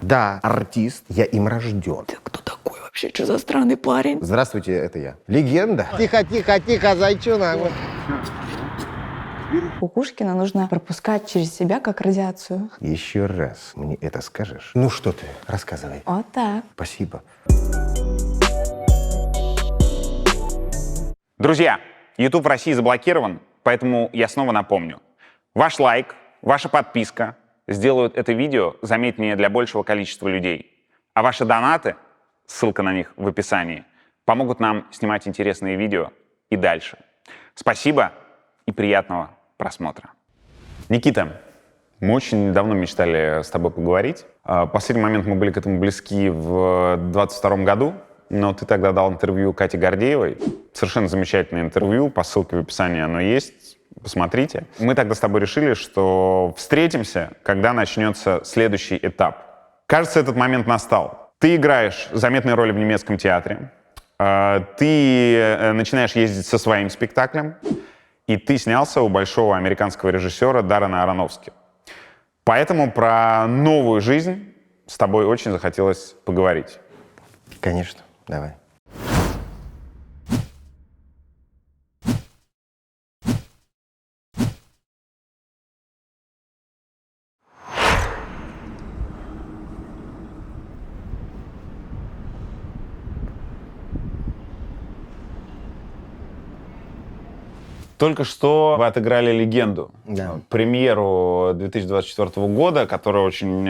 Да, артист, я им рожден. Ты кто такой вообще? Что за странный парень? Здравствуйте, это я. Легенда. Тихо, тихо, тихо, зайчонок. Кукушкина нужно пропускать через себя как радиацию. Еще раз мне это скажешь. Ну что ты, рассказывай. Вот так. Спасибо. Друзья, YouTube в России заблокирован, поэтому я снова напомню. Ваш лайк, ваша подписка сделают это видео заметнее для большего количества людей. А ваши донаты, ссылка на них в описании, помогут нам снимать интересные видео и дальше. Спасибо и приятного просмотра. Никита, мы очень давно мечтали с тобой поговорить. В последний момент мы были к этому близки в 2022 году, но ты тогда дал интервью Кате Гордеевой. Совершенно замечательное интервью, по ссылке в описании оно есть. Посмотрите. Мы тогда с тобой решили, что встретимся, когда начнется следующий этап. Кажется, этот момент настал. Ты играешь заметные роли в немецком театре, ты начинаешь ездить со своим спектаклем, и ты снялся у большого американского режиссера Даррена Аронофски. Поэтому про новую жизнь с тобой очень захотелось поговорить. Конечно, давай. Только что вы отыграли «Легенду», Да. премьеру 2024 года, которая очень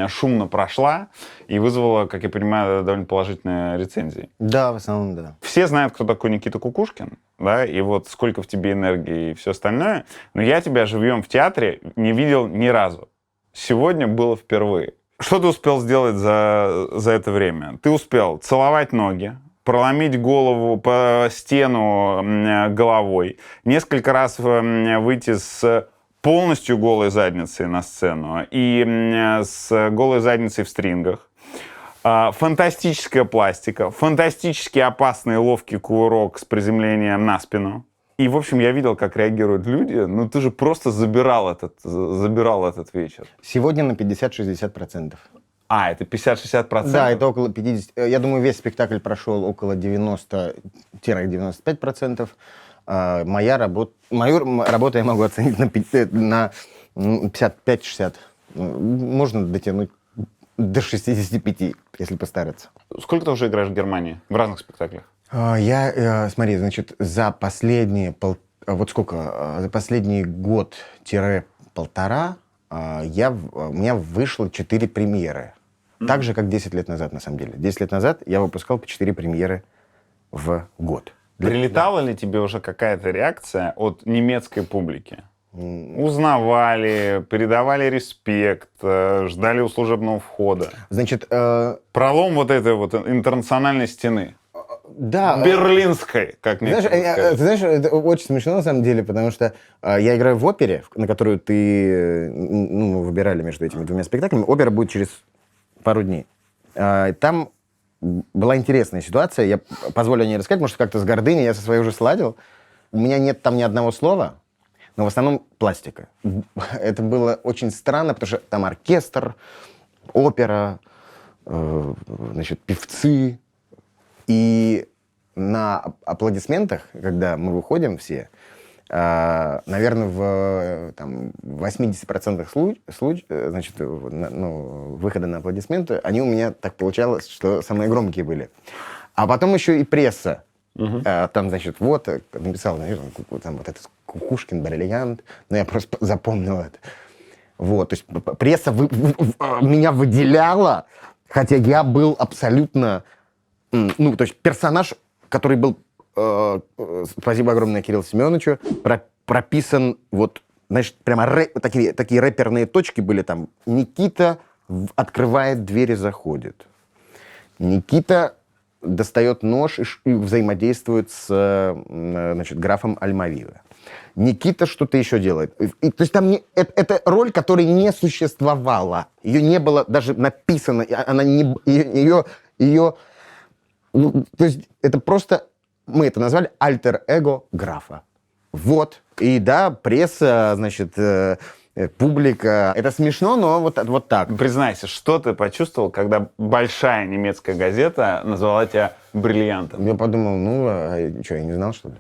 шумно прошла и вызвала, как я понимаю, довольно положительные рецензии. Да, в основном, да. Все знают, кто такой Никита Кукушкин, да, и вот сколько в тебе энергии и все остальное, но я тебя живьем в театре не видел ни разу. Сегодня было впервые. Что ты успел сделать за это время? Ты успел целовать ноги, проломить голову по стену головой, несколько раз выйти с полностью голой задницей на сцену и с голой задницей в стрингах. Фантастическая пластика, фантастически опасный ловкий кувырок с приземлением на спину. И, в общем, я видел, как реагируют люди. Ну, ты же просто забирал этот вечер. Сегодня на 50-60%. А, это 50-60%? Да, это около 50. Я думаю, весь спектакль прошел около 90-95%. Мою работу я могу оценить на 55-60. Можно дотянуть до 65, если постараться. Сколько ты уже играешь в Германии? В разных спектаклях? Смотри, значит, за последний год-полтора у меня вышло 4 премьеры. Так же, как 10 лет назад, на самом деле. 10 лет назад я выпускал по 4 премьеры в год. Прилетала ли тебе уже какая-то реакция от немецкой публики? Узнавали, передавали респект, ждали у служебного входа? Значит, Пролом вот этой вот интернациональной стены. да. Берлинской, как мне Ты знаешь, это очень смешно на самом деле, потому что я играю в опере, на которую мы выбирали между этими двумя спектаклями. Опера будет через пару дней. Там была интересная ситуация. Я позволю о ней рассказать, может, как-то с гордыней я со своей уже сладил. У меня нет там ни одного слова, но в основном пластика. Это было очень странно, потому что там оркестр, опера, значит, певцы. И на аплодисментах, когда мы выходим все, наверное, в 80% выхода на аплодисменты, они у меня так получалось, что самые громкие были. А потом еще и пресса. Там, значит, вот, написал, наверное, там вот этот Кукушкин, бриллиант, но я просто запомнил это. Вот, то есть пресса меня выделяла, хотя я был абсолютно... то есть персонаж, который был, спасибо огромное Кириллу Семеновичу, прописан, вот, значит, прямо такие рэперные точки были там. Никита открывает дверь и заходит. Никита достает нож и взаимодействует с, значит, графом Альмавиве. Никита что-то еще делает. То есть там это роль, которой не существовало. Ее не было даже написано. Она не... Ее то есть это просто... Мы это назвали альтер-эго графа. Вот. И да, пресса, значит, публика. Это смешно, но вот так. Признайся, что ты почувствовал, когда большая немецкая газета назвала тебя бриллиантом? Я подумал, что, я не знал, что ли?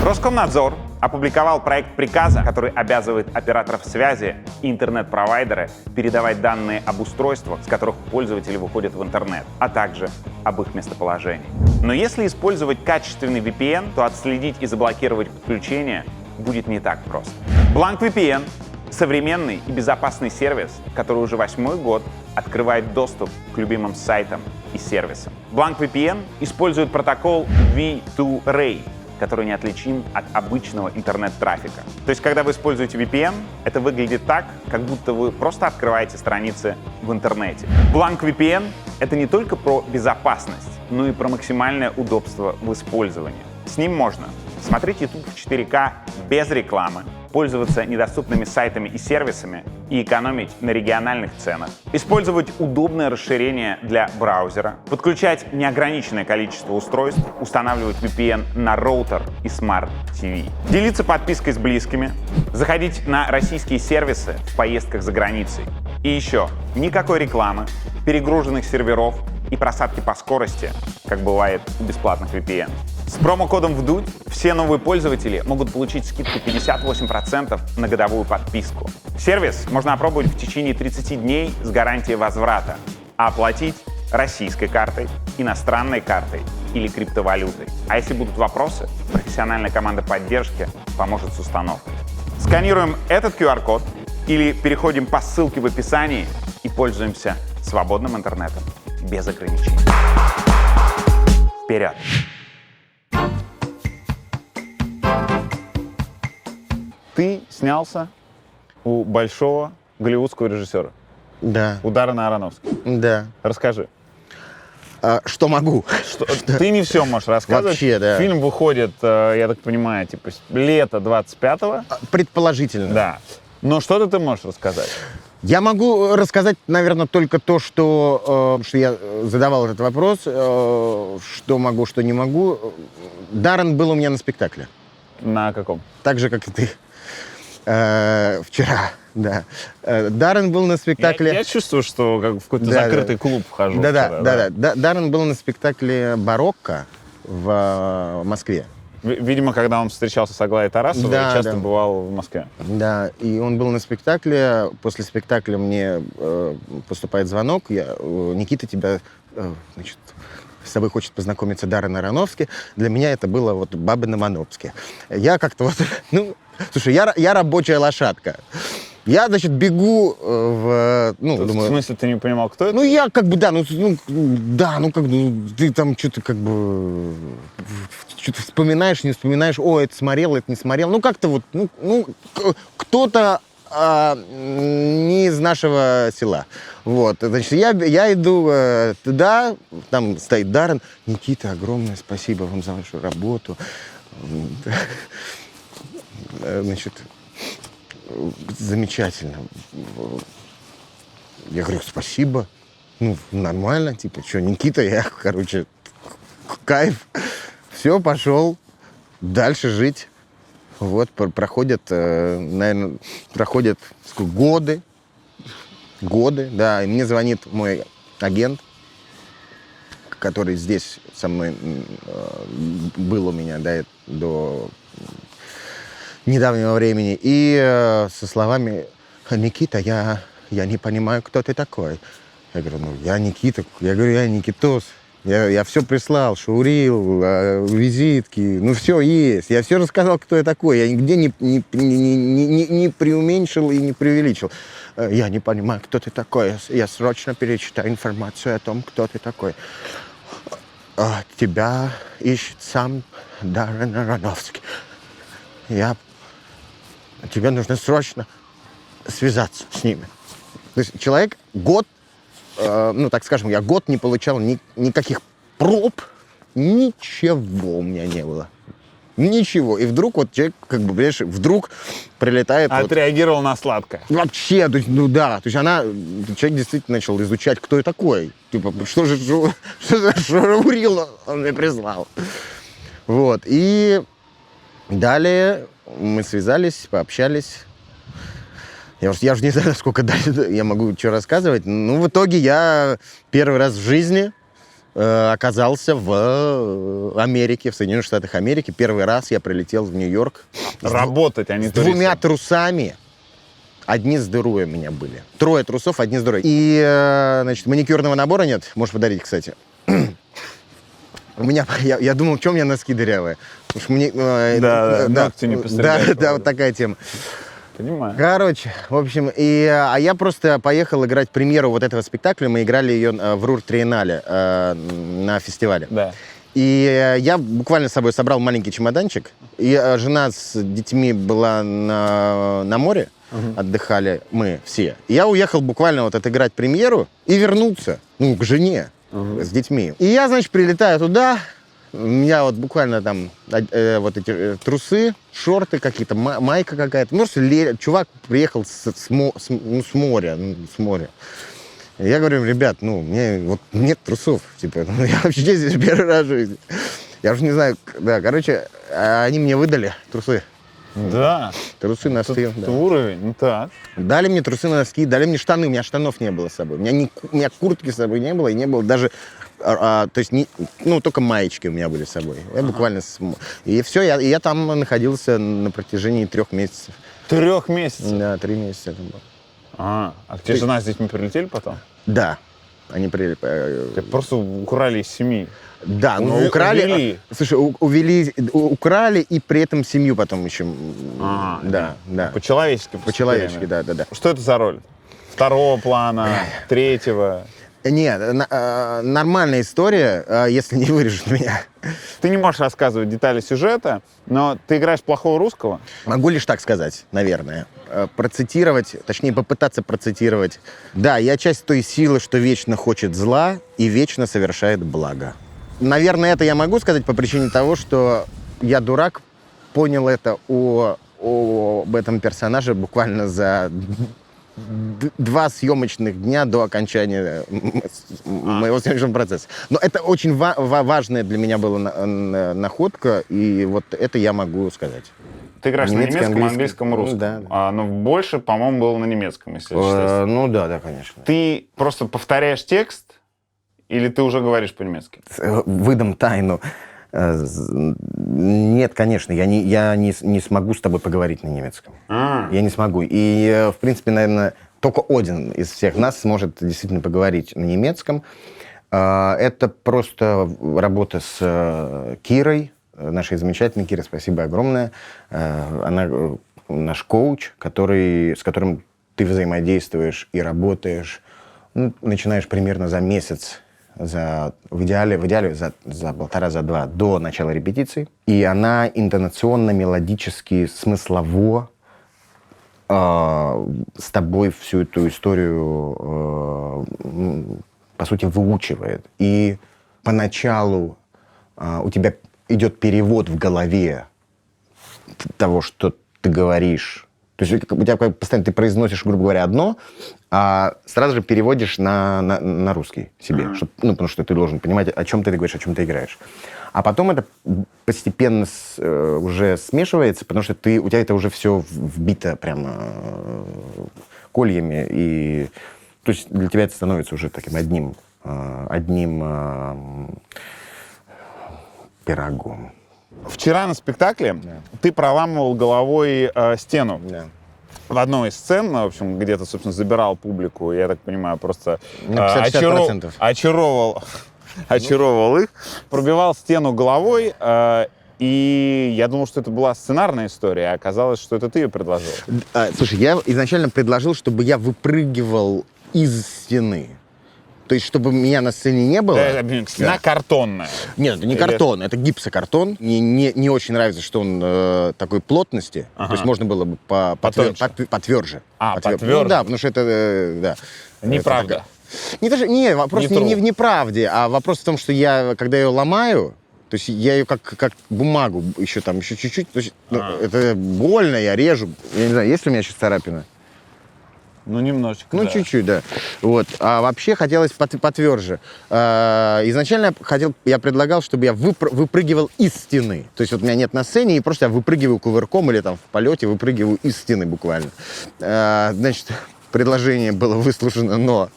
Роскомнадзор опубликовал проект приказа, который обязывает операторов связи и интернет-провайдеры передавать данные об устройствах, с которых пользователи выходят в интернет, а также об их местоположении. Но если использовать качественный VPN, то отследить и заблокировать подключение будет не так просто. Blank VPN — современный и безопасный сервис, который уже 8-й год открывает доступ к любимым сайтам и сервисам. Blank VPN использует протокол V2Ray, который неотличим от обычного интернет-трафика. То есть, когда вы используете VPN, это выглядит так, как будто вы просто открываете страницы в интернете. Blank VPN — это не только про безопасность, но и про максимальное удобство в использовании. С ним можно смотреть YouTube в 4К без рекламы, пользоваться недоступными сайтами и сервисами и экономить на региональных ценах, использовать удобное расширение для браузера, подключать неограниченное количество устройств, устанавливать VPN на роутер и Smart TV, делиться подпиской с близкими, заходить на российские сервисы в поездках за границей. И еще никакой рекламы, перегруженных серверов и просадки по скорости, как бывает у бесплатных VPN. С промокодом ВДУДЬ все новые пользователи могут получить скидку 58% на годовую подписку. Сервис можно опробовать в течение 30 дней с гарантией возврата, а оплатить российской картой, иностранной картой или криптовалютой. А если будут вопросы, профессиональная команда поддержки поможет с установкой. Сканируем этот QR-код или переходим по ссылке в описании и пользуемся свободным интернетом без ограничений. Вперед! Ты снялся у большого голливудского режиссера, Да, у Даррена Аронофски. да. Расскажи. Что могу? Ты не все можешь рассказывать. Вообще, да. Фильм выходит, я так понимаю, типа лето 25-го. Предположительно. Да. Но что ты можешь рассказать? Я могу рассказать, наверное, только то, что я задавал этот вопрос, что могу, что не могу. Даррен был у меня на спектакле. На каком? Так же, как и ты. Вчера, да. Даррен был на спектакле... Я чувствую, что как в какой-то Да, закрытый да. клуб вхожу. Да. Даррен был на спектакле «Барокко» в Москве. Видимо, когда он встречался с Аглаей Тарасовой, Да, часто да. бывал в Москве. Да, и он был на спектакле. После спектакля мне поступает звонок. Никита, тебя, значит, с тобой хочет познакомиться Даррен Аронофски. Для меня это было вот бабы на Манопске. Я как-то вот... Слушай, я рабочая лошадка. Я, значит, бегу В смысле, ты не понимал, кто это? я как бы, ты там что-то как бы... Что-то вспоминаешь, не вспоминаешь, это смотрел, это не смотрел. Как-то вот, кто-то не из нашего села. Вот, значит, я иду туда, там стоит Даррен. Никита, огромное спасибо вам за вашу работу. Значит, замечательно. Я говорю, спасибо. Нормально, типа, что, Никита, кайф. Все, пошел дальше жить. Вот, проходят годы, да, и мне звонит мой агент, который здесь со мной был у меня до недавнего времени, и со словами: «Никита, я не понимаю, кто ты такой». Я говорю, я Никита. Я говорю, я Никитос. Я все прислал, шаурил, визитки, все есть. Я все рассказал, кто я такой. Я нигде не преуменьшил и не преувеличил. Я не понимаю, кто ты такой. Я срочно перечитаю информацию о том, кто ты такой. Тебя ищет сам Даррен Аронофски. Тебе нужно срочно связаться с ними. То есть человек год, так скажем, я год не получал никаких проб, ничего у меня не было. Ничего. И вдруг человек, вдруг прилетает... Отреагировал на сладкое. Вообще, то есть, человек действительно начал изучать, кто я такой. Типа, что за шаурил он мне прислал. Вот. И Далее мы связались, пообщались. Я уже не знаю, сколько дальше я могу что рассказывать. Ну, в итоге я первый раз в жизни оказался в Америке, в Соединенных Штатах Америки. Первый раз я прилетел в Нью-Йорк. Работать, а не С двумя трусами. Одни с дырой у меня были. 3 трусов, одни с дырой. И, значит, маникюрного набора нет. Можешь подарить, кстати. У меня, я думал, что у меня носки дырявые. Потому что мне, ногти не постригать. Да, вот такая тема. Понимаю. Короче, в общем, я просто поехал играть премьеру вот этого спектакля. Мы играли ее в Рур-Триеннале на фестивале. Да. И я буквально с собой собрал маленький чемоданчик. И жена с детьми была на море. Отдыхали мы все. И я уехал буквально вот отыграть премьеру и вернуться, к жене с детьми. И я, значит, прилетаю туда. У меня вот буквально там вот эти трусы, шорты какие-то, майка какая-то. Чувак приехал с моря. Я говорю, ребят, мне вот нет трусов. Типа, я вообще здесь первый раз в жизни. Я уже не знаю, да, короче, они мне выдали трусы. Да. Трусы, носки. Да. Уровень, так. Дали мне трусы, носки, дали мне штаны. У меня штанов не было с собой. У меня куртки с собой не было, и не было даже... то есть, только маечки у меня были с собой. Я буквально... И все, я там находился на протяжении 3 месяцев. 3 месяцев? Да, 3 месяца там был. А где жена с детьми прилетели потом? Да. Они Тебя просто украли из семьи. Да, но украли... Увели. Слушай, украли и при этом семью потом еще... Да. По-человечески. По-человечески, да. Что это за роль? 2-го плана, 3-го? Нет, нормальная история, если не вырежут меня. Ты не можешь рассказывать детали сюжета, но ты играешь плохого русского? Могу лишь так сказать, наверное. Процитировать, точнее, попытаться процитировать. Да, я часть той силы, что вечно хочет зла и вечно совершает благо. Наверное, это я могу сказать по причине того, что я, дурак, понял это об этом персонаже буквально за 2 съемочных дня до окончания моего съемочного процесса. Но это очень важная для меня была находка, и вот это я могу сказать. Ты играешь на немецком, английском, русском. Да. Но больше, по-моему, было на немецком, если честно. Да, конечно. Ты просто повторяешь текст, или ты уже говоришь по-немецки? Выдам тайну. Нет, конечно, я не смогу с тобой поговорить на немецком. Я не смогу. И, в принципе, наверное, только Один из всех нас сможет действительно поговорить на немецком. Это просто работа с Кирой, нашей замечательной Кирой, спасибо огромное. Она наш коуч, с которым ты взаимодействуешь и работаешь, начинаешь примерно за месяц, в идеале за 1,5-2 до начала репетиции. И она интонационно, мелодически, смыслово с тобой всю эту историю, по сути, выучивает. И поначалу у тебя идет перевод в голове того, что ты говоришь. То есть у тебя постоянно ты произносишь, грубо говоря, одно, а сразу же переводишь на русский себе. Потому что ты должен понимать, о чем ты говоришь, о чем ты играешь. А потом это постепенно уже смешивается, потому что у тебя это уже все вбито прямо кольями. И, то есть для тебя это становится уже таким одним пирогом. Вчера на спектакле ты проламывал головой стену. Да. В одной из сцен, в общем, где ты, собственно, забирал публику, я так понимаю, просто 50-60%. очаровывал их, пробивал стену головой, и я думал, что это была сценарная история, а оказалось, что это ты ее предложил. Слушай, я изначально предложил, чтобы я выпрыгивал из стены. То есть, чтобы меня на сцене не было. Стена картонная. Нет, это не картон, это гипсокартон. Мне не очень нравится, что он такой плотности. То есть можно было бы потверже. Потверже. Ну да, потому что это, да. Неправда. Вопрос не в неправде, а вопрос в том, что когда я ее ломаю, то есть я ее как бумагу еще чуть-чуть, то есть, это больно, я режу. Я не знаю, есть ли у меня сейчас царапина? Ну, немножечко, Ну, да. чуть-чуть, да. Вот. А вообще хотелось потверже. Изначально я предлагал, чтобы я выпрыгивал из стены. То есть вот меня нет на сцене, и просто я выпрыгиваю кувырком или там в полете выпрыгиваю из стены буквально. Значит, предложение было выслушано, но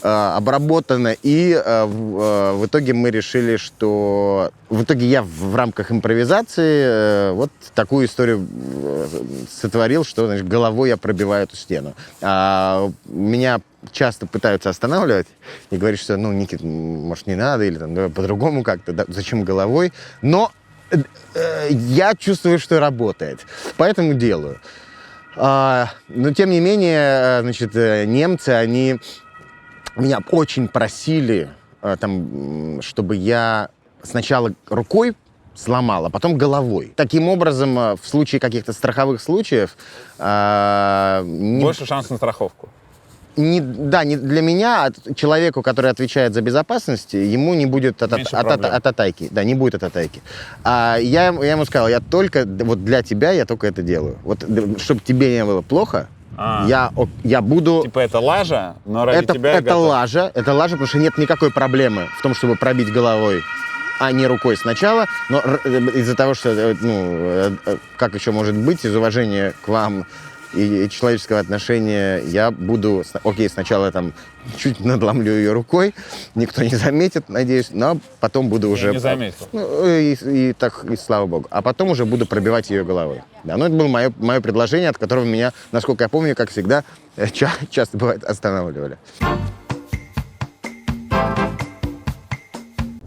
обработано. И в итоге мы решили, что... В итоге я в рамках импровизации вот такую историю сотворил, что, значит, головой я пробиваю эту стену. Меня часто пытаются останавливать и говорят, что, ну, Никит, может, не надо, или там, давай по-другому как-то, да, зачем головой? Но я чувствую, что работает, поэтому делаю. Но, тем не менее, значит, немцы, они меня очень просили, там, чтобы я сначала рукой сломал, а потом головой. Таким образом, в случае каких-то страховых случаев... Больше шанс на страховку. Не для меня, а человеку, который отвечает за безопасность, ему не будет ататайки. Да, не будет ататайки. А я ему сказал, я только, вот для тебя я только это делаю. Вот, чтобы тебе не было плохо, я буду... Типа это лажа, но ради тебя я это готов. лажа, потому что нет никакой проблемы в том, чтобы пробить головой, а не рукой сначала. Но из-за того, что, ну, как еще может быть, из уважения к вам и человеческого отношения, я буду, окей, сначала там чуть надломлю ее рукой, никто не заметит, надеюсь, но потом буду уже... не заметил. Ну, и слава богу. А потом уже буду пробивать ее головой. Да, ну, это было мое предложение, от которого меня, насколько я помню, как всегда, часто бывает, останавливали.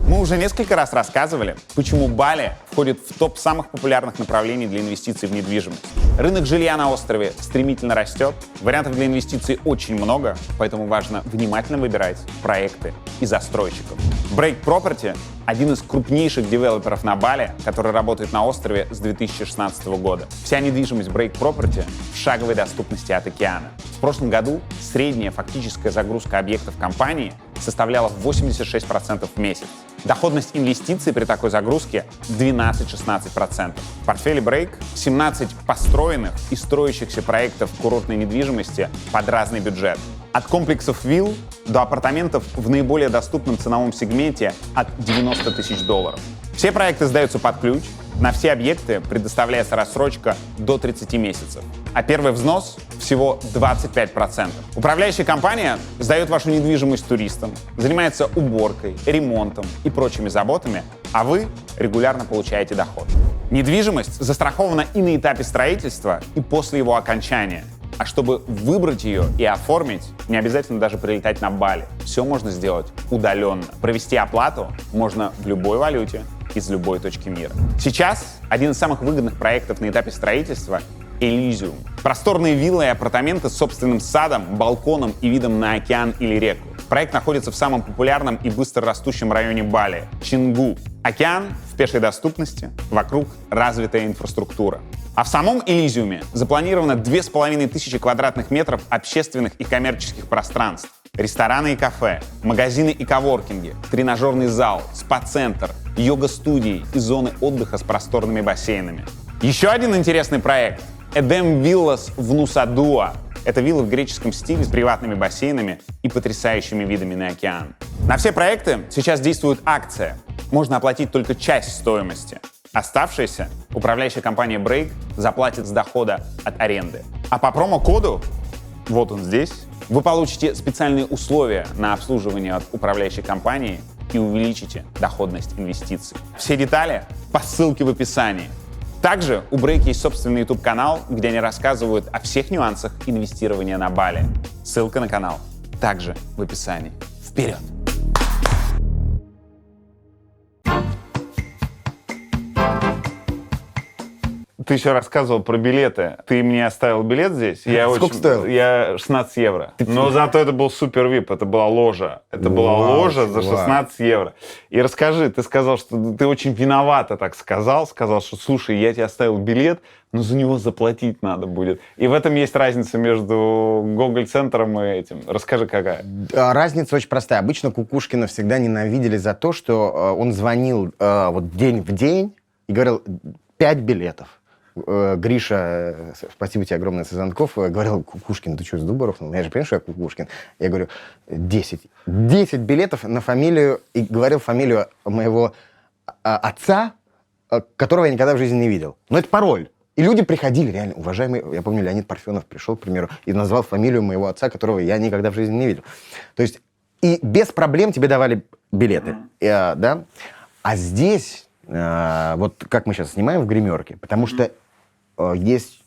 Мы уже несколько раз рассказывали, почему Бали входит в топ самых популярных направлений для инвестиций в недвижимость. Рынок жилья на острове стремительно растет, вариантов для инвестиций очень много, поэтому важно внимательно выбирать проекты и застройщиков. Break Property — один из крупнейших девелоперов на Бали, который работает на острове с 2016 года. Вся недвижимость Break Property в шаговой доступности от океана. В прошлом году средняя фактическая загрузка объектов компании составляла 86% в месяц. Доходность инвестиций при такой загрузке 12-16%. В портфеле Break 17 построенных и строящихся проектов курортной недвижимости под разный бюджет. От комплексов вилл до апартаментов в наиболее доступном ценовом сегменте от $90 тысяч. Все проекты сдаются под ключ, на все объекты предоставляется рассрочка до 30 месяцев, а первый взнос всего 25%. Управляющая компания сдает вашу недвижимость туристам, занимается уборкой, ремонтом и прочими заботами, а вы регулярно получаете доход. Недвижимость застрахована и на этапе строительства, и после его окончания. А чтобы выбрать ее и оформить, не обязательно даже прилетать на Бали. Все можно сделать удаленно. Провести оплату можно в любой валюте из любой точки мира. Сейчас один из самых выгодных проектов на этапе строительства — Elysium. Просторные виллы и апартаменты с собственным садом, балконом и видом на океан или реку. Проект находится в самом популярном и быстро растущем районе Бали — Чингу. Океан в пешей доступности, вокруг развитая инфраструктура. А в самом Элизиуме запланировано 2500 квадратных метров общественных и коммерческих пространств. Рестораны и кафе, магазины и коворкинги, тренажерный зал, спа-центр, йога-студии и зоны отдыха с просторными бассейнами. Еще один интересный проект — Edem Villas в Нуса-Дуа. Это вилла в греческом стиле с приватными бассейнами и потрясающими видами на океан. На все проекты сейчас действует акция. Можно оплатить только часть стоимости. Оставшиеся управляющая компания Break заплатит с дохода от аренды. А по промокоду, вот он здесь, вы получите специальные условия на обслуживание от управляющей компании и увеличите доходность инвестиций. Все детали по ссылке в описании. Также у Break есть собственный YouTube-канал, где они рассказывают о всех нюансах инвестирования на Бали. Ссылка на канал также в описании. Вперед! Ты еще рассказывал про билеты. Ты мне оставил билет здесь. Сколько стоил? Я 16 евро. Но зато это был супер вип, это была ложа. Это была ложа за 16 евро. И расскажи, ты сказал, что ты очень виновато так сказал. Сказал, что слушай, я тебе оставил билет, но за него заплатить надо будет. И в этом есть разница между Гоголь-центром и этим. Расскажи, какая? Разница очень простая. Обычно Кукушкина всегда ненавидели за то, что он звонил вот день в день и говорил 5 билетов. Гриша, спасибо тебе огромное, Сазанков, говорил: Кукушкин, ты что, с дуба рухнул? Я же понимаю, что я Кукушкин. Я говорю: 10 билетов на фамилию, и говорил фамилию моего отца, которого я никогда в жизни не видел. Но это пароль. И люди приходили, реально, уважаемый, я помню, Леонид Парфенов пришел, к примеру, и назвал фамилию моего отца, которого я никогда в жизни не видел. То есть и без проблем тебе давали билеты, да? А здесь, вот как мы сейчас снимаем в гримерке, потому что есть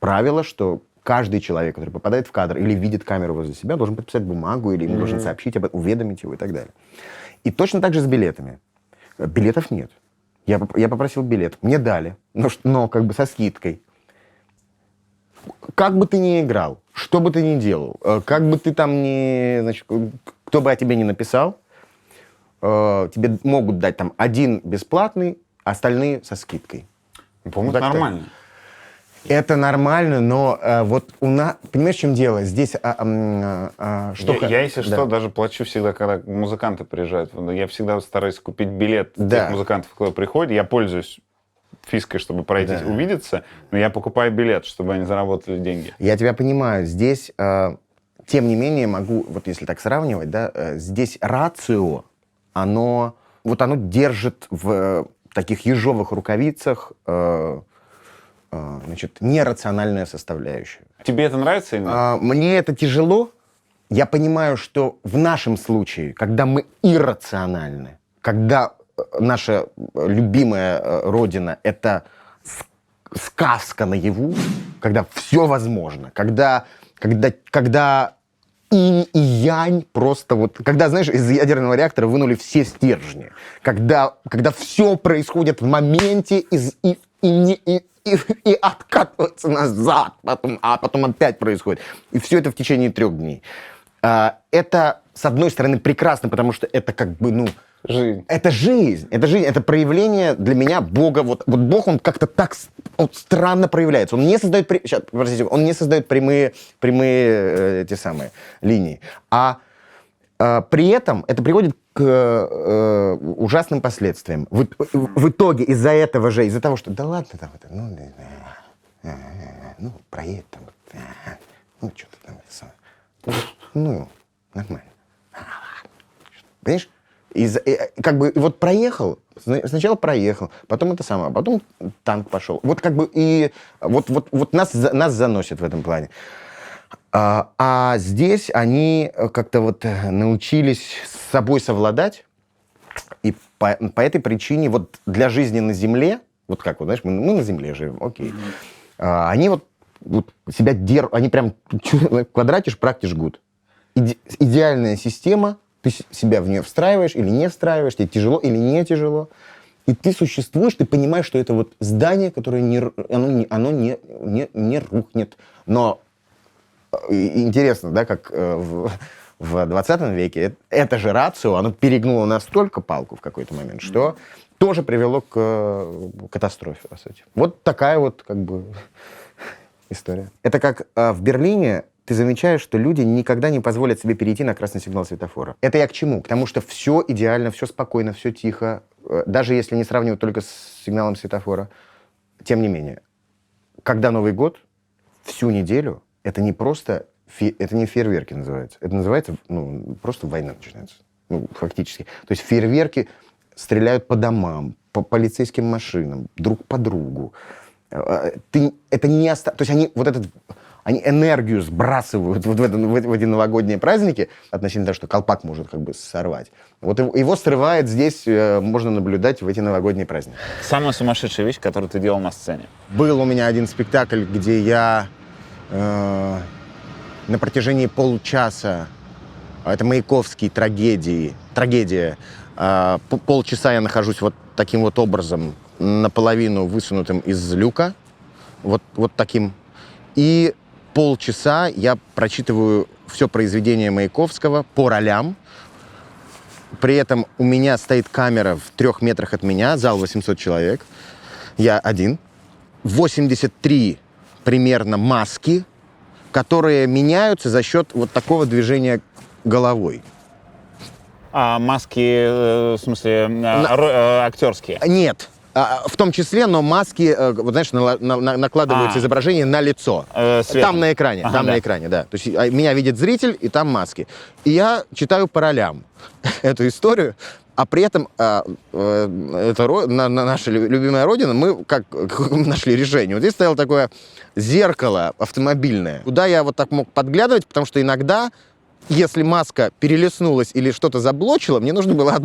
правило, что каждый человек, который попадает в кадр или видит камеру возле себя, должен подписать бумагу, или ему должен сообщить об этом, уведомить его и так далее. И точно так же с билетами. Билетов нет. Я попросил билет, мне дали, но как бы со скидкой. Как бы ты ни играл, что бы ты ни делал, как бы ты там ни... Значит, кто бы о тебе ни написал, тебе могут дать там один бесплатный, остальные со скидкой. По-моему, это нормально. Это нормально, но вот у нас... Понимаешь, в чем дело? Здесь Я, если что, даже плачу всегда, когда музыканты приезжают. Я всегда стараюсь купить билет тех музыкантов, кто приходит. Я пользуюсь фиской, чтобы пройти, увидеться, но я покупаю билет, чтобы они заработали деньги. Я тебя понимаю. Здесь, тем не менее, могу, вот если так сравнивать, да, здесь рацио, оно держит в таких ежовых рукавицах значит, нерациональная составляющая. Тебе это нравится или нет? Мне это тяжело. Я понимаю, что в нашем случае, когда мы иррациональны, когда наша любимая родина — это сказка наяву, когда все возможно, когда инь и янь просто вот... Когда, знаешь, из ядерного реактора вынули все стержни. Когда все происходит в моменте и откатывается назад, а потом опять происходит. И все это в течение 3 дней. Это, с одной стороны, прекрасно, потому что это как бы, жизнь. Это жизнь, это проявление для меня Бога. Вот Бог, он как-то так странно проявляется. Он не создает, он не создает прямые эти самые линии. А при этом это приводит к ужасным последствиям. В итоге из-за этого же, из-за того, что да ладно там это, проедет там, что-то там, нормально. Понимаешь? Как бы вот проехал, сначала проехал, потом это самое, потом танк пошел. Вот как бы и вот нас заносит в этом плане. А здесь они как-то вот научились с собой совладать, и по этой причине вот для жизни на Земле, вот как, вот, знаешь, мы на Земле живем, окей, они вот себя держат, они прям квадратишь, практиш гуд. Идеальная система, ты себя в нее встраиваешь или не встраиваешь, тебе тяжело или не тяжело, и ты существуешь, ты понимаешь, что это вот здание, которое оно не рухнет, но интересно, да, как в 20 веке это же рацио, оно перегнуло настолько палку в какой-то момент, что тоже привело к катастрофе, по сути. Вот такая вот, как бы, история. Это как в Берлине ты замечаешь, что люди никогда не позволят себе перейти на красный сигнал светофора. Это я к чему? К тому, что все идеально, все спокойно, все тихо, даже если не сравнивать только с сигналом светофора. Тем не менее, когда Новый год, всю неделю, это не просто, это не фейерверки называется. Это называется, просто война начинается. Фактически. То есть фейерверки стреляют по домам, по полицейским машинам, друг по другу. Это не то есть они энергию сбрасывают в эти новогодние праздники относительно того, что колпак может как бы сорвать. Вот его срывает здесь, можно наблюдать в эти новогодние праздники. Самая сумасшедшая вещь, которую ты делал на сцене? Был у меня один спектакль, где я на протяжении полчаса, это Маяковский, трагедия, полчаса я нахожусь вот таким вот образом, наполовину высунутым из люка, вот таким, и полчаса я прочитываю все произведение Маяковского по ролям. При этом у меня стоит камера в 3 метрах от меня, зал 800 человек, я один. 83 примерно маски, которые меняются за счет вот такого движения головой. А маски, в смысле, актерские? Нет. В том числе, но маски, вот знаешь, накладываются изображения на лицо. Там на экране, на экране, да. То есть меня видит зритель, и там маски. И я читаю по ролям эту историю, а при этом наша любимая родина, мы как нашли решение. Вот здесь стояло такое зеркало автомобильное, куда я вот так мог подглядывать, потому что иногда, если маска перелеснулась или что-то заблочило, мне нужно было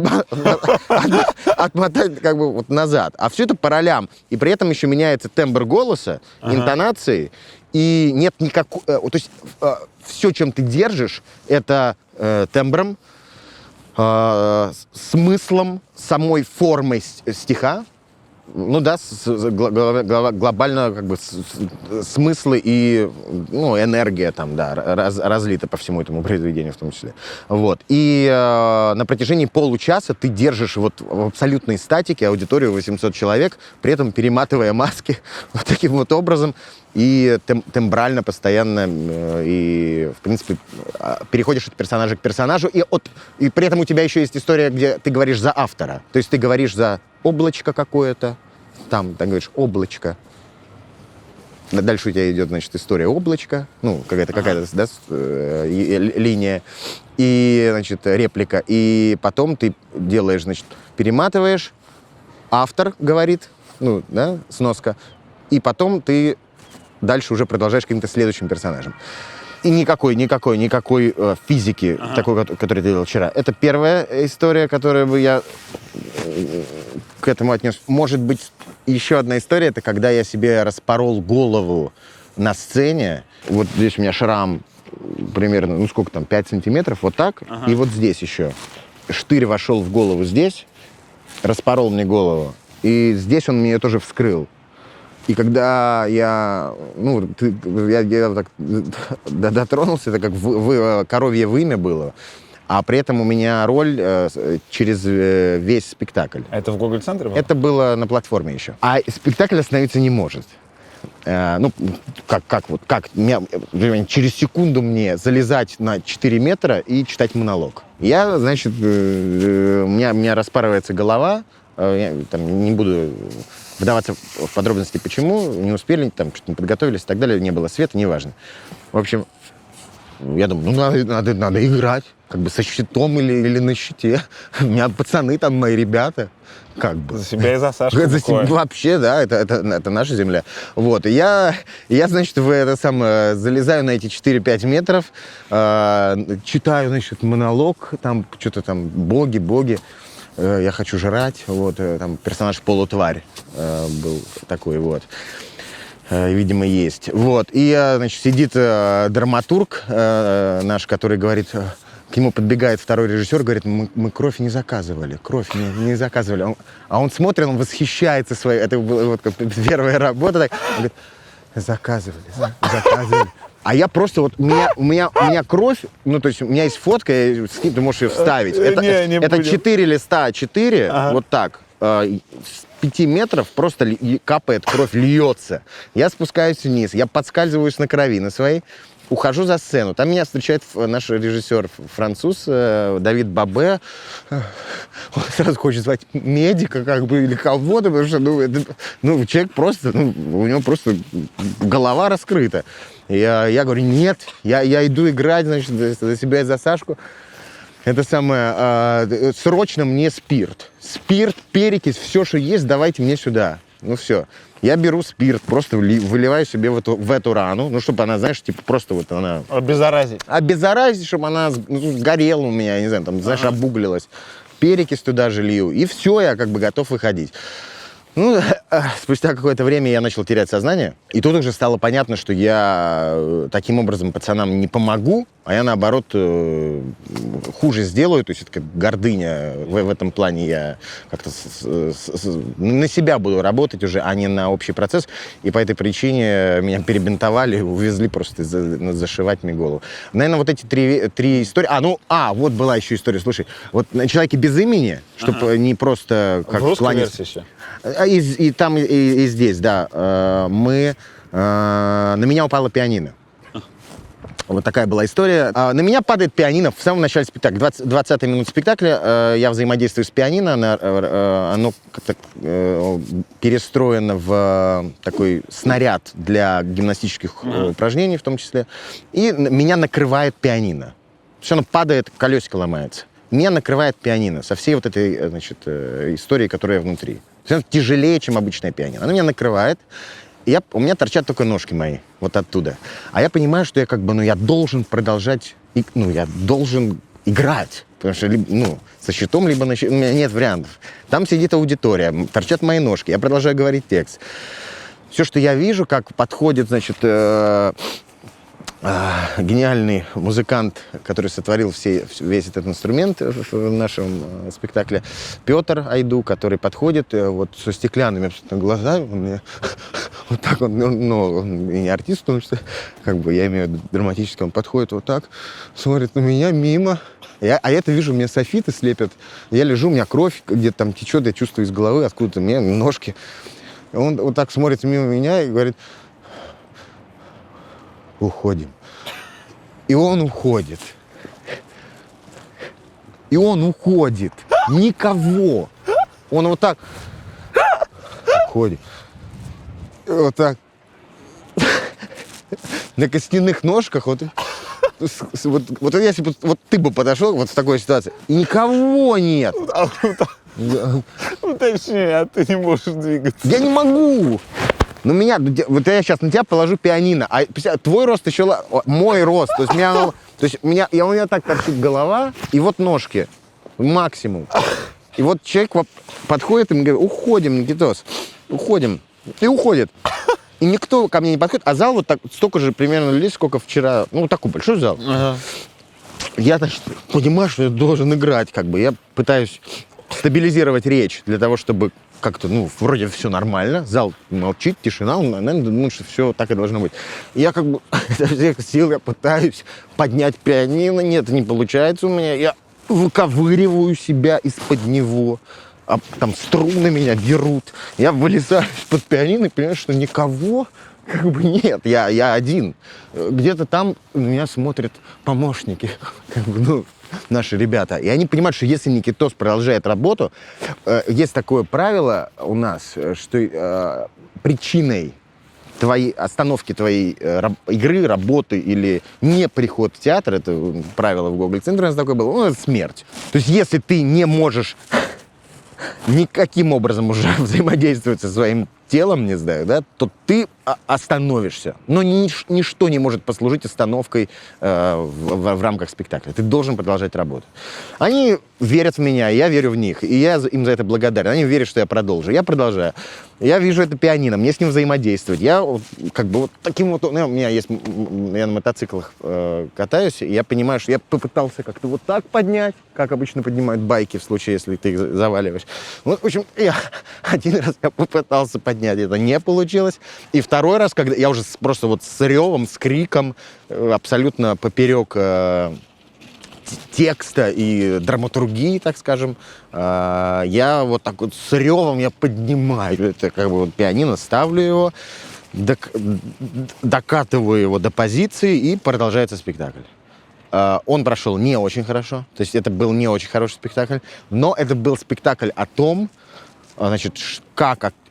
отмотать как бы вот назад. А все это по ролям. И при этом еще меняется тембр голоса, интонации. И нет никакого... То есть все, чем ты держишь, это тембром, смыслом, самой формой стиха. Ну да, глобально как бы смыслы и энергия там, да, разлита по всему этому произведению в том числе. Вот. И на протяжении получаса ты держишь вот в абсолютной статике аудиторию 800 человек, при этом перематывая маски вот таким вот образом и тембрально постоянно, и, в принципе, переходишь от персонажа к персонажу, и при этом у тебя еще есть история, где ты говоришь за автора. То есть ты говоришь за облачко какое-то, там говоришь облачко. Дальше у тебя идет, значит, история облачка, какая-то да, линия, и, значит, реплика. И потом ты делаешь, значит, перематываешь, автор говорит, сноска, и потом ты дальше уже продолжаешь каким-то следующим персонажем. И никакой физики, такой, который ты делал вчера. Это первая история, которую бы я к этому отнес. Может быть, еще одна история, это когда я себе распорол голову на сцене. Вот здесь у меня шрам примерно, 5 сантиметров, вот так. И вот здесь еще. Штырь вошел в голову здесь, распорол мне голову. И здесь он мне тоже вскрыл. И когда я так дотронулся, это как коровье вымя было, а при этом у меня роль через весь спектакль. А это в Гоголь-центре было? Это было на платформе еще. А спектакль остановиться не может. Через секунду мне залезать на 4 метра и читать монолог. Я, значит, у меня распарывается голова, я не буду вдаваться в подробности, почему, не успели, что-то не подготовились и так далее, не было света, неважно. В общем, я думаю, надо играть, как бы со щитом или на щите. У меня пацаны там, мои ребята, как бы. За себя и за Сашку. Вообще, да, это наша земля. Вот, и я значит, залезаю на эти 4-5 метров, читаю, значит, монолог, там, что-то там, боги. Я хочу жрать, вот, там персонаж полутварь был такой, вот, видимо, есть. Вот, и, значит, сидит драматург наш, который говорит, к нему подбегает второй режиссер, говорит, мы кровь не заказывали, не заказывали. А он смотрит, он восхищается своей, это была вот первая работа, так, он говорит, заказывали. А я просто, вот, у меня кровь, то есть у меня есть фотка, ты можешь ее вставить. Это 4 листа А4, вот так, с 5 метров просто капает кровь, льется. Я спускаюсь вниз, я подскальзываюсь на крови, на своей, ухожу за сцену. Там меня встречает наш режиссер француз Давид Бабе. Он сразу хочет звать медика, как бы, или кого-то, потому что, человек просто, у него просто голова раскрыта. Я говорю, нет, я иду играть, значит, за себя и за Сашку. Это самое, срочно мне спирт. Спирт, перекись, все, что есть, давайте мне сюда. Все. Я беру спирт, просто выливаю себе в эту рану, чтобы она, знаешь, типа просто вот она... Обеззаразить. Обеззаразить, чтобы она сгорела у меня, я не знаю, там, знаешь, обуглилась. Перекись туда же лью, и все, я как бы готов выходить. Спустя какое-то время я начал терять сознание, и тут уже стало понятно, что я таким образом пацанам не помогу, а я, наоборот, хуже сделаю, то есть это как гордыня. В этом плане я как-то на себя буду работать уже, а не на общий процесс, и по этой причине меня перебинтовали, увезли просто зашивать мне голову. Наверное, вот эти три истории... вот была еще история, слушай, вот на «Человеке без имени», чтобы не просто... как в русской версии еще? И там, и здесь, да. На меня упала пианино. Вот такая была история. На меня падает пианино в самом начале спектакля. 20-я минута спектакля. Я взаимодействую с пианино. Оно как-то перестроено в такой снаряд для гимнастических упражнений в том числе. И меня накрывает пианино. Все оно падает, колесико ломается. Меня накрывает пианино со всей вот этой, значит, историей, которая внутри. То есть оно тяжелее, чем обычное пианино. Оно меня накрывает. У меня торчат только ножки мои, вот оттуда. А я понимаю, что я как бы, я должен продолжать, я должен играть. Потому что, со щитом, либо на щит, у меня нет вариантов. Там сидит аудитория, торчат мои ножки, я продолжаю говорить текст. Все, что я вижу, как подходит, значит, гениальный музыкант, который сотворил весь этот инструмент в нашем спектакле, Петр Айду, который подходит вот со стеклянными абсолютно глазами, он мне вот так, он не артист, потому что, как бы, я имею в виду драматически, он подходит вот так, смотрит на меня мимо, я это вижу, мне софиты слепят, я лежу, у меня кровь где-то там течет, я чувствую из головы, откуда-то у меня ножки. Он вот так смотрит мимо меня и говорит: уходим. И он уходит. И он уходит. Никого. Он вот так уходит. И вот так. На костяных ножках. Вот если бы ты бы подошел вот в такой ситуации, и никого нет. Уточни, а ты не можешь двигаться. Я не могу. Вот я сейчас на тебя положу пианино, а твой рост еще, мой рост, то есть у меня так торчит голова, и вот ножки, максимум. И вот человек подходит и говорит: уходим, Никитос, уходим. И уходит. И никто ко мне не подходит, а зал вот так, столько же примерно людей, сколько вчера, такой большой зал. Ага. Я, значит, понимаю, что я должен играть, как бы, я пытаюсь стабилизировать речь для того, чтобы как-то, вроде все нормально, зал молчит, тишина, он, наверное, думает, что все так и должно быть. И я как бы изо всех сил я пытаюсь поднять пианино, нет, не получается у меня, я выковыриваю себя из-под него, а там струны меня дерут, я вылезаю из-под пианино и понимаю, что никого как бы нет, я один. Где-то там на меня смотрят помощники, как бы, наши ребята. И они понимают, что если Никитос продолжает работу, есть такое правило у нас, что причиной остановки твоей игры, работы или не приход в театр, это правило в Гоголь-центре у нас такое было, это смерть. То есть если ты не можешь никаким образом уже взаимодействовать со своим телом, не знаю, да, то ты остановишься. Но ничто не может послужить остановкой в рамках спектакля. Ты должен продолжать работать. Они верят в меня, я верю в них, и я им за это благодарен. Они верят, что я продолжу. Я продолжаю. Я вижу это пианино, мне с ним взаимодействовать. Я как бы вот таким вот... я на мотоциклах катаюсь, и я понимаю, что я попытался как-то вот так поднять, как обычно поднимают байки в случае, если ты их заваливаешь. Вот, в общем, один раз я попытался поднять, это не получилось. И второй раз, когда я уже просто вот с ревом, с криком, абсолютно поперек текста и драматургии, так скажем, я вот так вот с ревом я поднимаю это как бы вот пианино, ставлю его, докатываю его до позиции, и продолжается спектакль. Он прошел не очень хорошо, то есть это был не очень хороший спектакль, но это был спектакль о том, значит,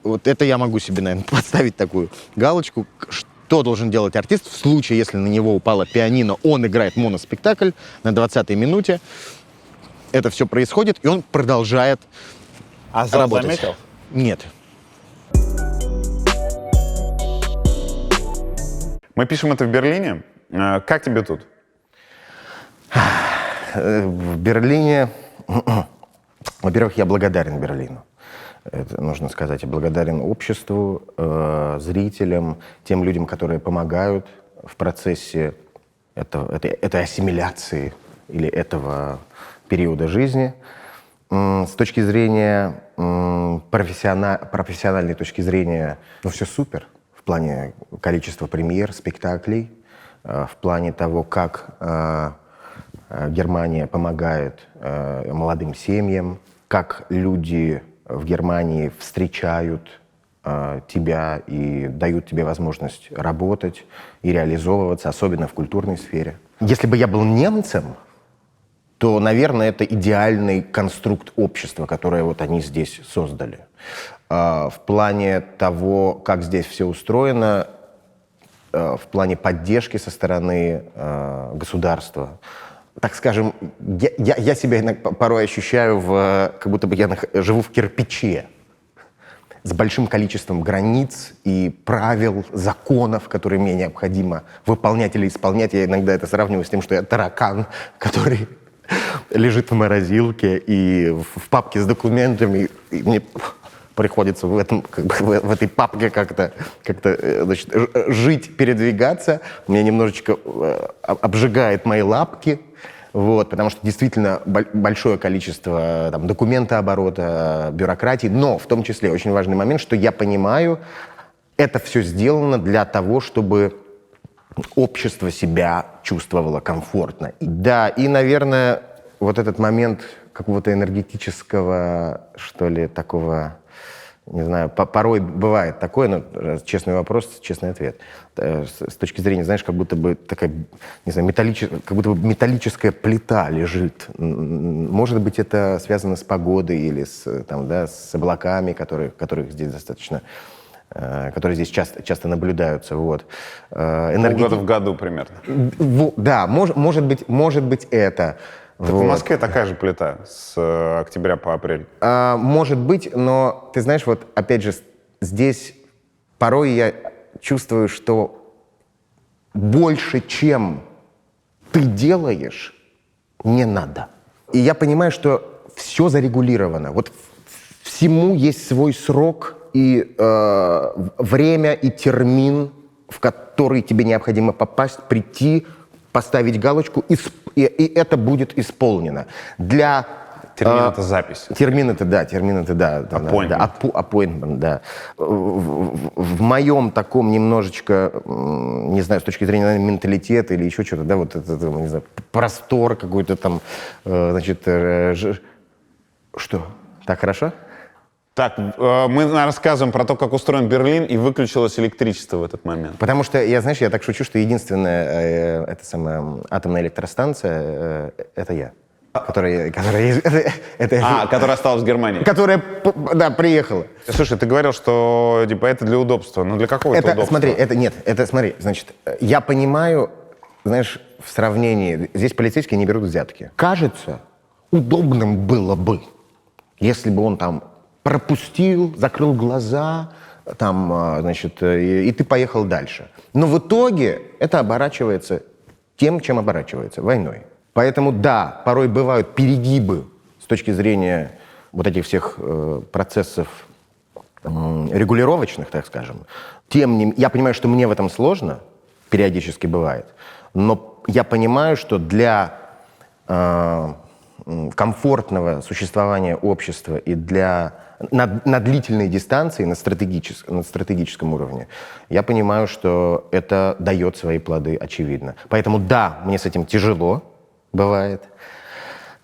вот это я могу себе, наверное, поставить такую галочку, что должен делать артист в случае, если на него упало пианино, он играет моноспектакль на 20-й минуте. Это все происходит, и он продолжает работать. Заметил? Нет. Мы пишем это в Берлине. Как тебе тут? В Берлине... Во-первых, я благодарен Берлину. Это нужно сказать. Я благодарен обществу, зрителям, тем людям, которые помогают в процессе этой ассимиляции или этого периода жизни. С точки зрения профессиональной точки зрения, все супер. В плане количества премьер, спектаклей, в плане того, как Германия помогает молодым семьям, как люди в Германии встречают тебя и дают тебе возможность работать и реализовываться, особенно в культурной сфере. Если бы я был немцем, то, наверное, это идеальный конструкт общества, которое вот они здесь создали. В плане того, как здесь все устроено, в плане поддержки со стороны государства. Так скажем, я себя иногда порой ощущаю, как будто бы я живу в кирпиче с большим количеством границ и правил, законов, которые мне необходимо выполнять или исполнять. Я иногда это сравниваю с тем, что я таракан, который лежит в морозилке и в папке с документами, и мне приходится в этой папке как-то значит, жить, передвигаться. Меня немножечко обжигает мои лапки, вот, потому что действительно большое количество там, документооборота, бюрократии, но в том числе очень важный момент, что я понимаю, это все сделано для того, чтобы общество себя чувствовало комфортно. И, наверное, вот этот момент какого-то энергетического, что ли, такого, не знаю, порой бывает такое, но честный вопрос, честный ответ. С точки зрения, знаешь, как будто бы такая, не знаю, как будто бы металлическая плита лежит. Может быть, это связано с погодой или с облаками, которых здесь достаточно, которые здесь часто наблюдаются. Вот. Полгода в году примерно. Да, может быть это. Так в Москве такая же плита с октября по апрель. Может быть, но ты знаешь, вот опять же, здесь порой я чувствую, что больше, чем ты делаешь, не надо. И я понимаю, что все зарегулировано. Вот всему есть свой срок и время, и термин, в который тебе необходимо попасть, прийти, поставить галочку, и это будет исполнено. Термин — это запись. Термин — это да. Appointment, да. В моем таком немножечко, не знаю, с точки зрения, наверное, менталитета или еще что-то, да, вот это, не знаю, простор какой-то там, значит, что? Так хорошо? Так, мы рассказываем про то, как устроен Берлин, и выключилось электричество в этот момент. Потому что, знаешь, я так шучу, что единственная эта самая атомная электростанция это я. Которая осталась в Германии. Которая, да, приехала. Слушай, ты говорил, что типа, это для удобства. Но для какого это удобства? Смотри, смотри, значит, я понимаю, знаешь, в сравнении, здесь полицейские не берут взятки. Кажется, удобным было бы, если бы он там пропустил, закрыл глаза, там, значит, и ты поехал дальше. Но в итоге это оборачивается тем, чем оборачивается, войной. Поэтому, да, порой бывают перегибы с точки зрения вот этих всех процессов регулировочных, так скажем. Тем не менее, я понимаю, что мне в этом сложно, периодически бывает, но я понимаю, что для комфортного существования общества и на длительной дистанции, на стратегическом уровне, я понимаю, что это дает свои плоды, очевидно. Поэтому, да, мне с этим тяжело, бывает,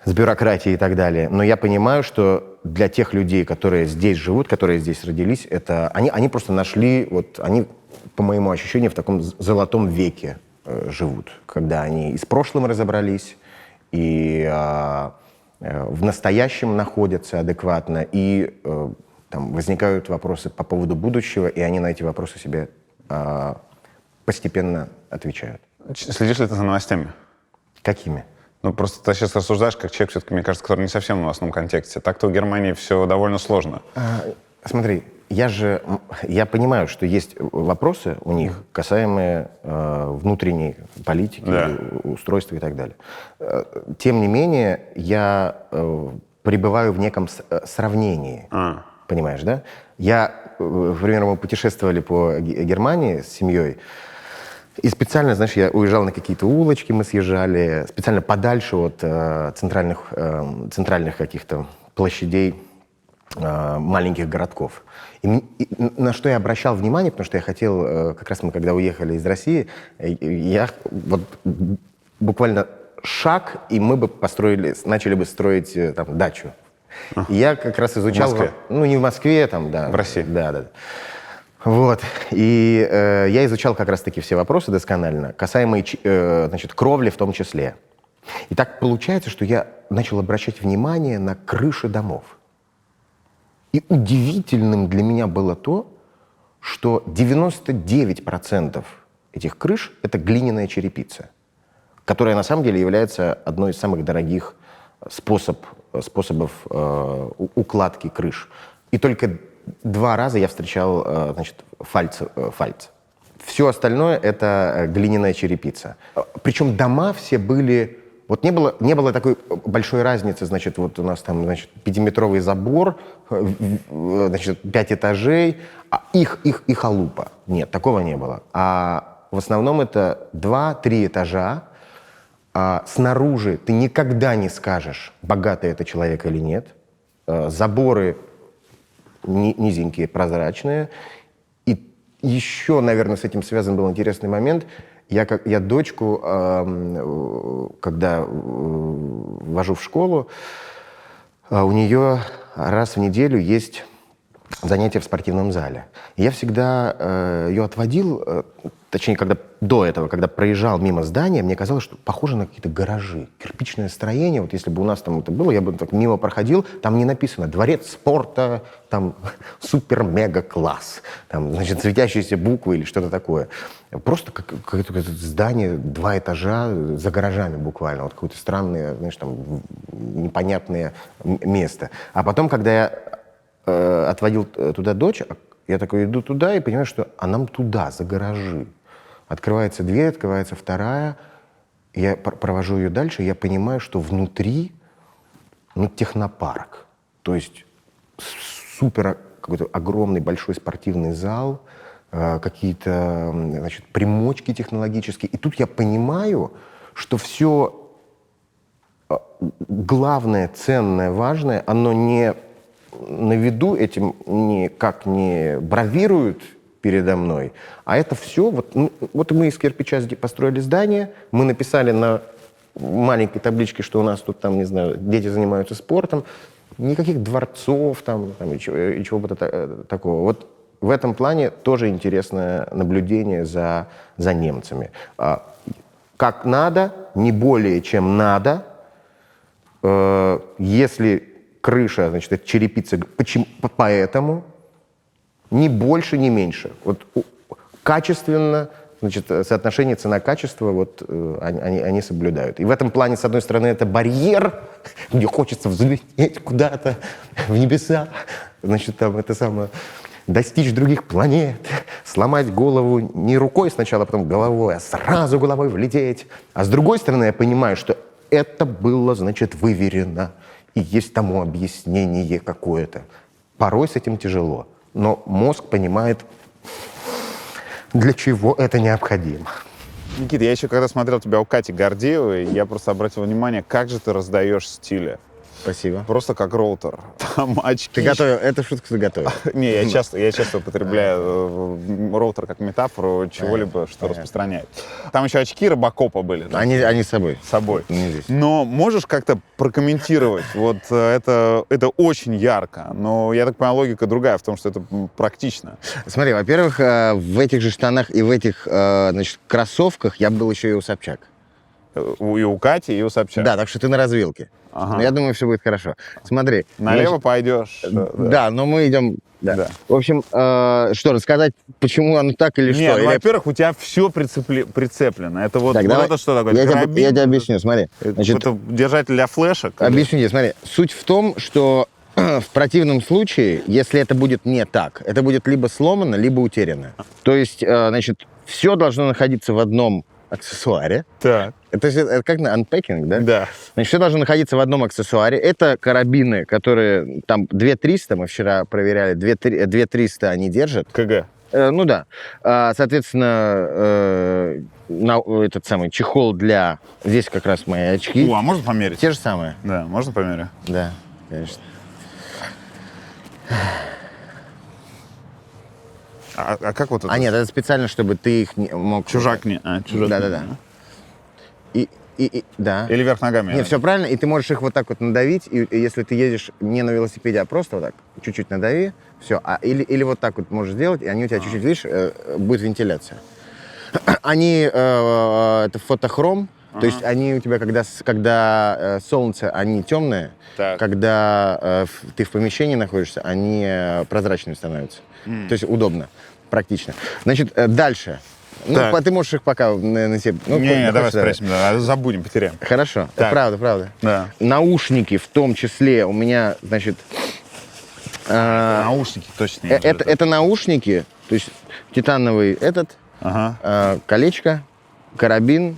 с бюрократией и так далее. Но я понимаю, что для тех людей, которые здесь живут, которые здесь родились, они просто нашли, вот они, по моему ощущению, в таком золотом веке живут, когда они и с прошлым разобрались, и в настоящем находятся адекватно, и там возникают вопросы по поводу будущего, и они на эти вопросы себе постепенно отвечают. Следишь ли ты за новостями? Какими? Ну, просто ты сейчас рассуждаешь, как человек, все-таки, мне кажется, который не совсем в новостном контексте. Так-то в Германии все довольно сложно. Смотри, я понимаю, что есть вопросы у них, касаемые внутренней политики, да, устройства и так далее. Тем не менее, я пребываю в неком сравнении. Понимаешь, да? Например, мы путешествовали по Германии с семьей, и специально, знаешь, я уезжал на какие-то улочки, мы съезжали, специально подальше от центральных каких-то площадей маленьких городков. И на что я обращал внимание, потому что я хотел, как раз мы когда уехали из России, я вот буквально шаг, и мы бы начали бы строить там дачу. И я как раз изучал... В Москве? Ну, не в Москве, там, да. В России? Да. Вот. И я изучал как раз-таки все вопросы досконально, касаемые значит, кровли в том числе. И так получается, что я начал обращать внимание на крыши домов. И удивительным для меня было то, что 99% этих крыш — это глиняная черепица, которая на самом деле является одной из самых дорогих способов укладки крыш. И только 2 раза я встречал значит, фальц. Все остальное — это глиняная черепица. Причем дома все были... Вот не было такой большой разницы, значит, вот у нас там, значит, 5-метровый забор, значит, 5 этажей, и халупа. Нет, такого не было. А в основном это 2-3 этажа. Снаружи ты никогда не скажешь, богатый это человек или нет. Заборы низенькие, прозрачные. И еще, наверное, с этим связан был интересный момент. Я дочку, когда вожу в школу, у нее раз в неделю есть занятия в спортивном зале. И я всегда ее отводил, точнее, до этого, когда проезжал мимо здания, мне казалось, что похоже на какие-то гаражи, кирпичное строение. Вот если бы у нас там это было, я бы так мимо проходил, там не написано «Дворец спорта», там «Супер-мега-класс», там, значит, светящиеся буквы или что-то такое. Просто какое-то здание, 2 этажа за гаражами буквально, вот какое-то странное, знаешь, там, непонятное место. А потом, когда я отводил туда дочь, я такой иду туда и понимаю, что нам туда, за гаражи. Открывается дверь, открывается вторая. Я провожу ее дальше, и я понимаю, что внутри технопарк. То есть супер какой-то огромный большой спортивный зал, какие-то, значит, примочки технологические. И тут я понимаю, что все главное, ценное, важное, оно не на виду, этим никак не бравируют передо мной, а это все, вот мы из кирпича построили здание, мы написали на маленькой табличке, что у нас тут, там, не знаю, дети занимаются спортом, никаких дворцов там и чего бы такого. Вот в этом плане тоже интересное наблюдение за немцами. Как надо, не более чем надо. Если крыша, значит, это черепица, почему? Поэтому ни больше, ни меньше. Вот качественно, значит, соотношение цена-качество, вот они соблюдают. И в этом плане, с одной стороны, это барьер, где хочется взлететь куда-то в небеса, значит, там это самое, достичь других планет, сломать голову не рукой сначала, а потом головой, а сразу головой влететь. А с другой стороны, я понимаю, что это было, значит, выверено, и есть тому объяснение какое-то. Порой с этим тяжело, но мозг понимает, для чего это необходимо. Никита, я еще когда смотрел тебя у Кати Гордеевой, я просто обратил внимание, как же ты раздаешь стили. Спасибо. Просто как роутер. Там очки. Ты готовил, эту шутку ты готовил. Не, я часто употребляю роутер как метафору чего-либо, что распространяет. Там еще очки Робокопа были. Да? Они с собой. С собой. Не здесь. Но можешь как-то прокомментировать? Вот это очень ярко, но я так понимаю, логика другая в том, что это практично. Смотри, во-первых, в этих же штанах и в этих, значит, кроссовках я был еще и у Собчак. И у Кати, и у Собчак. Да, так что ты на развилке. Ага. Но я думаю, все будет хорошо. Смотри. Налево значит, пойдешь. Да, но мы идем... Да. В общем, что, рассказать, почему оно так или Нет, что? ну, во-первых, у тебя все прицеплено. Это вот, Так, вот давай, это что такое? я Карабин? тебе объясню, смотри. Значит, Это держатель для флешек? объясню тебе, смотри. Суть в том, что в противном случае, если это будет не так, это будет либо сломано, либо утеряно. То есть, значит, все должно находиться в одном аксессуаре. Так. Это как на unpacking, да? Да. Значит, все должно находиться в одном аксессуаре. Это карабины, которые там 2300, мы вчера проверяли, 2300 они держат. КГ. Ну да. Соответственно, этот самый чехол для... Здесь как раз мои очки. А можно померить? Те же самые. Да, можно померить? Да, конечно. А как вот это? Нет, это специально, чтобы ты их не мог... Чужак не. Чужак. Да-да-да. И Да. Или вверх ногами? Нет, все правильно, и ты можешь их вот так вот надавить, и если ты едешь не на велосипеде, а просто вот так, чуть-чуть надави, все. Или вот так вот можешь сделать, и они у тебя чуть-чуть, видишь, будет вентиляция. Они, это фотохром, то есть они у тебя, когда солнце, они темные, Так. когда ты в помещении находишься, они прозрачными становятся. То есть удобно, практично. Значит, дальше. Ну, Так. ты можешь их пока на себе... Ну, Не, давай хочешь, давай. спросим, да, забудем, потеряем. Хорошо, Так. это правда. Да. Наушники в том числе у меня, значит... Наушники точно. не это, знаю. это наушники, то есть титановый этот, Ага. колечко, карабин,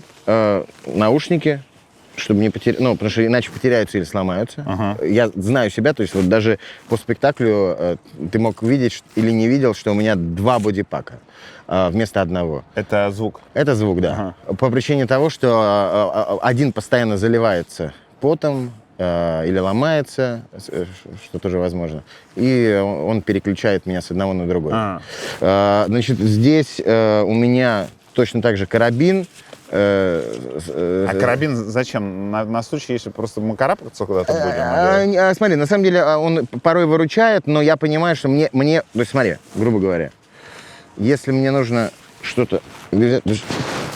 наушники, чтобы не потерять, ну, потому что иначе потеряются или сломаются. Ага. Я знаю себя, то есть вот даже по спектаклю ты мог видеть или не видел, что у меня 2 бодипака вместо одного. Это звук. Это звук, да. По причине того, что один постоянно заливается потом или ломается, что тоже возможно, и он переключает меня с одного на другой. Значит, здесь у меня точно так же карабин. А карабин зачем? На случай, если просто мы карабкаться куда-то будем? Смотри, на самом деле он порой выручает, но я понимаю, что мне, то есть смотри, грубо говоря, если мне нужно что-то взять,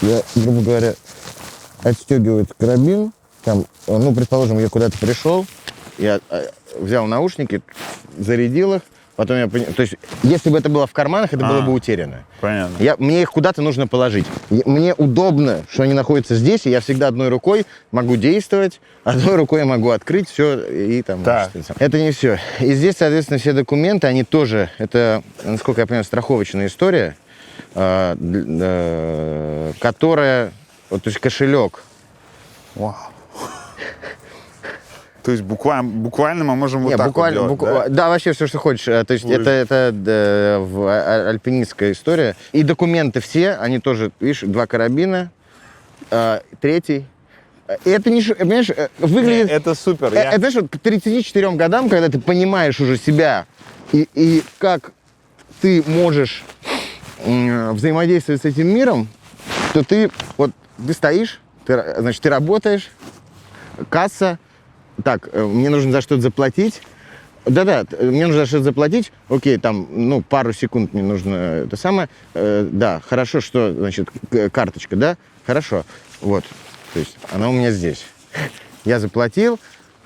я, грубо говоря, отстегиваю карабин, там, ну, предположим, я куда-то пришел, я взял наушники, зарядил их, потом я понял, то есть, если бы это было в карманах, это было бы утеряно. Понятно. Мне их куда-то нужно положить. Мне удобно, что они находятся здесь, и я всегда одной рукой могу действовать, одной рукой я могу открыть все и там... Так. Это не все. И здесь, соответственно, все документы, они тоже, это, насколько я понимаю, страховочная история, которая, вот, то есть кошелек. Вау. То есть буквально мы можем вот так вот делать, да? Да, вообще все, что хочешь. То есть это альпинистская история. И документы все, они тоже, видишь, 2 карабина, 3. Это не, понимаешь, выглядит... Это супер. Это, знаешь, вот к 34 годам, когда ты понимаешь уже себя и как ты можешь взаимодействовать с этим миром, то ты стоишь, значит, ты работаешь, касса, так, мне нужно за что-то заплатить. Да-да, мне нужно за что-то заплатить. Окей, там, ну, пару секунд мне нужно это самое. Да, хорошо, что, значит, карточка, да? Хорошо. Вот, то есть она у меня здесь. Я заплатил.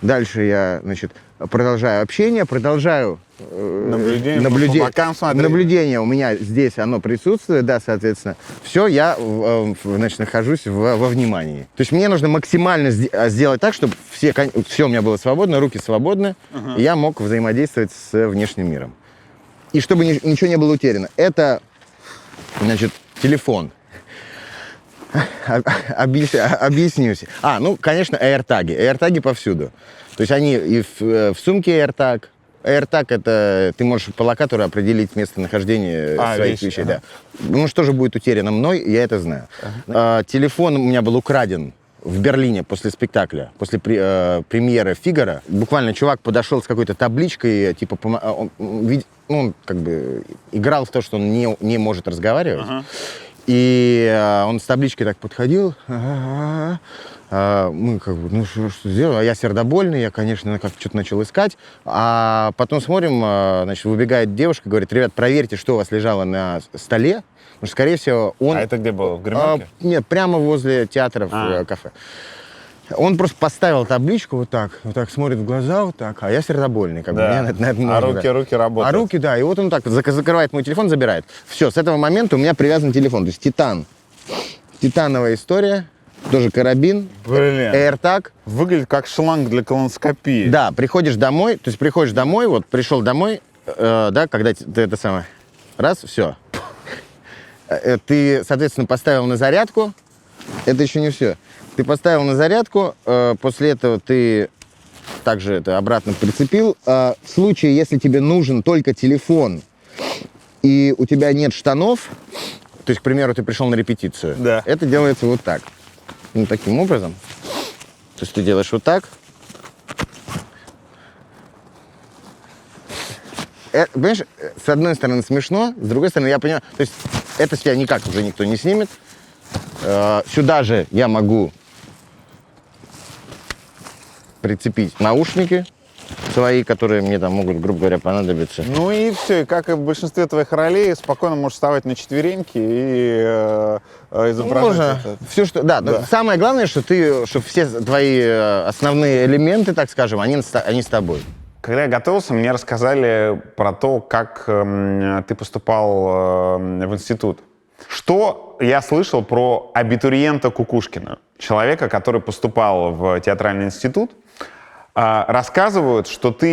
Дальше я, значит, продолжаю общение, продолжаю наблюдение у меня здесь, оно присутствует, да, соответственно. Все, я, значит, нахожусь во внимании. То есть мне нужно максимально сделать так, чтобы все у меня было свободно, руки свободны, и я мог взаимодействовать с внешним миром. И чтобы ничего не было утеряно. Это, значит, телефон. Объяснюсь. Ну, конечно, AirTag. AirTag повсюду. То есть они и в сумке AirTag. AirTag — это ты можешь по локатору определить местонахождение своих вещей. Да. Ну, что же будет утеряно мной, я это знаю. Телефон у меня был украден в Берлине после спектакля, после премьеры «Фигаро». Буквально чувак подошел с какой-то табличкой, типа, он как бы играл в то, что он не может разговаривать. И он с табличкой так подходил. Мы как бы, ну что сделали? А я сердобольный, я, конечно, как что-то начал искать. А потом смотрим, значит, выбегает девушка, говорит: ребят, проверьте, что у вас лежало на столе. Потому что, скорее всего, он... А это где было? В гримерке? Нет, прямо возле театра в кафе. Он просто поставил табличку вот так смотрит в глаза вот так, а я сердобольный, как бы. Руки работают. А руки, да, и вот он так закрывает мой телефон, забирает. Все, с этого момента у меня привязан телефон, то есть титановая история, тоже карабин, AirTag. Выглядит как шланг для колоноскопии. Да, приходишь домой, вот пришел домой, да, когда ты это самое, раз, все. Ты, соответственно, поставил на зарядку, это еще не все. Ты поставил на зарядку, после этого ты также это обратно прицепил. В случае, если тебе нужен только телефон и у тебя нет штанов, то есть, к примеру, ты пришел на репетицию, да. Это делается вот так. Ну, таким образом. То есть ты делаешь вот так. Понимаешь, с одной стороны смешно, с другой стороны я понимаю, то есть это с тебя никак уже никто не снимет. Сюда же я могу прицепить наушники свои, которые мне там могут, грубо говоря, понадобиться. Ну и все, и как и в большинстве твоих ролей, спокойно можешь вставать на четвереньки и изображать это. Все, что, да, Да. самое главное, что все твои основные элементы, так скажем, они с тобой. Когда я готовился, мне рассказали про то, как ты поступал в институт. Что я слышал про абитуриента Кукушкина, человека, который поступал в театральный институт? Рассказывают, что ты,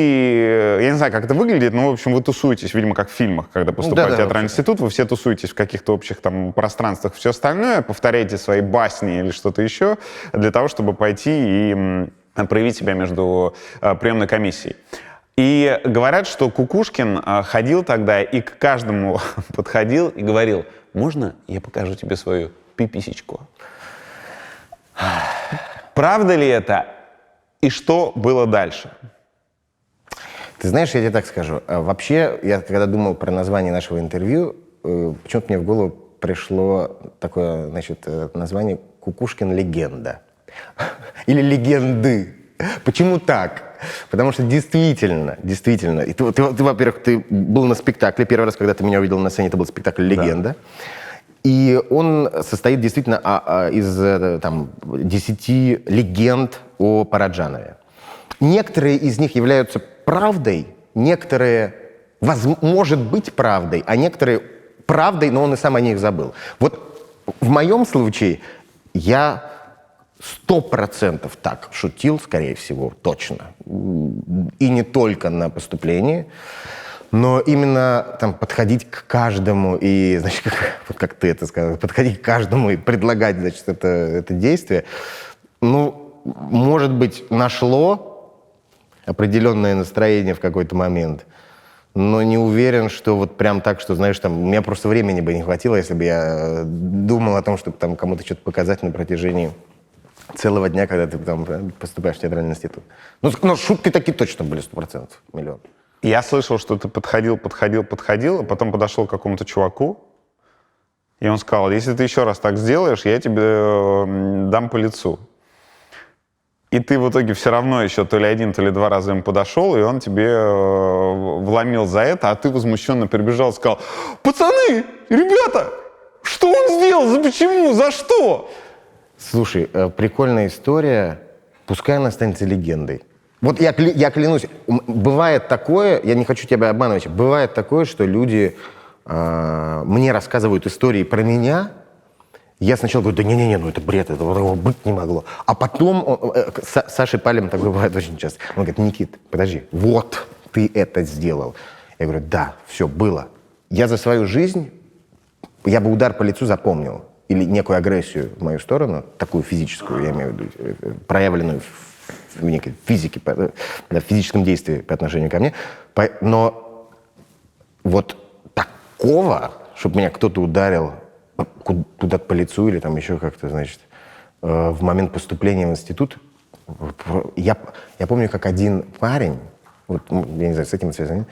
я не знаю, как это выглядит, но, в общем, вы тусуетесь, видимо, как в фильмах, когда поступает в театральный институт, вы все тусуетесь в каких-то общих там пространствах, все остальное, повторяете свои басни или что-то еще для того, чтобы пойти и проявить себя между приемной комиссией. И говорят, что Кукушкин ходил тогда и к каждому подходил и говорил: можно я покажу тебе свою пиписечку? Правда ли это? И что было дальше? Ты знаешь, я тебе так скажу. Вообще, я когда думал про название нашего интервью, почему-то мне в голову пришло такое, значит, название «Кукушкин легенда». Или «Легенды». Почему так? Потому что действительно, и ты, во-первых, ты был на спектакле. Первый раз, когда ты меня увидел на сцене, это был спектакль «Легенда». Да. И он состоит действительно из там, 10 легенд о Параджанове. Некоторые из них являются правдой, некоторые, может быть, правдой, а некоторые правдой, но он и сам о них забыл. Вот в моем случае я 100% так шутил, скорее всего, точно. И не только на поступлении, но именно там подходить к каждому и, значит, вот как ты это сказал, подходить к каждому и предлагать, значит, это действие, ну, может быть, нашло определенное настроение в какой-то момент, но не уверен, что вот прям так, что, знаешь, там, у меня просто времени бы не хватило, если бы я думал о том, чтобы там кому-то что-то показать на протяжении целого дня, когда ты там поступаешь в театральный институт. Но шутки такие точно были 100%, миллион. Я слышал, что ты подходил, а потом подошел к какому-то чуваку, и он сказал: если ты еще раз так сделаешь, я тебе дам по лицу. И ты в итоге все равно еще то ли 1, то ли 2 раза ему подошел, и он тебе вломил за это, а ты возмущенно прибежал и сказал: пацаны, ребята, что он сделал, почему, за что? Слушай, прикольная история, пускай она останется легендой. Вот я клянусь, бывает такое, я не хочу тебя обманывать, бывает такое, что люди мне рассказывают истории про меня. Я сначала говорю: да не-не-не, ну это бред, этого быть не могло. А потом, с Сашей Палем такое бывает очень часто, он говорит: Никит, подожди, вот ты это сделал. Я говорю: да, все, было. Я за свою жизнь, я бы удар по лицу запомнил. Или некую агрессию в мою сторону, такую физическую, я имею в виду, проявленную в некой физике, в физическом действии по отношению ко мне. Но вот такого, чтобы меня кто-то ударил куда-то по лицу или там еще как-то, значит, в момент поступления в институт, я помню, как один парень, вот, я не знаю, с этим связано,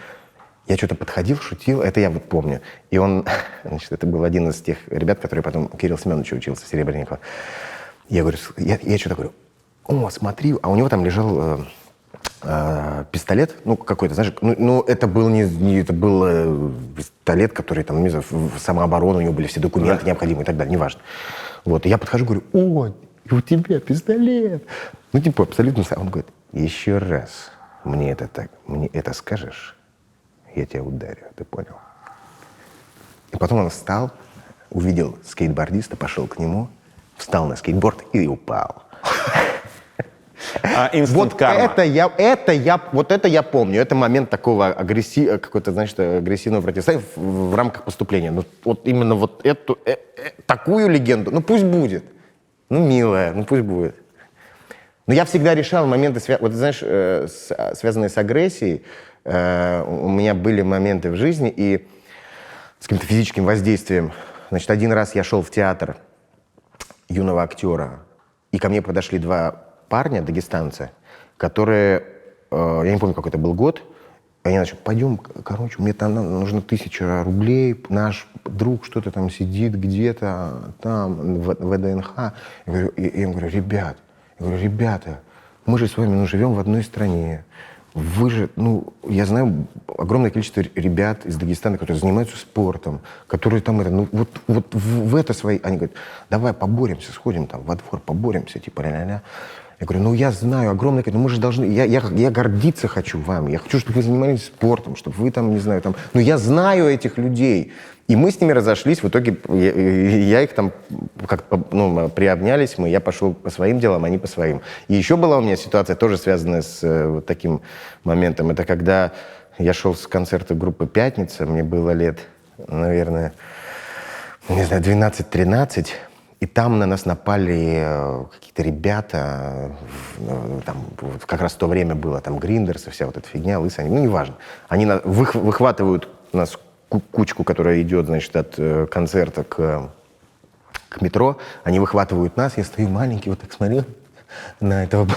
я что-то подходил, шутил, это я вот помню. И он, значит, это был один из тех ребят, который потом Кирилл Семенович учился, Серебренников. Я говорю, я что-то говорю: о, смотри, а у него там лежал пистолет, ну, какой-то, знаешь, ну это был это был пистолет, который там, не знаю, в самооборону, у него были все документы необходимые и так далее, неважно. Вот, и я подхожу, говорю: о, у тебя пистолет. Ну, типа, абсолютно сам. Он говорит: еще раз мне это скажешь, я тебя ударю, ты понял? И потом он встал, увидел скейтбордиста, пошел к нему, встал на скейтборд и упал. Вот это я помню. Это момент такого какой-то, значит, агрессивного противостояния в рамках поступления. Ну, вот именно вот эту такую легенду, ну пусть будет. Ну, милая, ну пусть будет. Но я всегда решал моменты, вот, знаешь, связанные с агрессией. У меня были моменты в жизни и с каким-то физическим воздействием. Значит, один раз я шел в театр юного актера, и ко мне подошли 2 парня, дагестанцы, которые, я не помню, какой это был год, они начали: пойдем, короче, мне там нужно 1000 рублей, наш друг что-то там сидит где-то там, в ВДНХ. Я им говорю: ребята, мы же с вами, ну, живем в одной стране. Вы же, ну, я знаю огромное количество ребят из Дагестана, которые занимаются спортом, которые там, ну, вот в это свои... Они говорят, давай поборемся, сходим там во двор, поборемся, типа, ля-ля-ля. Я говорю, ну, я знаю огромное количество, мы же должны... Я гордиться хочу вами, я хочу, чтобы вы занимались спортом, чтобы вы там, не знаю, там... Ну, я знаю этих людей. И мы с ними разошлись, в итоге я их там как-то, ну, приобнялись, я пошел по своим делам, они по своим. И еще была у меня ситуация, тоже связанная с вот таким моментом. Это когда я шел с концерта группы «Пятница», мне было лет, наверное, не знаю, 12-13, и там на нас напали какие-то ребята, там, вот как раз в то время было, там, Гриндерс и вся вот эта фигня, лысые, ну, неважно. Они выхватывают нас кучку, которая идет, значит, от концерта к метро, они выхватывают нас, я стою маленький, вот так смотрю на этого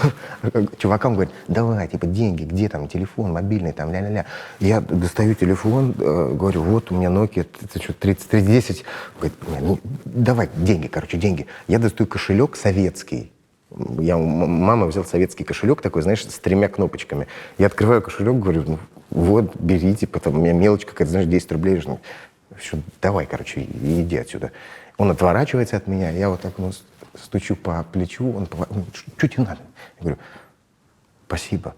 чувака, он говорит, давай, типа, деньги, где там, телефон, мобильный, там, ля-ля-ля. Я достаю телефон, говорю, вот, у меня Nokia, это что, 3310. Он говорит, ну, давай, деньги, короче, деньги. Я достаю кошелек советский. Я у мамы взял советский кошелек такой, знаешь, с 3 кнопочками. Я открываю кошелек, говорю, ну, вот, берите, потом у меня мелочь какая-то, знаешь, 10 рублей. Ну, все, давай, короче, иди отсюда. Он отворачивается от меня, я вот так, ну, стучу по плечу, он что тебе надо? Я говорю, спасибо.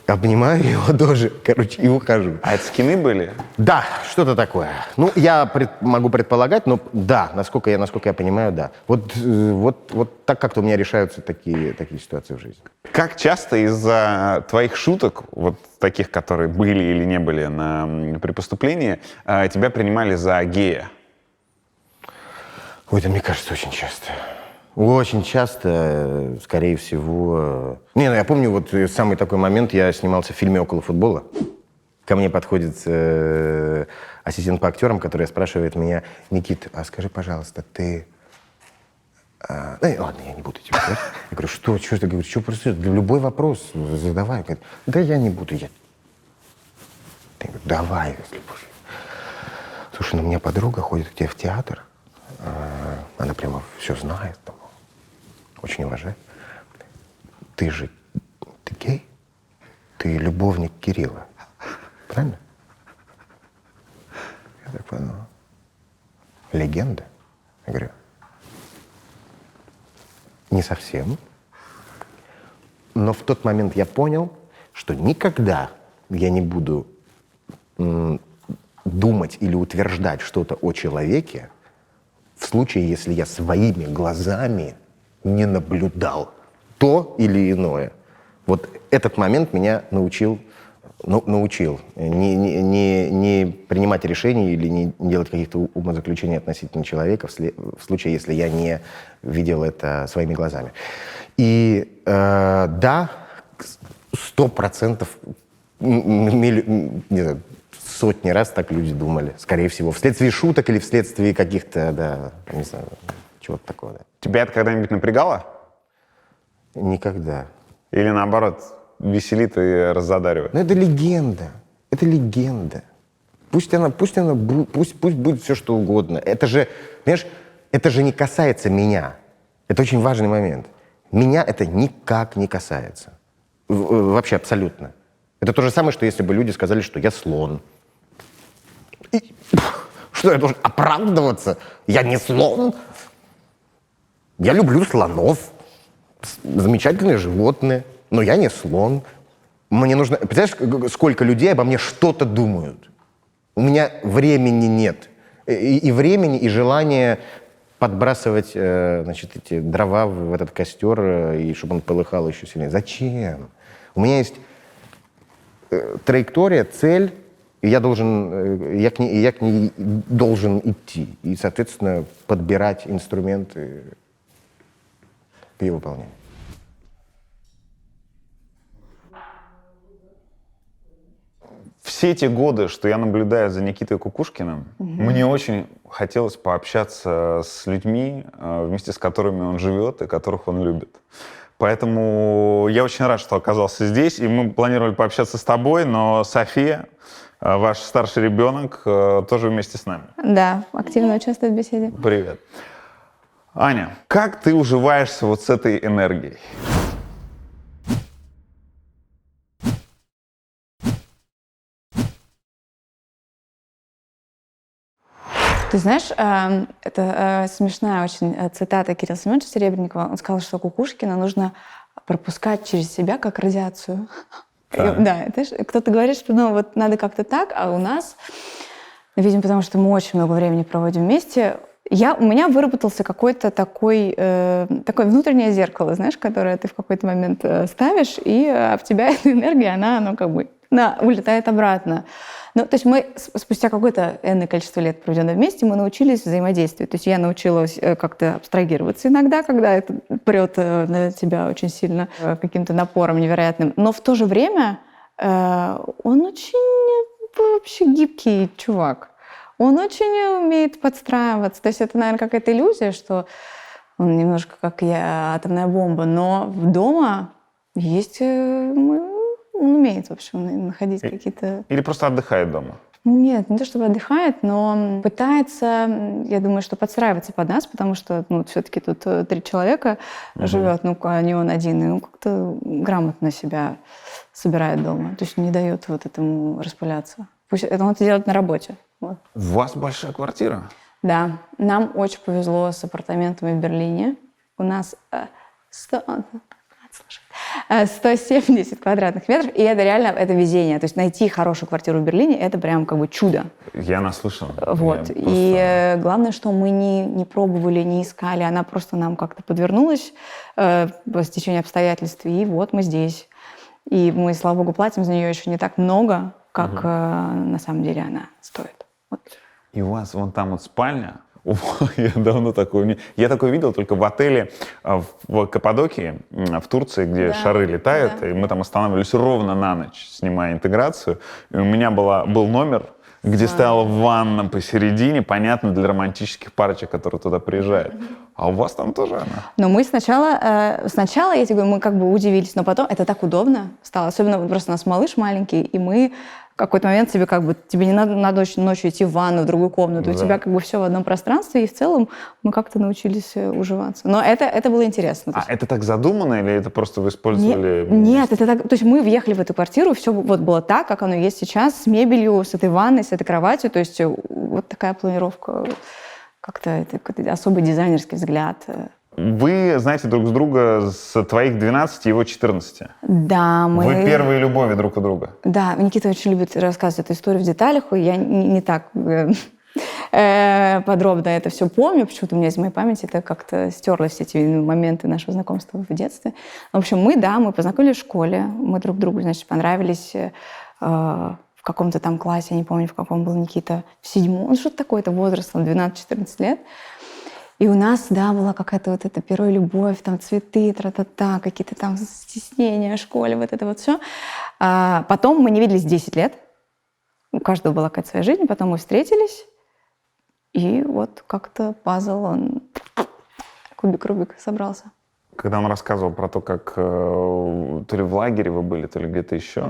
Обнимаю его тоже, короче, и ухожу. А это скины были? Да, что-то такое. Ну, я могу предполагать, но да, насколько я понимаю, да. Вот так как-то у меня решаются такие ситуации в жизни. Как часто из-за твоих шуток, вот таких, которые были или не были при поступлении, тебя принимали за гея? Ой, это, мне кажется, очень часто. Очень часто, скорее всего... Не, ну я помню, вот самый такой момент, я снимался в фильме «Около футбола». Ко мне подходит ассистент по актерам, который спрашивает меня, Никит, а скажи, пожалуйста, ты... ладно, я не буду тебе говорить. Я говорю, что ты говоришь, что просто любой вопрос задавай. Он говорит, да я не буду, я говорю, давай, если будешь. Слушай, ну у меня подруга ходит к тебе в театр, она прямо все знает, там, очень уважает. Ты гей? Ты любовник Кирилла, правильно? Я так понял. Легенда? Я говорю, не совсем. Но в тот момент я понял, что никогда я не буду думать или утверждать что-то о человеке, в случае, если я своими глазами не наблюдал то или иное. Вот этот момент меня научил не принимать решений или не делать каких-то умозаключений относительно человека в случае, если я не видел это своими глазами. И да, 100%, не знаю, сотни раз так люди думали, скорее всего, вследствие шуток или вследствие каких-то, да, не знаю, чего-то такого. Да. Тебя это когда-нибудь напрягало? Никогда. Или наоборот, веселит и раззадаривает? Но это легенда. Это легенда. Пусть будет все, что угодно. Это же, понимаешь, это же не касается меня. Это очень важный момент. Меня это никак не касается. Вообще абсолютно. Это то же самое, что если бы люди сказали, что я слон. Что, я должен оправдываться? Я не слон. Я люблю слонов. Замечательные животные. Но я не слон. Мне нужно... Представляешь, сколько людей обо мне что-то думают? У меня времени нет. И времени, и желания подбрасывать, значит, эти дрова в этот костер, и чтобы он полыхал еще сильнее. Зачем? У меня есть траектория, цель, и я к ней должен идти. И, соответственно, подбирать инструменты к ее выполнению. Все эти годы, что я наблюдаю за Никитой Кукушкиным, мне очень хотелось пообщаться с людьми, вместе с которыми он живет и которых он любит. Поэтому я очень рад, что оказался здесь, и мы планировали пообщаться с тобой, но София, ваш старший ребенок, тоже вместе с нами. Да, активно участвует в беседе. Привет. Аня, как ты уживаешься вот с этой энергией? Ты знаешь, это смешная очень цитата Кирилла Семеновича Серебренникова. Он сказал, что Кукушкина нужно пропускать через себя как радиацию. Да, кто-то говорит, что ну, вот надо как-то так, а у нас, видимо, потому что мы очень много времени проводим вместе, у меня выработался какой-то такое внутреннее зеркало, знаешь, которое ты в какой-то момент ставишь, и в тебя эта энергия, она как бы улетает обратно. Ну, то есть мы спустя какое-то энное количество лет, проведенное вместе, мы научились взаимодействовать. То есть я научилась как-то абстрагироваться иногда, когда это прет на тебя очень сильно каким-то напором невероятным. Но в то же время он очень вообще гибкий чувак. Он очень умеет подстраиваться. То есть это, наверное, какая-то иллюзия, что он немножко как атомная бомба. Но дома есть... Он умеет, в общем, находить какие-то... Или просто отдыхает дома? Нет, не то чтобы отдыхает, но пытается, я думаю, что подстраиваться под нас, потому что все-таки тут 3 человека живет, а не он один, и как-то грамотно себя собирает дома. То есть не дает вот этому распыляться. Пусть он это делает на работе. Вот. У вас большая квартира? Да, нам очень повезло с апартаментами в Берлине. У нас 170 квадратных метров, и это реально, это везение. То есть найти хорошую квартиру в Берлине, это прям как бы чудо. Я наслышан. Вот. И главное, что мы не пробовали, не искали, она просто нам как-то подвернулась по стечению обстоятельств, и вот мы здесь. И мы, слава богу, платим за нее еще не так много, как на самом деле она стоит. Вот. И у вас вон там вот спальня. Я давно такое... Я такое видел только в отеле в Каппадокии, в Турции, где шары летают, и мы там останавливались ровно на ночь, снимая интеграцию. И у меня был номер, где стояла ванна посередине, понятно, для романтических парочек, которые туда приезжают. А у вас там тоже она? Но мы сначала, я тебе говорю, мы как бы удивились, но потом это так удобно стало. Особенно просто у нас малыш маленький, и мы в какой-то момент тебе не надо ночью идти в ванну, в другую комнату. У тебя как бы все в одном пространстве, и в целом мы как-то научились уживаться. Но это было интересно. А это так задумано, или это просто вы использовали? Нет, это так. То есть мы въехали в эту квартиру, все вот было так, как оно есть сейчас, с мебелью, с этой ванной, с этой кроватью. То есть вот такая планировка, как-то это какой-то особый дизайнерский взгляд. Вы знаете друг с друга с твоих 12 и его 14. Да, мы... Вы первые любови друг у друга. Да, Никита очень любит рассказывать эту историю в деталях, и я не так подробно это все помню. Почему-то у меня из моей памяти это как-то стерлось, эти моменты нашего знакомства в детстве. В общем, мы познакомились в школе, мы друг другу, значит, понравились в каком-то там классе, я не помню, в каком был Никита, в 7-м, что-то такое-то возраст, 12-14 лет. И у нас, была какая-то вот эта первая любовь, там цветы, тра-та-та, какие-то там стеснения в школе, вот это вот все. Потом мы не виделись 10 лет. У каждого была какая-то своя жизнь. Потом мы встретились, и вот как-то пазл, кубик-рубик собрался. Когда он рассказывал про то, как то ли в лагере вы были, то ли где-то еще,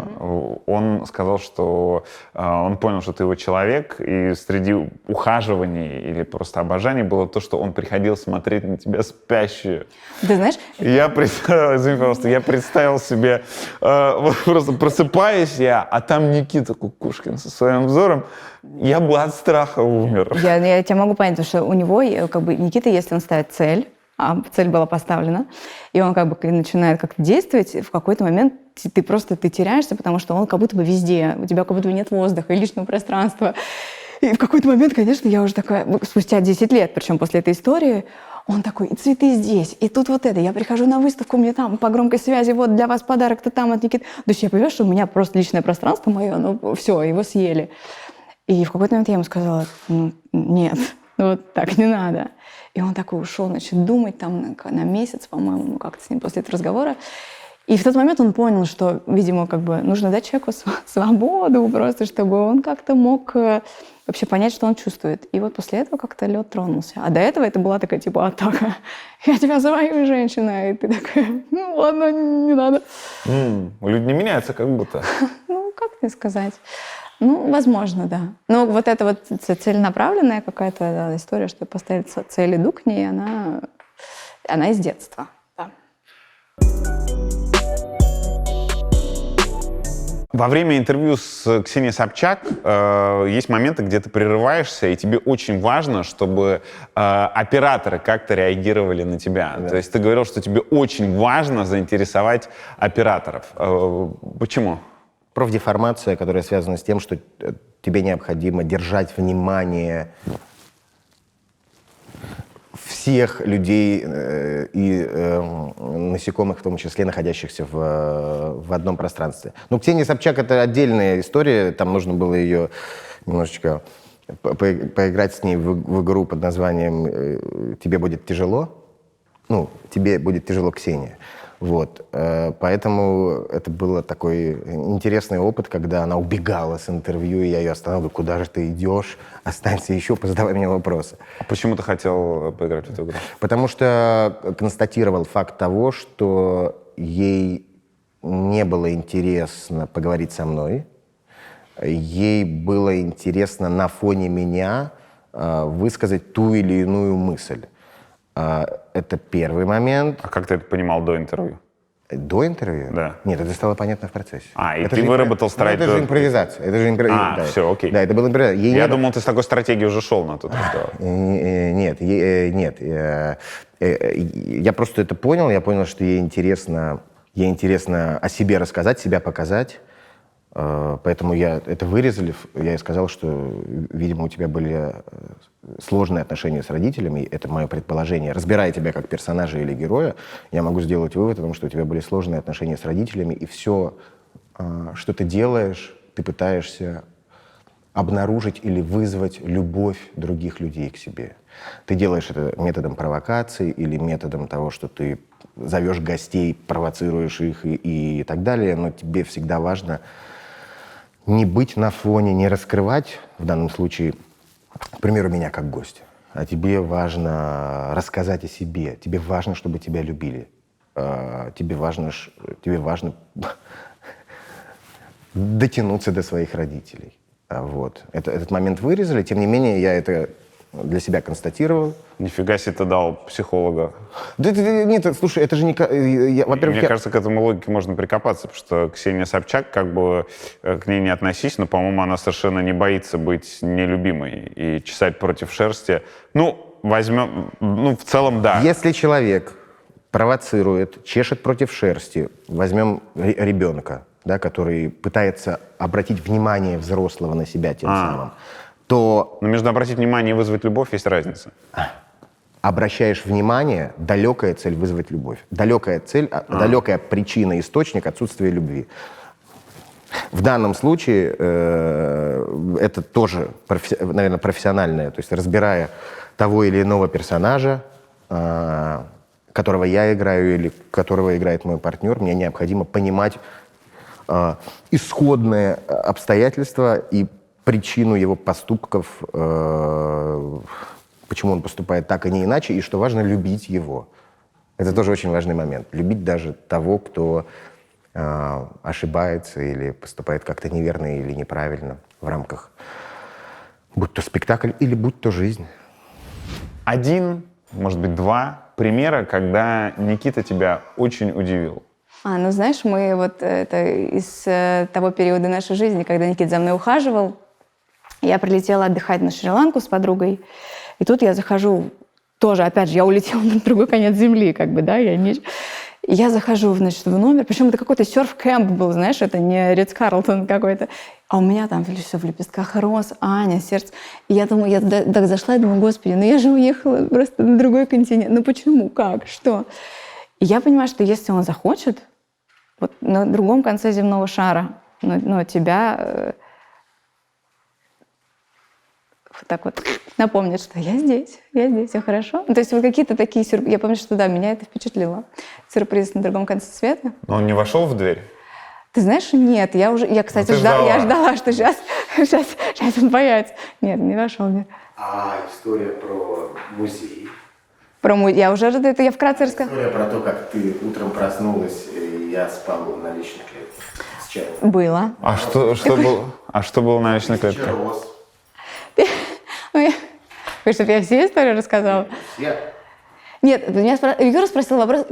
он сказал, что он понял, что ты его человек, и среди ухаживаний или просто обожаний было то, что он приходил смотреть на тебя спящую. Ты знаешь... Я представил себе, просто просыпаюсь а там Никита Кукушкин со своим взором, я бы от страха умер. Я тебя могу понять, потому что у него, как бы, Никита, если он ставит цель, а цель была поставлена, и он как бы начинает как-то действовать, в какой-то момент ты теряешься, потому что он как будто бы везде, у тебя как будто бы нет воздуха и личного пространства. И в какой-то момент, конечно, я уже такая, спустя 10 лет, причем после этой истории, он такой, и цветы здесь, и тут вот это, я прихожу на выставку, мне там по громкой связи, вот для вас подарок-то там от Никиты. То есть я понимаю, что у меня просто личное пространство мое, все, его съели. И в какой-то момент я ему сказала, нет, вот так не надо. И он такой ушел, думать там на месяц, по-моему, как-то с ним после этого разговора. И в тот момент он понял, что, видимо, как бы нужно дать человеку свободу просто, чтобы он как-то мог вообще понять, что он чувствует. И вот после этого как-то лед тронулся. А до этого это была такая типа атака. Я тебя завоюю, женщина. И ты такая, ладно, не надо. Люди не меняются как будто. Как тебе сказать? Возможно, да. Но вот эта вот целенаправленная какая-то история, что поставить цель, иду к ней, она из детства. Да. Во время интервью с Ксенией Собчак есть моменты, где ты прерываешься, и тебе очень важно, чтобы операторы как-то реагировали на тебя. Да. То есть ты говорил, что тебе очень важно заинтересовать операторов. Почему? Профдеформация, которая связана с тем, что тебе необходимо держать внимание всех людей и насекомых, в том числе, находящихся в одном пространстве. Ну, Ксения Собчак — это отдельная история, там нужно было ее немножечко поиграть с ней в игру под названием «Тебе будет тяжело». Ну, «Тебе будет тяжело, Ксения». Вот. Поэтому это был такой интересный опыт, когда она убегала с интервью, и я ее останавливаю: куда же ты идешь? Останься еще, позадавай мне вопросы. А почему ты хотел поиграть в эту игру? Потому что констатировал факт того, что ей не было интересно поговорить со мной. Ей было интересно на фоне меня высказать ту или иную мысль. Это первый момент. А как ты это понимал до интервью? До интервью? Да. Нет, это стало понятно в процессе. И Это ты же выработал стратегию. Это же импровизация. Это же да. Все, окей. Да, это была импровизация. Я думал, ты с такой стратегией уже шел на тот разговор. Нет. Я просто это понял. Я понял, что ей интересно о себе рассказать, себя показать. Поэтому это вырезали. Я ей сказал, что, видимо, у тебя были сложные отношения с родителями. Это мое предположение. Разбирая тебя как персонажа или героя, я могу сделать вывод о том, что у тебя были сложные отношения с родителями, и все, что ты делаешь, ты пытаешься обнаружить или вызвать любовь других людей к себе. Ты делаешь это методом провокации или методом того, что ты зовешь гостей, провоцируешь их и так далее, но тебе всегда важно не быть на фоне, не раскрывать, в данном случае, к примеру, меня как гостя, а тебе важно рассказать о себе, тебе важно, чтобы тебя любили, тебе важно дотянуться до своих родителей. Вот. Этот момент вырезали, тем не менее, я это для себя констатировал. Нифига себе ты дал психолога. Нет, слушай, это же не... Мне кажется, к этому логике можно прикопаться, потому что Ксения Собчак, как бы к ней не относись, но, по-моему, она совершенно не боится быть нелюбимой и чесать против шерсти. В целом, да. Если человек провоцирует, чешет против шерсти, возьмем ребенка, да, который пытается обратить внимание взрослого на себя тем самым, то... Но между обратить внимание и вызвать любовь есть разница. Обращаешь внимание, далекая цель — вызвать любовь. Далекая цель, далекая причина, источник отсутствия любви. В данном случае это тоже, наверное, профессиональное. То есть разбирая того или иного персонажа, которого я играю или которого играет мой партнер, мне необходимо понимать исходные обстоятельства и причину его поступков, почему он поступает так, а не иначе, и, что важно, любить его. Это тоже очень важный момент. Любить даже того, кто ошибается или поступает как-то неверно или неправильно в рамках, будь то спектакль или будь то жизнь. Один, может быть, два примера, когда Никита тебя очень удивил. Знаешь, мы вот это из того периода нашей жизни, когда Никита за мной ухаживал, я прилетела отдыхать на Шри-Ланку с подругой, и тут я захожу, тоже, опять же, я улетела на другой конец земли, я захожу, значит, в номер, причем это какой-то серф-кэмп был, знаешь, это не Ритц-Карлтон какой-то, а у меня там все в лепестках роз, Аня, сердце. И я думаю, я так зашла и думаю: господи, я же уехала просто на другой континент, почему, как, что? И я понимаю, что если он захочет, вот на другом конце земного шара, тебя так вот напомнит, что я здесь, все хорошо. То есть вот какие-то такие сюрпризы. Я помню, что да, меня это впечатлило. Сюрприз на другом конце света. Но он не вошел в дверь? Ты знаешь, нет. Я, кстати, ждала, что сейчас он появится. Нет, не вошел. Нет. А история про музей? Я уже это я вкратце рассказала. История про то, как ты утром проснулась, и я спал на личной клетке с чаем. Было. А что было на личной клетке? Роз. Вы чтобы я все историю рассказала? Нет, Юра спросил вопрос,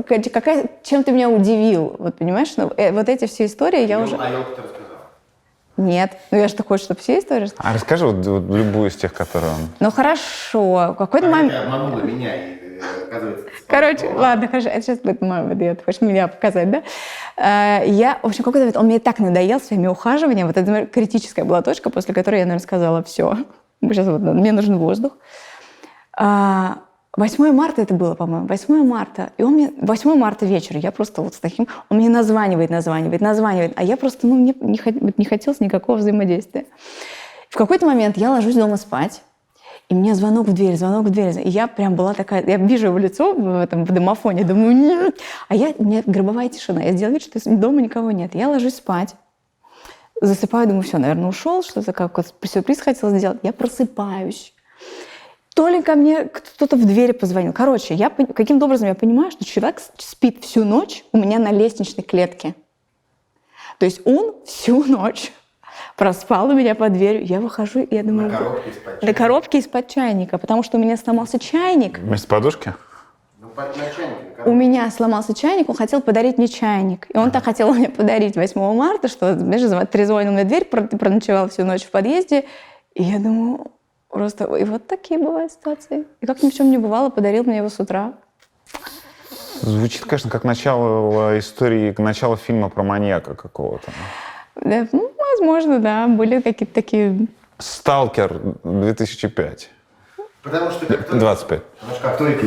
чем ты меня удивил. Вот понимаешь, вот эти все истории я уже... А я опыт рассказал. Нет. Ну я же хочу, чтобы все истории рассказала. А расскажи вот любую из тех, которые он... Ну хорошо, в какой-то момент... Обманула меня и, оказывается... Короче, ладно, хорошо, это сейчас будет мой ответ. Хочешь меня показать, да? В общем, какой-то момент он мне так надоел своими ухаживаниями. Вот это, наверное, критическая была точка, после которой я, наверное, сказала, все, сейчас вот, мне нужен воздух. 8 марта это было, по-моему, 8 марта. И он мне... 8 марта вечер, я просто вот с таким... Он мне названивает, а я просто, мне не хотелось никакого взаимодействия. В какой-то момент я ложусь дома спать, и мне звонок в дверь. И я прям была такая... Я вижу его лицо в домофоне, думаю, нет. У меня гробовая тишина. Я сделала вид, что дома никого нет. Я ложусь спать, засыпаю, думаю, все, наверное, ушел, что-то как сюрприз хотел сделать. Я просыпаюсь. То ли ко мне кто-то в двери позвонил. Короче, каким-то образом я понимаю, что человек спит всю ночь у меня на лестничной клетке. То есть он всю ночь проспал у меня под дверью. Я выхожу, и я думаю... На коробке из-под чайника. Потому что у меня сломался чайник. Вместо подушки? У меня сломался чайник, он хотел подарить мне чайник. И он так хотел мне подарить 8 марта, что, знаешь, трезвонил на дверь, проночевал всю ночь в подъезде. И я думаю... Просто и вот такие бывают ситуации. И как ни в чем не бывало, подарил мне его с утра. Звучит, конечно, как начало истории, начало фильма про маньяка какого-то. Да, возможно, да. Были какие-то такие... «Сталкер» 2005. Потому что как 25. Потому что как только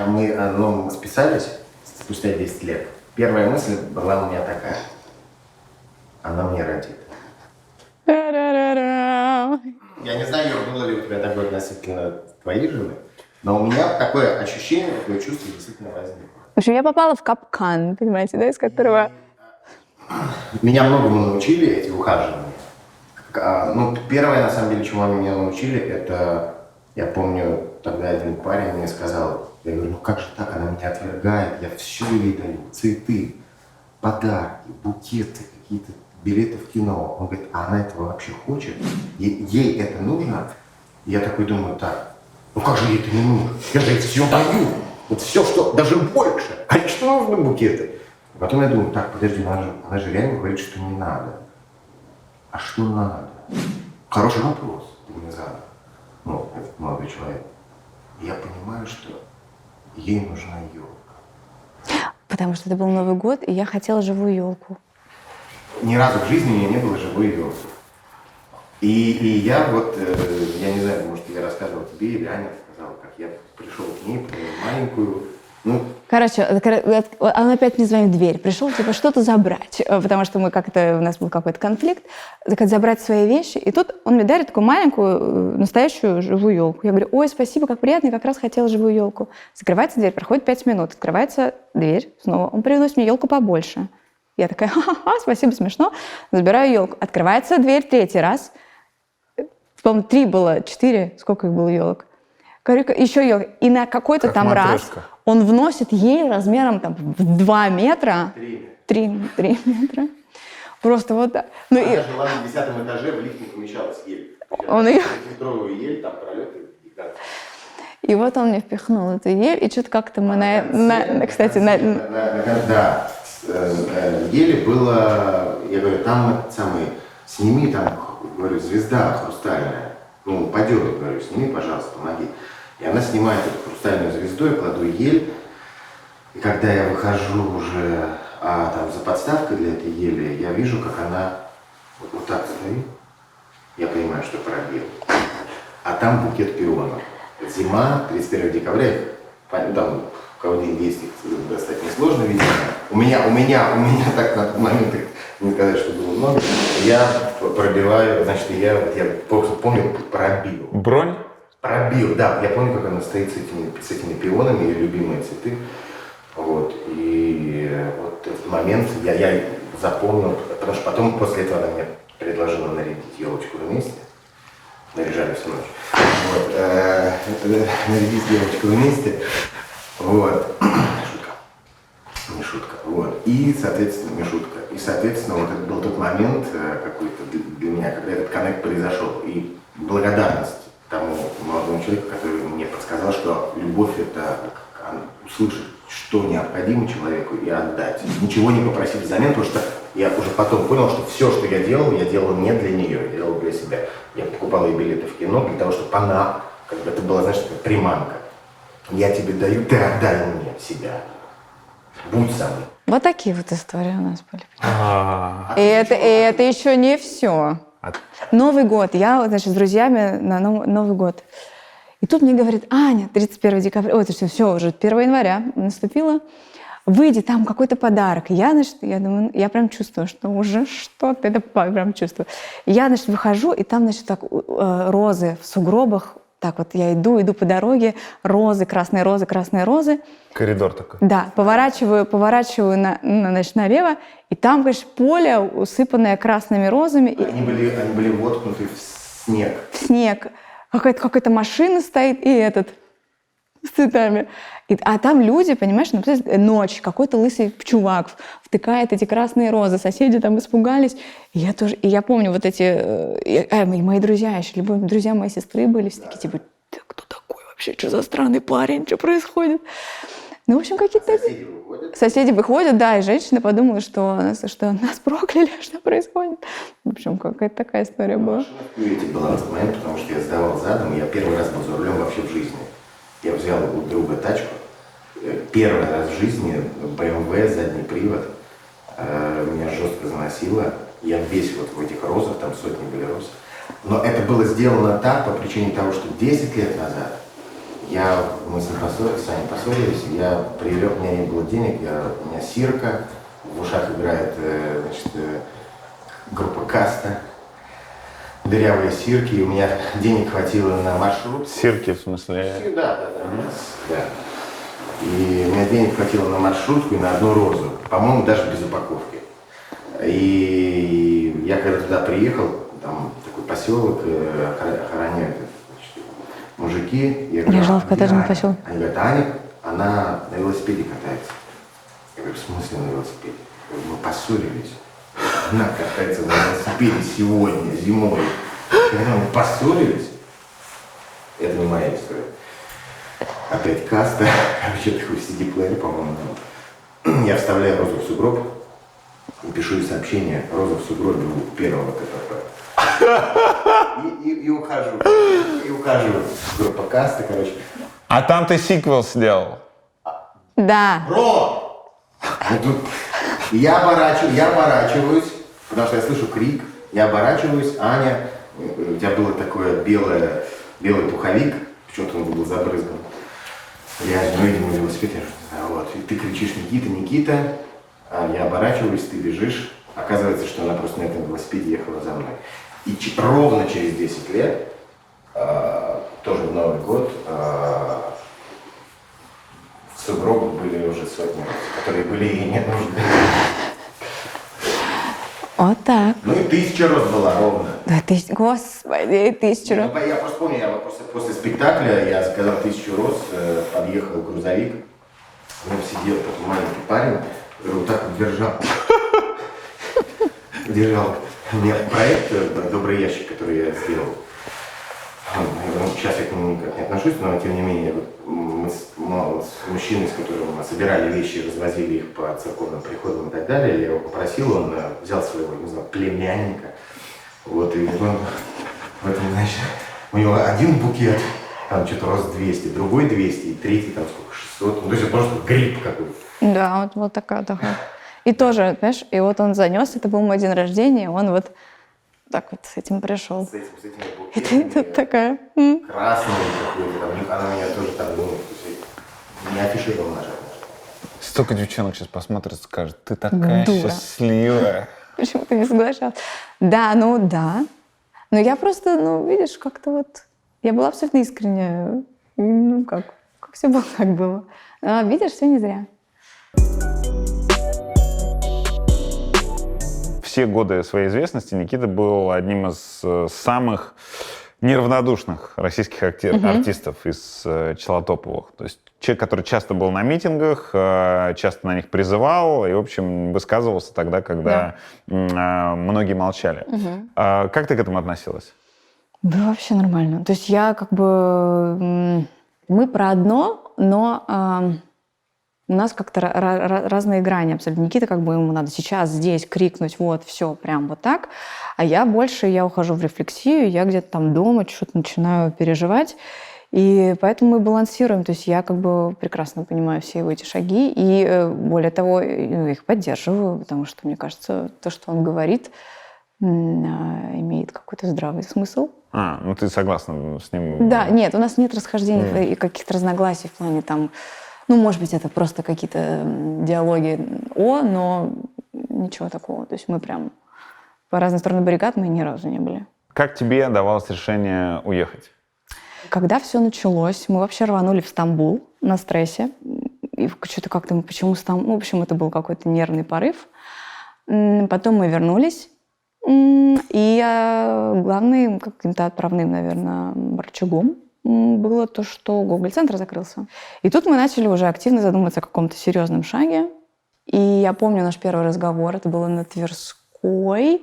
мы списались спустя 10 лет, первая мысль была у меня такая. Она мне родит. Я не знаю, было ли у тебя такое относительно твоей жены, но у меня такое ощущение, такое чувство действительно возникло. В общем, я попала в капкан, понимаете, да, из которого... Меня многому научили эти ухаживания. Первое, на самом деле, чему они меня научили, это, я помню, тогда один парень мне сказал, я говорю, как же так, она меня отвергает, я все ей даю, цветы, подарки, букеты, какие-то билеты в кино. Он говорит, а она этого вообще хочет? Ей это нужно? И я такой думаю, так, как же ей это не нужно? Я же ей все даю. Вот все, что, даже больше. Конечно, нужны букеты. Потом я думаю, так, подожди, она же реально говорит, что не надо. А что надо? Хороший вопрос ты мне задал. Этот молодой человек. И я понимаю, что ей нужна елка. Потому что это был Новый год, и я хотела живую елку. Ни разу в жизни у меня не было живой елки. И я я не знаю, может, я рассказывал тебе, или Аня сказала, как я пришел к ней, маленькую. Короче, он опять мне звонит в дверь. Пришел, что-то забрать. Потому что у нас был какой-то конфликт. Забрать свои вещи. И тут он мне дарит такую маленькую, настоящую живую елку. Я говорю, ой, спасибо, как приятно, я как раз хотела живую елку. Закрывается дверь, проходит 5 минут. Открывается дверь снова. Он приносит мне елку побольше. Я такая, ха-ха, спасибо, смешно. Забираю елку. Открывается дверь 3-й раз. По-моему, 3 было, 4. Сколько их было елок? Говорю, еще елка. И на какой-то как там матрешка. раз он вносит ей размером в 2 метра. 3 метра. Просто вот так. Она жила на 10-м этаже, в лифт не помещалась ель. Он ее... Метровую ель, там пролеты. И вот он мне впихнул эту ель, и что-то как-то мы Да. Еле было, я говорю, там сними, говорю, звезда хрустальная, упадет, говорю, сними, пожалуйста, помоги. И она снимает эту хрустальную звезду, я кладу ель, и когда я выхожу уже за подставкой для этой ели, я вижу, как она вот так стоит, я понимаю, что пробил, а там букет пионов. Зима, 31 декабря, там, у кого деньги есть, их достать несложно, видимо. У меня так на тот момент, не сказать, что было много, я пробиваю, значит, я просто помню, пробил. Бронь? Пробил, да, я помню, как она стоит с этими пионами, ее любимые цветы. Вот, и вот этот момент я запомнил, потому что потом, после этого, она мне предложила нарядить елочку вместе. Наряжали всю ночь. Вот, нарядить елочку вместе. Вот. Не шутка. Вот. И, соответственно, не шутка. И, соответственно, вот это был тот момент какой-то для меня, когда этот коннект произошел. И благодарность тому молодому человеку, который мне подсказал, что любовь это услышать, что необходимо человеку, и отдать. Ничего не попросить взамен, потому что я уже потом понял, что все, что я делал не для нее, я делал для себя. Я покупал ей билеты в кино для того, чтобы она, как бы это была, знаешь, такая приманка. Я тебе даю, ты отдай мне себя. Будь со мной. Вот такие вот истории у нас были. И это еще не все. Новый год. Я, значит, с друзьями на Новый год. И тут мне говорит: Аня, 31 декабря, ой, это все, уже 1 января наступило, выйди, там какой-то подарок. Я, значит, я думаю, я прям чувствую, что уже что-то, это прям чувствую. Я, значит, выхожу, и там, значит, так розы в сугробах. Так вот я иду по дороге, розы, красные розы, красные розы. Коридор такой. Да, поворачиваю значит, налево, и там, конечно, поле, усыпанное красными розами. Они были воткнуты в снег. В снег. Какая-то машина стоит, и с цветами. А там люди, понимаешь, ночь, какой-то лысый чувак втыкает эти красные розы, соседи там испугались. И я помню вот эти, мои друзья еще, друзья моей сестры были, все такие, типа, Ты кто такой вообще? Что за странный парень? Что происходит? ну, в общем, какие-то... Соседи выходят, да, и женщина подумала, что нас прокляли, что происходит. В общем, какая-то такая история была. В Кувейте был на тот момент, потому что я сдавал задом, я первый раз был за рулем вообще в жизни. Я взял у друга тачку, первый раз в жизни, BMW, задний привод, меня жестко заносило. Я весь вот в этих розах, там сотни были роз. Но это было сделано так по причине того, что 10 лет назад мы с Саней поссорились, я привлек, у меня не было денег, у меня Сирка, в ушах играет, значит, группа Каста, дырявые Сирки, и у меня денег хватило на маршрут. Сирки, в смысле? Да. И у меня денег хватило на маршрутку и на одну розу, по-моему, даже без упаковки. И я когда туда приехал, там такой поселок, охраняют мужики. Я жила в коттеджном поселке. Они говорят: Аня, она на велосипеде катается. Я говорю: в смысле на велосипеде? Я говорю: мы поссорились. Она катается на велосипеде сегодня, зимой. Когда мы поссорились, это не моя история. Опять Каста, вообще такой CD-плеер, по-моему. Я вставляю розу в сугроб и пишу ей сообщение: роза в сугробе у первого КПП. И ухожу. Группа Каста, короче. А там ты сиквел сделал? Да. Бро! И я оборачиваюсь, потому что я слышу крик. Я оборачиваюсь: Аня, у тебя было такое белый пуховик, почему-то он был забрызган. Я едем на велосипеде, вот, и ты кричишь: Никита, а я оборачиваюсь, ты бежишь. Оказывается, что она просто на этом велосипеде ехала за мной. И ровно через 10 лет, тоже в Новый год, в сугробах были уже сотни, которые были и не нужны. Вот так. Ну и 1000 роз была ровно. Да, господи, 1000 роз. Я просто помню, после спектакля я заказал 1000 роз, подъехал грузовик, в нем сидел такой маленький парень, который вот так вот держал. У меня проект «Добрый ящик», который я сделал. Сейчас я к нему никак не отношусь, но тем не менее, мы с мужчиной, с которым мы собирали вещи, развозили их по церковным приходам и так далее, я его попросил, он взял своего, не знаю, племянника, вот, и он в этом, значит, у него один букет, там что-то роз 200, другой 200, и третий там сколько, 600, ну, то есть это просто гриб какой-то. Да, Вот такая. И тоже, понимаешь, и вот он занес, это был мой день рождения, он вот так вот с этим пришел. С этим И ты тут такая... красный какой-то, там, она меня тоже так думает, не афишировала наши отношения. Столько девчонок сейчас посмотрят и скажут: ты такая Дура. счастливая. Почему ты не соглашалась? Да. Но я просто, видишь, как-то вот... Я была абсолютно искренняя. Как все было, так было. А, видишь, все не зря. Все годы своей известности Никита был одним из самых неравнодушных российских артистов из числа топовых. То есть человек, который часто был на митингах, часто на них призывал и, в общем, высказывался тогда, когда многие молчали. Как ты к этому относилась? Да, вообще нормально. То есть я как бы... Мы про одно, но у нас как-то разные грани абсолютно. Никита, как бы ему надо сейчас здесь крикнуть, вот, все, прям вот так. А я больше, я ухожу в рефлексию, я где-то там дома что-то начинаю переживать. И поэтому мы балансируем. То есть я как бы прекрасно понимаю все его эти шаги. И более того, их поддерживаю, потому что, мне кажется, то, что он говорит, имеет какой-то здравый смысл. Ну ты согласна с ним? Да, нет, у нас нет расхождений и каких-то разногласий в плане там, ну, может быть, это просто какие-то диалоги но ничего такого. То есть мы прям по разные стороны баррикад мы ни разу не были. Как тебе давалось решение уехать? Когда все началось, мы вообще рванули в Стамбул на стрессе. И что-то как-то, почему Стамбул? Ну, в общем, это был какой-то нервный порыв. Потом мы вернулись. И главным каким-то отправным, наверное, рычагом было то, что Гоголь-центр закрылся. И тут мы начали уже активно задумываться о каком-то серьезном шаге. И я помню наш первый разговор. Это было на Тверской,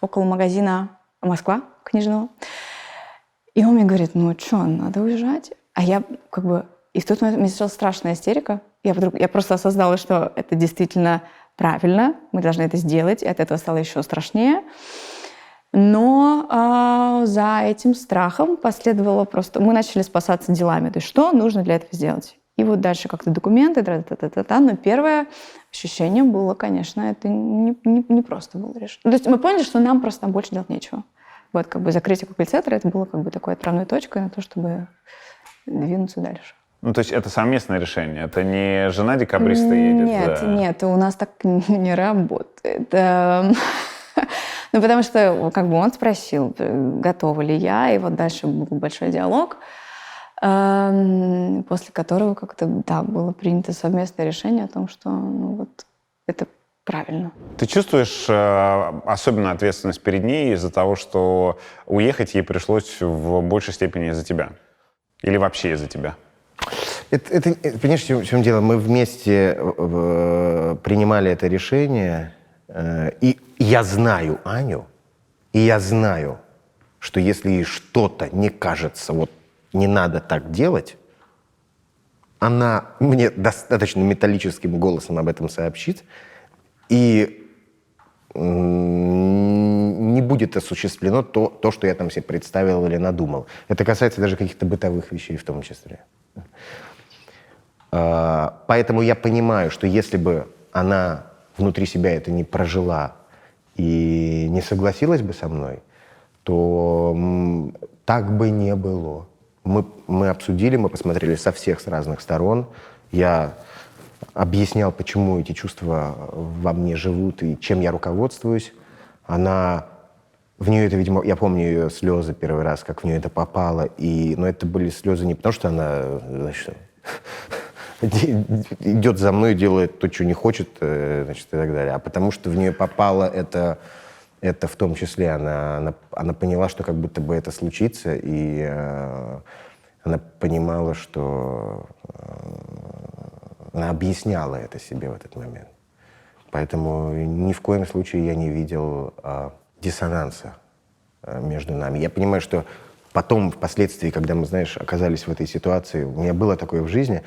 около магазина «Москва» книжного. И он мне говорит, ну что, надо уезжать. А я как бы... И в тот момент у меня началась страшная истерика. Я просто осознала, что это действительно правильно, мы должны это сделать, и от этого стало еще страшнее. Но за этим страхом последовало просто... Мы начали спасаться делами. То есть что нужно для этого сделать? И вот дальше как-то документы, но первое ощущение было, конечно, это не просто было решено. То есть мы поняли, что нам просто там больше делать нечего. Вот как бы закрытие Гоголь-центра, это было как бы такой отправной точкой на то, чтобы двинуться дальше. Ну, то есть это совместное решение? Это не жена декабриста едет? Нет, у нас так не работает. Ну, потому что как бы он спросил, готова ли я, и вот дальше был большой диалог, после которого как-то, да, было принято совместное решение о том, что ну, вот это правильно. Ты чувствуешь особенную ответственность перед ней из-за того, что уехать ей пришлось в большей степени из-за тебя? Или вообще из-за тебя? Понимаешь, в чем дело? Мы вместе принимали это решение, и я знаю Аню, и я знаю, что если ей что-то не кажется, вот не надо так делать, она мне достаточно металлическим голосом об этом сообщит, и не будет осуществлено то, что я там себе представил или надумал. Это касается даже каких-то бытовых вещей в том числе. Поэтому я понимаю, что если бы она внутри себя это не прожила и не согласилась бы со мной, то так бы не было. Мы обсудили, мы посмотрели со всех с разных сторон. Я объяснял, почему эти чувства во мне живут и чем я руководствуюсь. В нее это, видимо, я помню ее слезы первый раз, как в нее это попало. Но это были слезы не потому, что она, значит, идет за мной, делает то, что не хочет, значит, и так далее, а потому что в нее попало это в том числе. Она поняла, что как будто бы это случится, и она понимала, что... Она объясняла это себе в этот момент. Поэтому ни в коем случае я не видел диссонанса между нами. Я понимаю, что потом, впоследствии, когда мы, знаешь, оказались в этой ситуации, у меня было такое в жизни,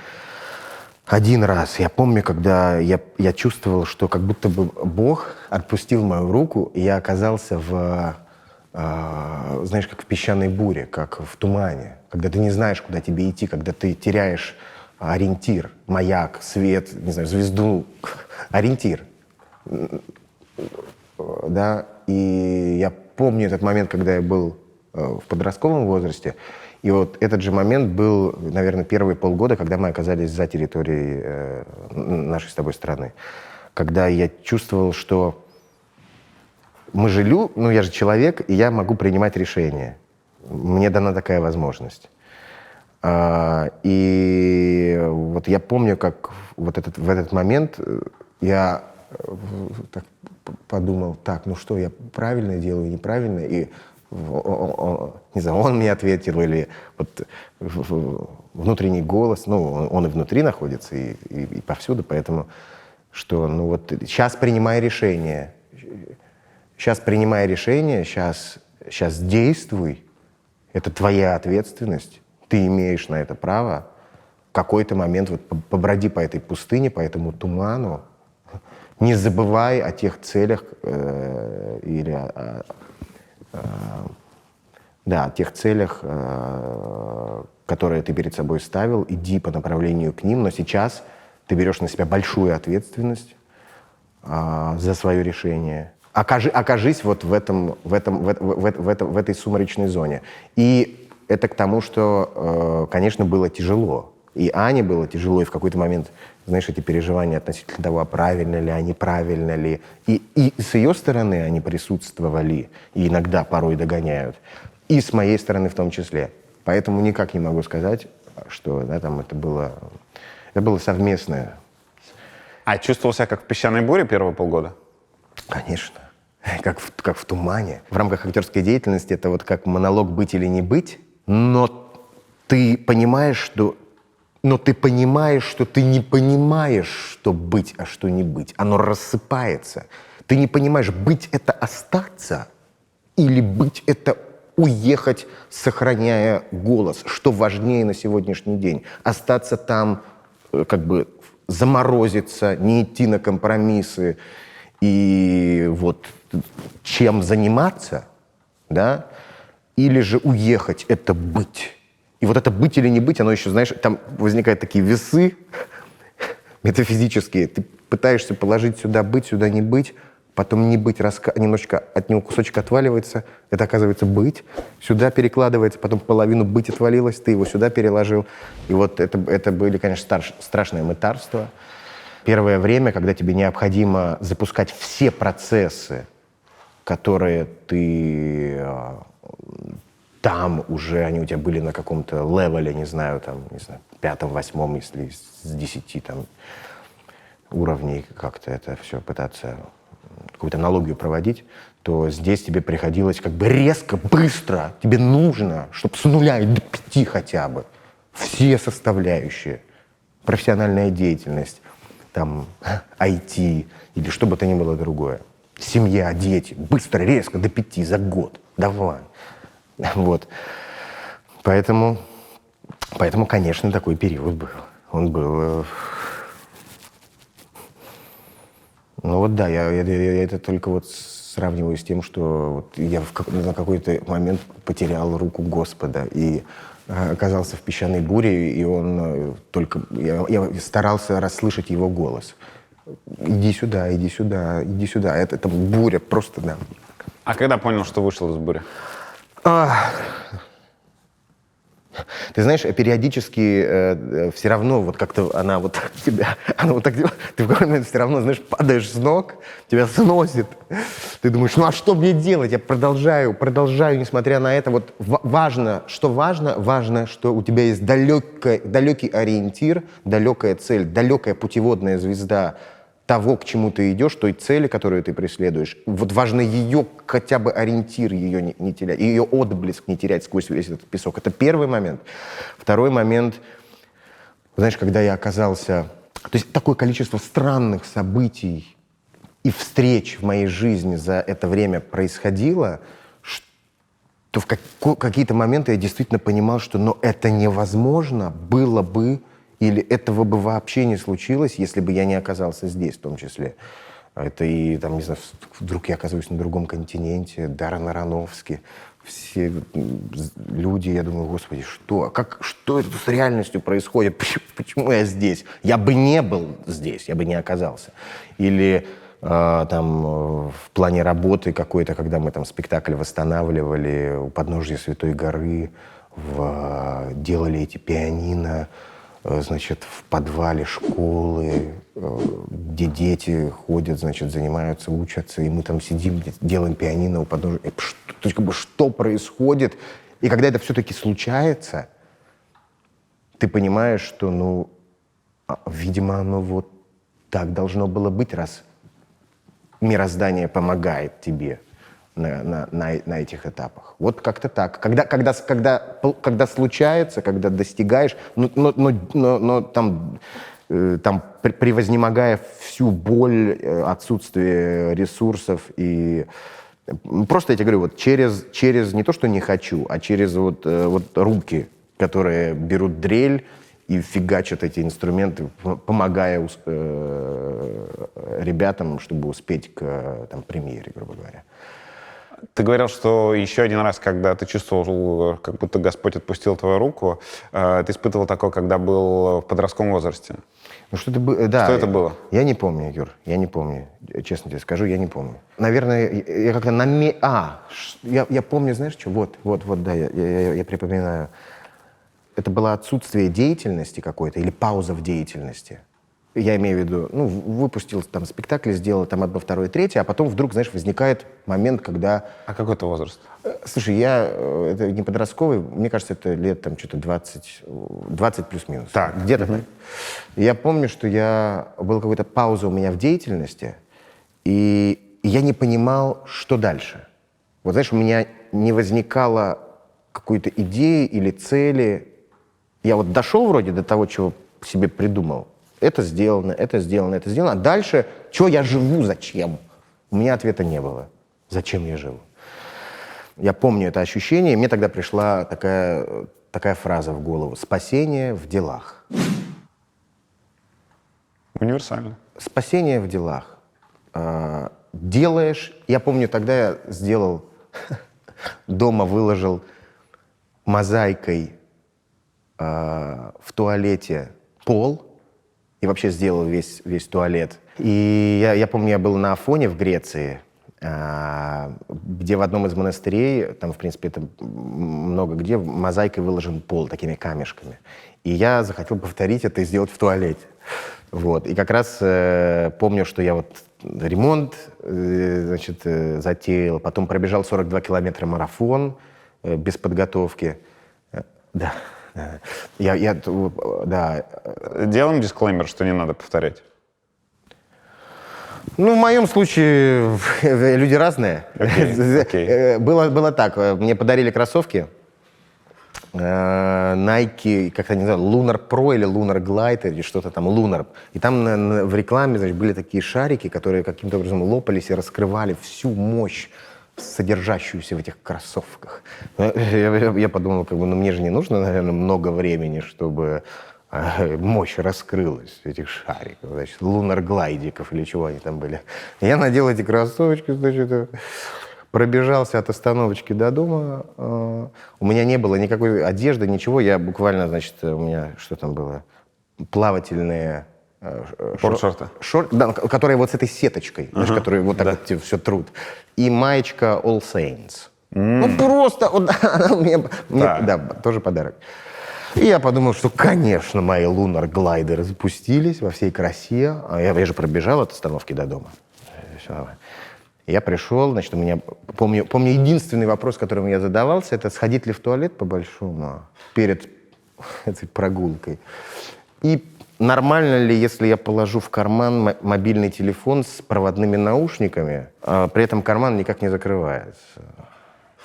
один раз, я помню, когда я чувствовал, что как будто бы Бог отпустил мою руку, и я оказался знаешь, как в песчаной буре, как в тумане, когда ты не знаешь, куда тебе идти, когда ты теряешь ориентир, маяк, свет, не знаю, звезду, ориентир. Да, и я помню этот момент, когда я был в подростковом возрасте, и вот этот же момент был, наверное, первые полгода, когда мы оказались за территорией нашей с тобой страны. Когда я чувствовал, что мы же я же человек, и я могу принимать решения. Мне дана такая возможность. И вот я помню, как в этот момент я так подумал, ну что, я правильно делаю, неправильно? И не знаю, он мне ответил, или вот внутренний голос, он и внутри находится, и повсюду, поэтому что, сейчас принимай решение, сейчас действуй, это твоя ответственность, ты имеешь на это право, какой-то момент вот поброди по этой пустыне, по этому туману, не забывай о тех целях о тех целях, которые ты перед собой ставил, иди по направлению к ним, но сейчас ты берешь на себя большую ответственность за свое решение. Окажись вот в этой сумрачной зоне. И это к тому, что, конечно, было тяжело. И Ане было тяжело, и в какой-то момент, знаешь, эти переживания относительно того, правильно ли, а неправильно ли. И с ее стороны они присутствовали, и иногда порой догоняют. И с моей стороны в том числе. Поэтому никак не могу сказать, что это было совместное. А чувствовал себя как в песчаной буре первые полгода? Конечно. Как в тумане. В рамках актерской деятельности это вот как монолог «быть или не быть», но ты понимаешь, что ты не понимаешь, что быть, а что не быть. Оно рассыпается. Ты не понимаешь, быть — это остаться, или быть — это уехать, сохраняя голос. Что важнее на сегодняшний день? Остаться там, как бы заморозиться, не идти на компромиссы и вот чем заниматься, да? Или же уехать — это быть. И вот это быть или не быть, оно еще, знаешь, там возникают такие весы метафизические. Ты пытаешься положить сюда быть, сюда не быть, потом не быть, немножечко от него кусочек отваливается, это оказывается быть, сюда перекладывается, потом половину быть отвалилось, ты его сюда переложил. И вот это были, конечно, страшные мытарства. Первое время, когда тебе необходимо запускать все процессы, которые ты там уже, они у тебя были на каком-то левеле, не знаю, 5-м, 8-м, если с 10 там уровней как-то это все пытаться, какую-то аналогию проводить, то здесь тебе приходилось как бы резко, быстро, тебе нужно, чтобы с 0 до 5 хотя бы, все составляющие, профессиональная деятельность, там, IT или что бы то ни было другое, семья, дети, быстро, резко, до 5 за год, давай. Вот. Поэтому, конечно, такой период был. Он был... Ну вот да, я это только вот сравниваю с тем, что вот я на какой-то момент потерял руку Господа и оказался в песчаной буре, и он только... Я старался расслышать его голос. Иди сюда, иди сюда, иди сюда. Это буря просто, да. А когда понял, что вышел из бури? Ты знаешь, периодически все равно вот как-то она вот тебя, она вот так делает, ты в какой-то момент все равно, знаешь, падаешь с ног, тебя сносит. Ты думаешь, ну а что мне делать? Я продолжаю, несмотря на это. Вот важно, что у тебя есть далекий ориентир, далекая цель, далекая путеводная звезда того, к чему ты идешь, той цели, которую ты преследуешь. Вот важно ее, хотя бы ориентир ее не терять, ее отблеск не терять сквозь весь этот песок. Это первый момент. Второй момент, знаешь, когда я оказался... То есть такое количество странных событий и встреч в моей жизни за это время происходило, что в какие-то моменты я действительно понимал, что это невозможно было бы, или этого бы вообще не случилось, если бы я не оказался здесь в том числе. Это и, там, не знаю, вдруг я оказываюсь на другом континенте, Даррен Аронофски, все люди, я думаю, господи, что это с реальностью происходит? Почему я здесь? Я бы не был здесь, я бы не оказался. Или там в плане работы какой-то, когда мы там спектакль восстанавливали у подножия Святой горы, делали эти пианино, значит, в подвале школы, где дети ходят, значит, занимаются, учатся, и мы там сидим, делаем пианино у подножия. То есть, как бы, что происходит? И когда это все-таки случается, ты понимаешь, что, видимо, оно вот так должно было быть, раз мироздание помогает тебе на этих этапах. Вот как-то так. Когда случается, когда достигаешь, но там превознемогая всю боль, отсутствие ресурсов и просто я тебе говорю, вот через не то, что не хочу, а через вот руки, которые берут дрель и фигачат эти инструменты, помогая ребятам, чтобы успеть к там, премьере, грубо говоря. Ты говорил, что еще один раз, когда ты чувствовал, как будто Господь отпустил твою руку, ты испытывал такое, когда был в подростковом возрасте. Ну, что это было? Я не помню, Юр, я не помню. Честно тебе скажу, я не помню. Наверное, я как-то я помню, знаешь что? Вот, да, я припоминаю. Это было отсутствие деятельности какой-то или пауза в деятельности. Я имею в виду, выпустил там спектакль, сделал там 1, 2, 3, а потом вдруг, знаешь, возникает момент, когда... А какой это возраст? Слушай, это не подростковый, мне кажется, это лет там что-то 20 плюс-минус. Так. Где-то так. Я помню, что была какая-то пауза у меня в деятельности, и я не понимал, что дальше. Вот знаешь, у меня не возникало какой-то идеи или цели. Я вот дошел вроде до того, чего себе придумал. Это сделано, это сделано, это сделано. А дальше, что я живу, зачем? У меня ответа не было. Зачем я живу? Я помню это ощущение, и мне тогда пришла такая фраза в голову. Спасение в делах. Универсально. Спасение в делах. Делаешь... Я помню, тогда я сделал... Дома выложил мозаикой в туалете пол. И вообще сделал весь туалет. И я помню, я был на Афоне в Греции, где в одном из монастырей, там, в принципе, это много где, мозаикой выложен пол такими камешками. И я захотел повторить это и сделать в туалете. Вот. И как раз помню, что я вот ремонт затеял, потом пробежал 42 километра марафон без подготовки. Да. Да. Делаем дисклеймер, что не надо повторять. Ну, в моем случае люди разные. Окей. Было так. Мне подарили кроссовки Nike, как-то не знаю, Lunar Pro или Lunar Glide, или что-то там, Lunar. И там в рекламе, значит, были такие шарики, которые каким-то образом лопались и раскрывали всю мощь, содержащуюся в этих кроссовках. Я подумал, мне же не нужно, наверное, много времени, чтобы мощь раскрылась этих шариков, значит, лунар-глайдиков или чего они там были. Я надел эти кроссовочки, значит, пробежался от остановочки до дома. У меня не было никакой одежды, ничего. Я буквально, значит, у меня что там было? Плавательные... Спортшорты. Да, которые вот с этой сеточкой, знаешь, которые вот так вот тебе все трут. И маечка All Saints. Ну просто, да, тоже подарок. И я подумал, что, конечно, мои лунар-глайдеры запустились во всей красе. Я же пробежал от остановки до дома. Все. Я пришел, значит, у меня, помню, единственный вопрос, которым я задавался, это сходить ли в туалет по-большому перед этой прогулкой. И нормально ли, если я положу в карман мобильный телефон с проводными наушниками, а при этом карман никак не закрывается?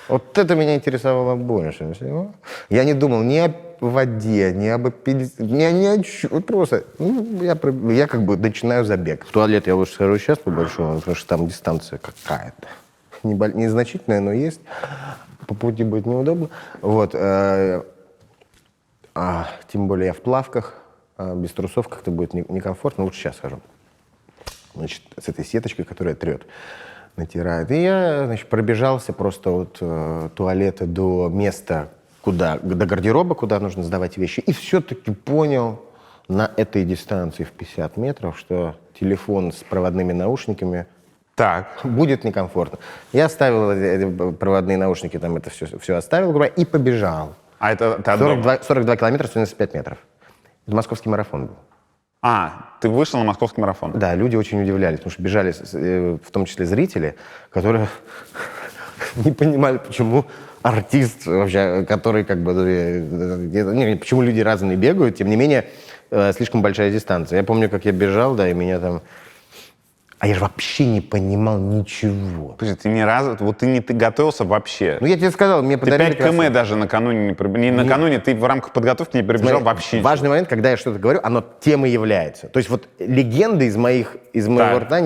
Вот это меня интересовало больше всего. Я не думал ни о воде, ни об ни о чем. Просто я как бы начинаю забег. В туалет я лучше схожу сейчас по-большому, потому что там дистанция какая-то. Незначительная, но есть. По пути будет неудобно. Вот. Тем более я в плавках. Без трусов как-то будет некомфортно. Лучше сейчас схожу. Значит, с этой сеточкой, которая трет, натирает. И я, значит, пробежался просто от туалета до места, до гардероба, куда нужно сдавать вещи. И все-таки понял на этой дистанции в 50 метров, что телефон с проводными наушниками будет некомфортно. Я оставил проводные наушники, там это все оставил, грубо говоря, и побежал. А это 42 километра, 195 метров. Это московский марафон был. Ты вышел на московский марафон? Да, люди очень удивлялись, потому что бежали, в том числе зрители, которые не понимали, почему артист вообще, который как бы... почему люди разные бегают, тем не менее, слишком большая дистанция. Я помню, как я бежал, да, и меня там... А я же вообще не понимал ничего. Подожди, ты готовился вообще? Ну, я тебе сказал, мне подарили... Ты 5 км даже накануне накануне, ты в рамках подготовки не пробежал вообще. Важный момент, когда я что-то говорю, оно темой является. То есть вот легенды из моего рта...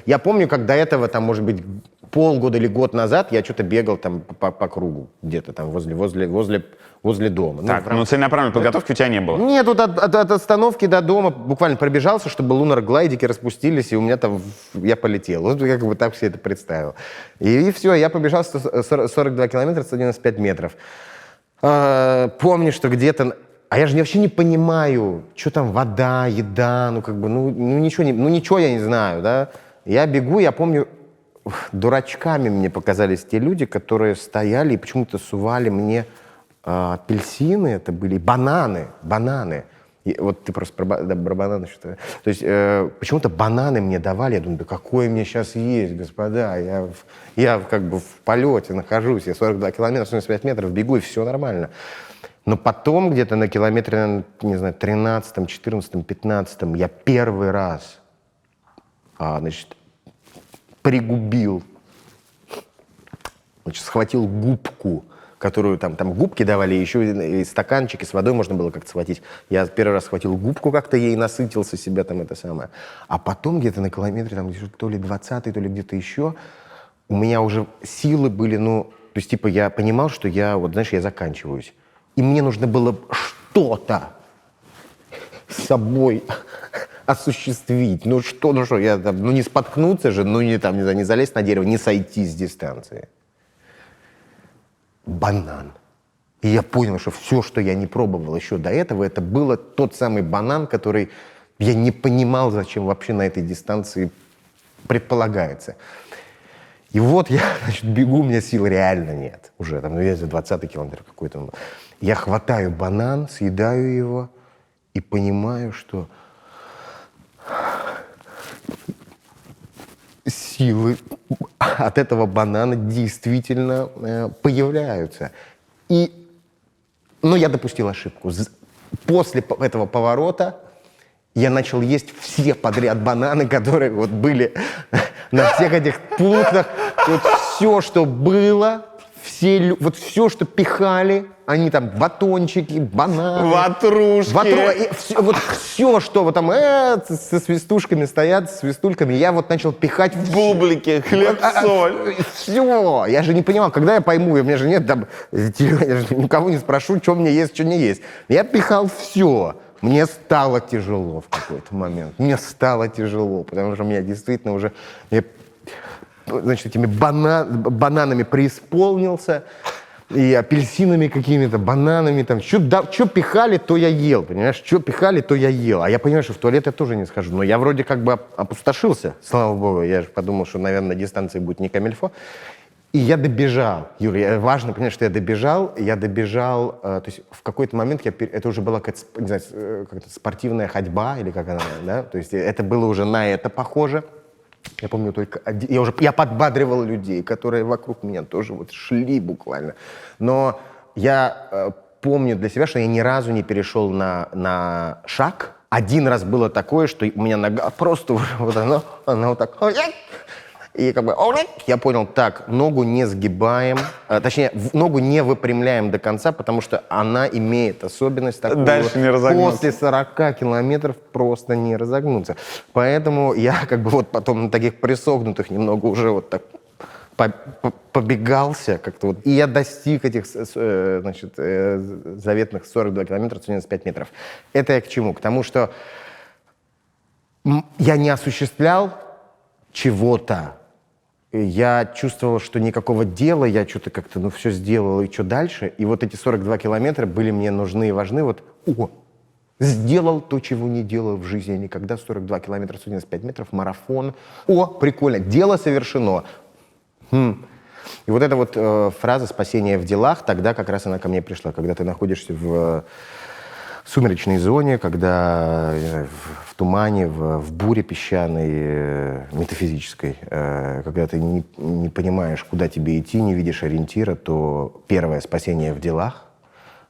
Я помню, как до этого, там, может быть, полгода или год назад я что-то бегал там по кругу, где-то там возле возле дома. Так, ну целенаправленной подготовки у тебя не было. Нет, вот от остановки до дома буквально пробежался, чтобы лунар-глайдики распустились, и у меня там, я полетел. Вот я как бы так все это представил. И все, я побежал 42 километра, 195 метров. Помню, что где-то... А я же вообще не понимаю, что там вода, еда, ничего я не знаю, да. Я бегу, я помню, дурачками мне показались те люди, которые стояли и почему-то сували мне апельсины, это были бананы. И вот ты просто про бананы что-то... То есть почему-то бананы мне давали, я думаю, да какое мне сейчас есть, господа, я как бы в полете нахожусь, я 42 километра, 75 метров бегу, и все нормально. Но потом где-то на километре, наверное, не знаю, 13-м, 14-м, 15-м я первый раз, пригубил, схватил губку, которую там губки давали, еще и стаканчики с водой можно было как-то схватить. Я первый раз схватил губку, как-то ей насытился себя там это самое. А потом где-то на километре, там, то ли 20-й, то ли где-то еще, у меня уже силы были, то есть типа я понимал, что я заканчиваюсь. И мне нужно было что-то с собой осуществить. Я там, не споткнуться же, не залезть на дерево, не сойти с дистанции. Банан. И я понял, что все, что я не пробовал еще до этого, это было тот самый банан, который я не понимал, зачем вообще на этой дистанции предполагается. И вот я, бегу, у меня сил реально нет. Уже я за 20-й километр какой-то. Я хватаю банан, съедаю его и понимаю, что силы от этого банана действительно появляются. Но я допустил ошибку. После этого поворота я начал есть все подряд бананы, которые были на всех этих пунктах. Все, что было, все, все, что пихали, они там батончики, бананы. Ватрушки. Все, что там со свистушками стоят, с свистульками, я начал пихать. Бублики, хлеб, соль. Все. Я же не понимал, когда я пойму, у меня же нет я же никого не спрошу, что мне есть, что не есть. Я пихал все. Мне стало тяжело в какой-то момент. Потому что меня действительно уже... этими бананами преисполнился, и апельсинами какими-то, бананами, что пихали, то я ел, понимаешь, что пихали, то я ел. А я понимаю, что в туалет я тоже не схожу, но я вроде как бы опустошился, слава богу, я же подумал, что, наверное, на дистанции будет не камильфо. И я добежал, Юрий, важно понять, что я добежал, то есть в какой-то момент это уже была какая-то, не знаю, как-то спортивная ходьба, или как она, да, то есть это было уже на это похоже. Я помню только я подбадривал людей, которые вокруг меня тоже шли буквально. Но я помню для себя, что я ни разу не перешел на шаг. Один раз было такое, что у меня нога просто она так... И я понял, так, ногу не сгибаем, точнее, ногу не выпрямляем до конца, потому что она имеет особенность такую. Дальше не разогнуться. После 40 километров просто не разогнуться. Поэтому я потом на таких присогнутых немного уже так побегался как-то и я достиг этих, заветных 42 километра, 75 метров. Это я к чему? К тому, что я не осуществлял чего-то. Я чувствовал, что никакого дела, я что-то как-то, все сделал, и что дальше? И эти 42 километра были мне нужны и важны. Сделал то, чего не делал в жизни никогда. 42 километра, 195 метров, марафон. Прикольно, дело совершено. И эта фраза «спасение в делах», тогда как раз она ко мне пришла. Когда ты находишься в сумеречной зоне, когда в тумане, в буре песчаной, метафизической, когда ты не понимаешь, куда тебе идти, не видишь ориентира, то первое — спасение в делах.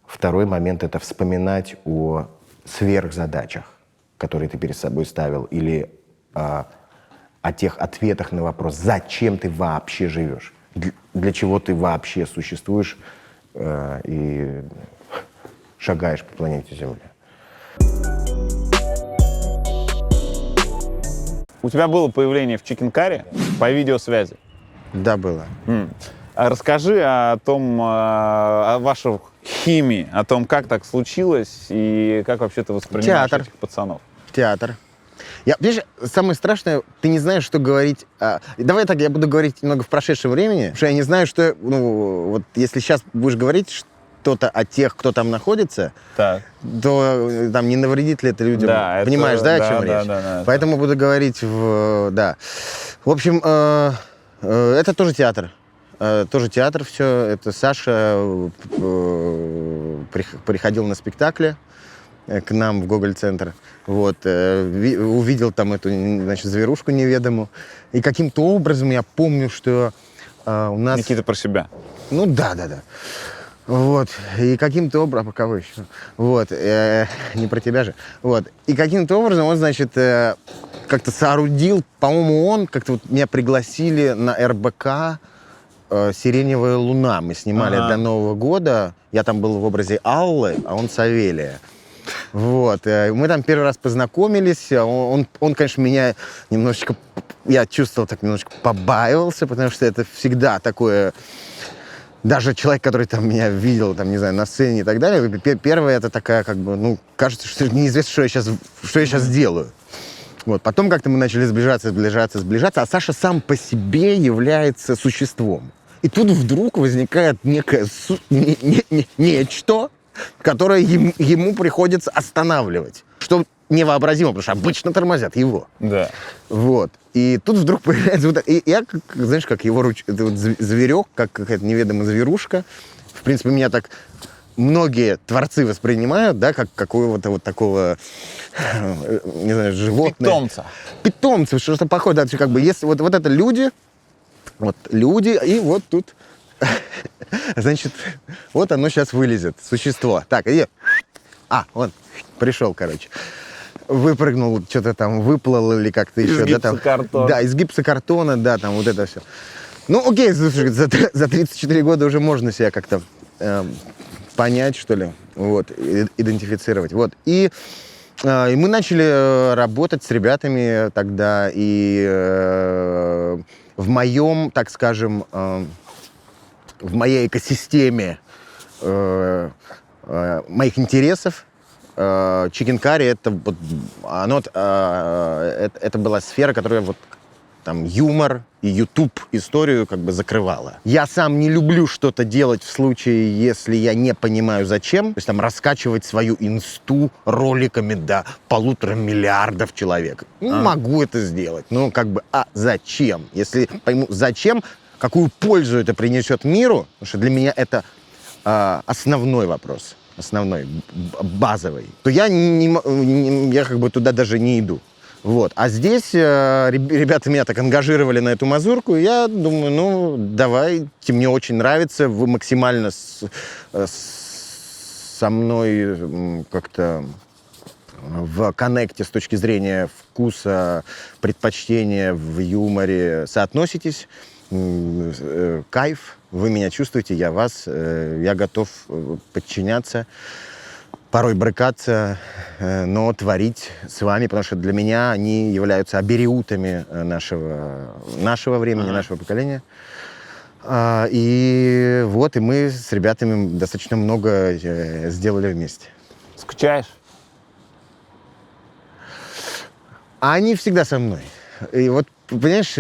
Второй момент — это вспоминать о сверхзадачах, которые ты перед собой ставил, или о тех ответах на вопрос, зачем ты вообще живешь, для чего ты вообще существуешь и шагаешь по планете Земля. У тебя было появление в Чикенкаре по видеосвязи? Да, было. А расскажи о том, о ваших химии, о том, как так случилось и как вообще ты воспринимаешь Театр. этих пацанов. Театр. Понимаешь, самое страшное, ты не знаешь, что говорить. Давай так, я буду говорить немного в прошедшем времени, потому что я не знаю, что... Ну, вот если сейчас будешь говорить что-то о тех, кто там находится, Так. то там не навредит ли это людям. Да, Понимаешь, да, о чем да, речь? да, Поэтому буду говорить Да. В общем, это тоже театр. Тоже театр все. Это Саша приходил на спектакли к нам в Гоголь-центр. Вот, увидел там эту, значит, зверушку неведомую. И каким-то образом я помню, что у нас... Никита про себя. Ну да. Вот. И каким-то образом... А кого еще? Вот. Не про тебя же. Вот. И каким-то образом он, значит, как-то соорудил, по-моему, он как-то вот меня пригласили на РБК «Сиреневая луна». Мы снимали для Нового года. Я там был в образе Аллы, а он Савелия. Вот. Мы там первый раз познакомились. Он, конечно, меня немножечко... Я чувствовал, так немножечко побаивался, потому что это всегда такое... Даже человек, который там меня видел, там, не знаю, на сцене и так далее, первое, это такая, как бы, ну, кажется, что неизвестно, что я сейчас делаю. Вот. Потом как-то мы начали сближаться, а Саша сам по себе является существом. И тут вдруг возникает некое нечто, которое ему приходится останавливать. Что невообразимо, потому что обычно тормозят его. Да. Вот. И тут вдруг появляется... Вот, и я, знаешь, как его это вот зверек, как какая-то неведомая зверушка. В принципе, меня так многие творцы воспринимают, да, как какого-то вот такого, не знаю, животного. Питомца, что-то похожее. Да, как бы, если вот это люди, и вот тут, значит, вот оно сейчас вылезет, существо. Так, иди. Он пришел, короче. Выпрыгнул, что-то там выплыл или как-то еще. Из гипсокартона. Да, из гипсокартона, да, там вот это все. Ну, окей, слушай, за 34 года уже можно себя как-то понять, что ли, вот, идентифицировать. Вот, и мы начали работать с ребятами тогда, и в моем, так скажем, в моей экосистеме моих интересов Chicken Curry это вот это была сфера, которая вот там юмор и YouTube историю как бы закрывала. Я сам не люблю что-то делать в случае, если я не понимаю зачем. То есть там раскачивать свою инсту роликами до 1,5 миллиарда человек. Могу это сделать. Но как бы, зачем? Если пойму зачем, какую пользу это принесет миру, потому что для меня это основной вопрос. Основной, базовый, то я как бы туда даже не иду. Вот. А здесь ребята меня так ангажировали на эту мазурку, и я думаю, ну, давайте, мне очень нравится, вы максимально со мной как-то в коннекте с точки зрения вкуса, предпочтения в юморе соотноситесь. Кайф, вы меня чувствуете, я вас, я готов подчиняться, порой брыкаться, но творить с вами, потому что для меня они являются абериутами нашего времени, нашего поколения. И вот, и мы с ребятами достаточно много сделали вместе. Скучаешь? Они всегда со мной. И вот, понимаешь,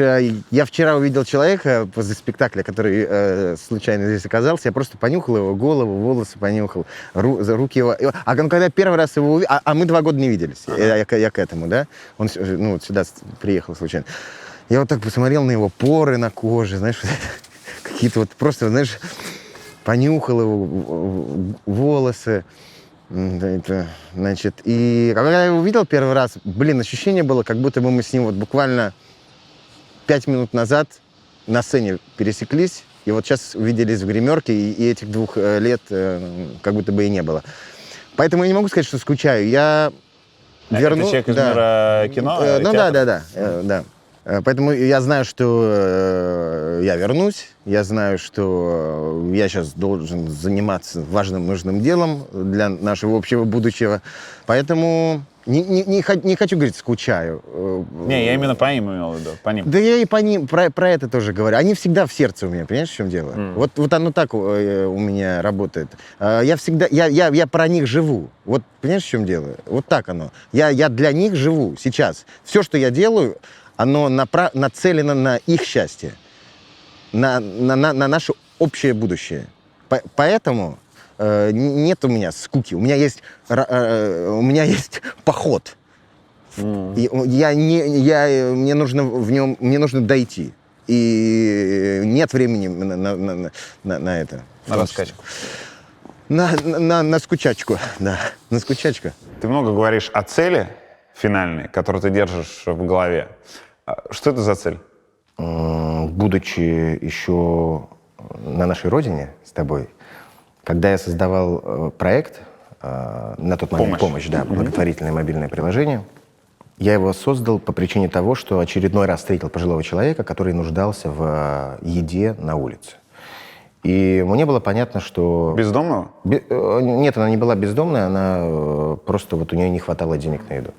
я вчера увидел человека после спектакля, который случайно здесь оказался. Я просто понюхал его голову, волосы понюхал, руки его. А когда первый раз его увидел... А мы 2 года не виделись. Я к этому, да? Он сюда приехал случайно. Я вот так посмотрел на его поры на коже, знаешь, какие-то вот просто, знаешь, понюхал его волосы. Значит, и когда я его увидел первый раз, ощущение было, как будто бы мы с ним вот буквально 5 минут назад на сцене пересеклись, и вот сейчас увиделись в гримерке, и этих 2 лет как будто бы и не было. Поэтому я не могу сказать, что скучаю. Я верну... Это человек из мира кино? Да. Поэтому я знаю, что я вернусь, я знаю, что я сейчас должен заниматься важным, нужным делом для нашего общего будущего. Поэтому не хочу говорить скучаю. Не, я именно по ним имел в виду, по ним. Да я и по ним, про это тоже говорю. Они всегда в сердце у меня, понимаешь, в чем дело? Вот оно так у меня работает. Я всегда, я про них живу. Вот, понимаешь, в чем дело? Вот так оно. Я для них живу сейчас. Все, что я делаю, оно нацелено на их счастье, на наше общее будущее. Поэтому нет у меня скуки. У меня есть поход. И мне нужно дойти. И нет времени на это. На раскачку. На скучачку, да. На скучачку. Ты много говоришь о цели финальной, которую ты держишь в голове. Что это за цель? Будучи еще на нашей родине с тобой, когда я создавал проект, на тот момент «Помощь», да, благотворительное мобильное приложение, я его создал по причине того, что очередной раз встретил пожилого человека, который нуждался в еде на улице. И мне было понятно, что... Бездомного? Нет, она не была бездомная, она просто вот у нее не хватало денег на еду.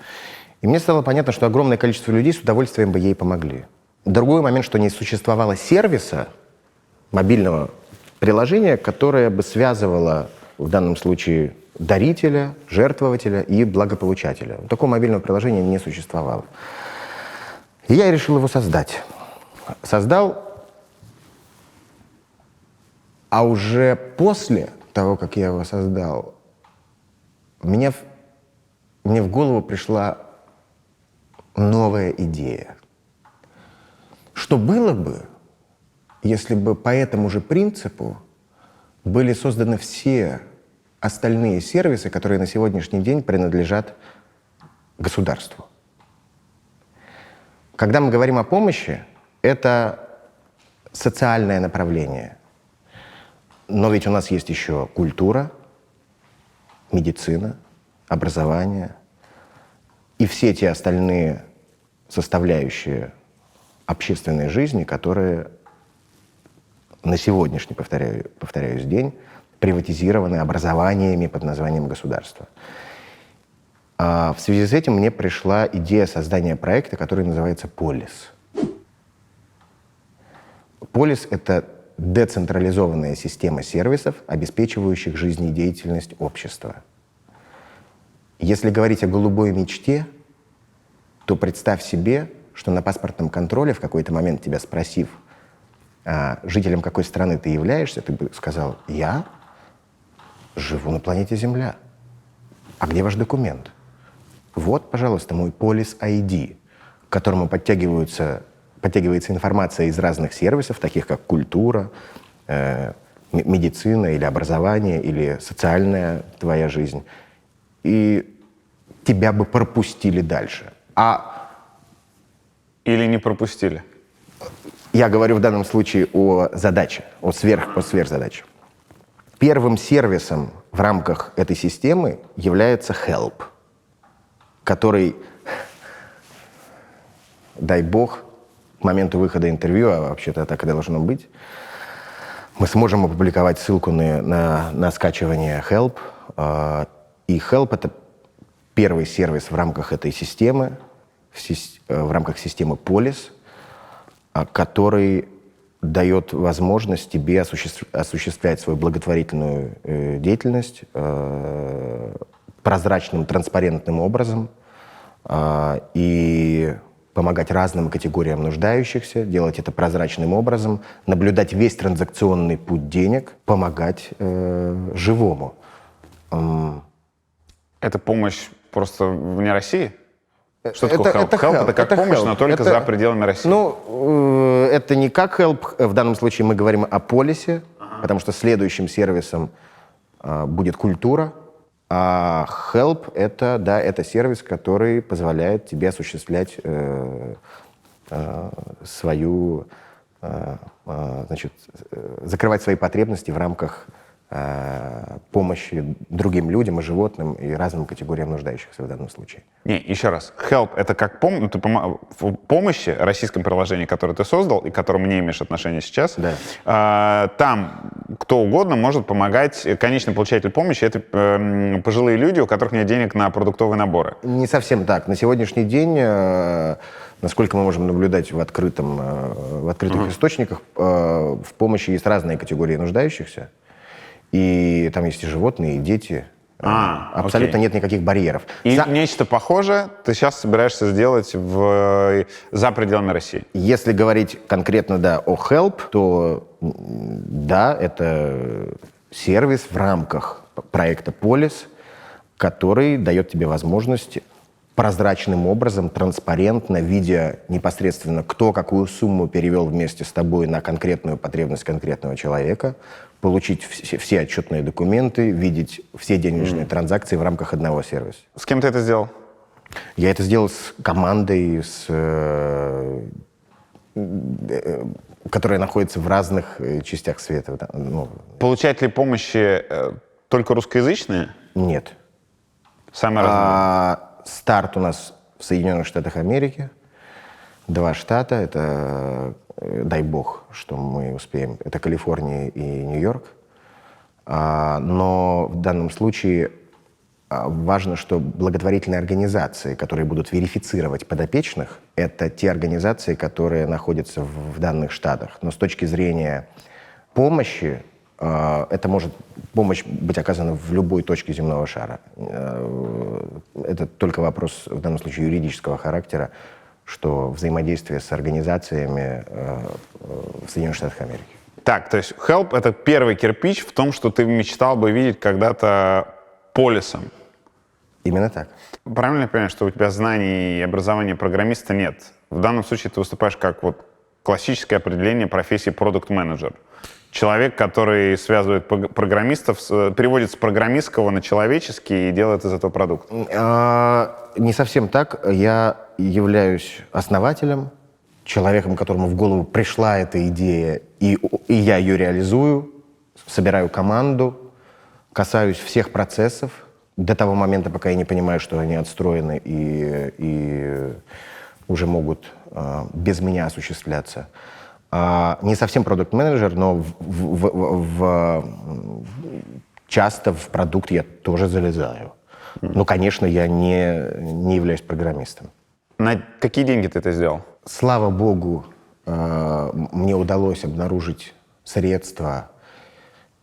И мне стало понятно, что огромное количество людей с удовольствием бы ей помогли. Другой момент, что не существовало сервиса, мобильного приложения, которое бы связывало в данном случае дарителя, жертвователя и благополучателя. Такого мобильного приложения не существовало. И я решил его создать. Создал, а уже после того, как я его создал, мне в голову пришла новая идея. Что было бы, если бы по этому же принципу были созданы все остальные сервисы, которые на сегодняшний день принадлежат государству? Когда мы говорим о помощи, это социальное направление. Но ведь у нас есть еще культура, медицина, образование и все те остальные составляющие общественной жизни, которые на сегодняшний, повторяюсь, день приватизированы образованиями под названием государства. А в связи с этим мне пришла идея создания проекта, который называется «Полис». «Полис» — это децентрализованная система сервисов, обеспечивающих жизнедеятельность общества. Если говорить о голубой мечте, то представь себе, что на паспортном контроле в какой-то момент тебя спросив, жителем какой страны ты являешься, ты бы сказал: я живу на планете Земля. А где ваш документ? Вот, пожалуйста, мой полис ID, к которому подтягивается информация из разных сервисов, таких как культура, медицина или образование, или социальная твоя жизнь. И тебя бы пропустили дальше. Или не пропустили? Я говорю в данном случае о задаче, о сверхзадаче. Первым сервисом в рамках этой системы является Help, который, дай бог, к моменту выхода интервью, а вообще-то так и должно быть, мы сможем опубликовать ссылку на скачивание Help. И Help — это первый сервис в рамках этой системы, в рамках системы Полис, который дает возможность тебе осуществлять свою благотворительную деятельность прозрачным, транспарентным образом и помогать разным категориям нуждающихся, делать это прозрачным образом, наблюдать весь транзакционный путь денег, помогать живому. Это помощь просто вне России? Что такое Help? Это Help — это как помощь, Help. но только за пределами России. Ну, это не как Help. В данном случае мы говорим о полисе, потому что следующим сервисом будет культура. А Help — это сервис, который позволяет тебе осуществлять закрывать свои потребности в рамках помощи другим людям и животным и разным категориям нуждающихся в данном случае. Не, еще раз. Help — это как в помощи, российском приложении, которое ты создал и к которому не имеешь отношения сейчас, Да. там кто угодно может помогать. Конечный получатель помощи — это пожилые люди, у которых нет денег на продуктовые наборы. Не совсем так. На сегодняшний день, насколько мы можем наблюдать в открытых источниках, в помощи есть разные категории нуждающихся. И там есть и животные, и дети. Абсолютно нет никаких барьеров. И нечто похожее ты сейчас собираешься сделать за пределами России? Если говорить конкретно, да, о Help, то да, это сервис в рамках проекта «Полис», который дает тебе возможность прозрачным образом, транспарентно, видя непосредственно, кто какую сумму перевел вместе с тобой на конкретную потребность конкретного человека, получить все отчетные документы, видеть все денежные транзакции в рамках одного сервиса. С кем ты это сделал? Я это сделал с командой, которая находится в разных частях света. Получатели помощи только русскоязычные? Нет. Самые разные? Старт у нас в Соединенных Штатах Америки. 2 штата. Это, дай бог, что мы успеем. Это Калифорния и Нью-Йорк. Но в данном случае важно, что благотворительные организации, которые будут верифицировать подопечных, это те организации, которые находятся в данных штатах. Но с точки зрения помощи, это может помощь быть оказана в любой точке земного шара. Это только вопрос, в данном случае, юридического характера, что взаимодействие с организациями в Соединенных Штатах Америки. Так, то есть Help — это первый кирпич в том, что ты мечтал бы видеть когда-то полисом. Именно так. Правильно я понимаю, что у тебя знаний и образования программиста нет? В данном случае ты выступаешь как классическое определение профессии продукт-менеджер. Человек, который связывает программистов, переводит с программистского на человеческий и делает из этого продукт. Не совсем так. Я являюсь основателем, человеком, которому в голову пришла эта идея, и я ее реализую, собираю команду, касаюсь всех процессов до того момента, пока я не понимаю, что они отстроены и уже могут без меня осуществляться. Не совсем продукт-менеджер, но часто в продукт я тоже залезаю. Но, конечно, я не являюсь программистом. На какие деньги ты это сделал? Слава богу, мне удалось обнаружить средства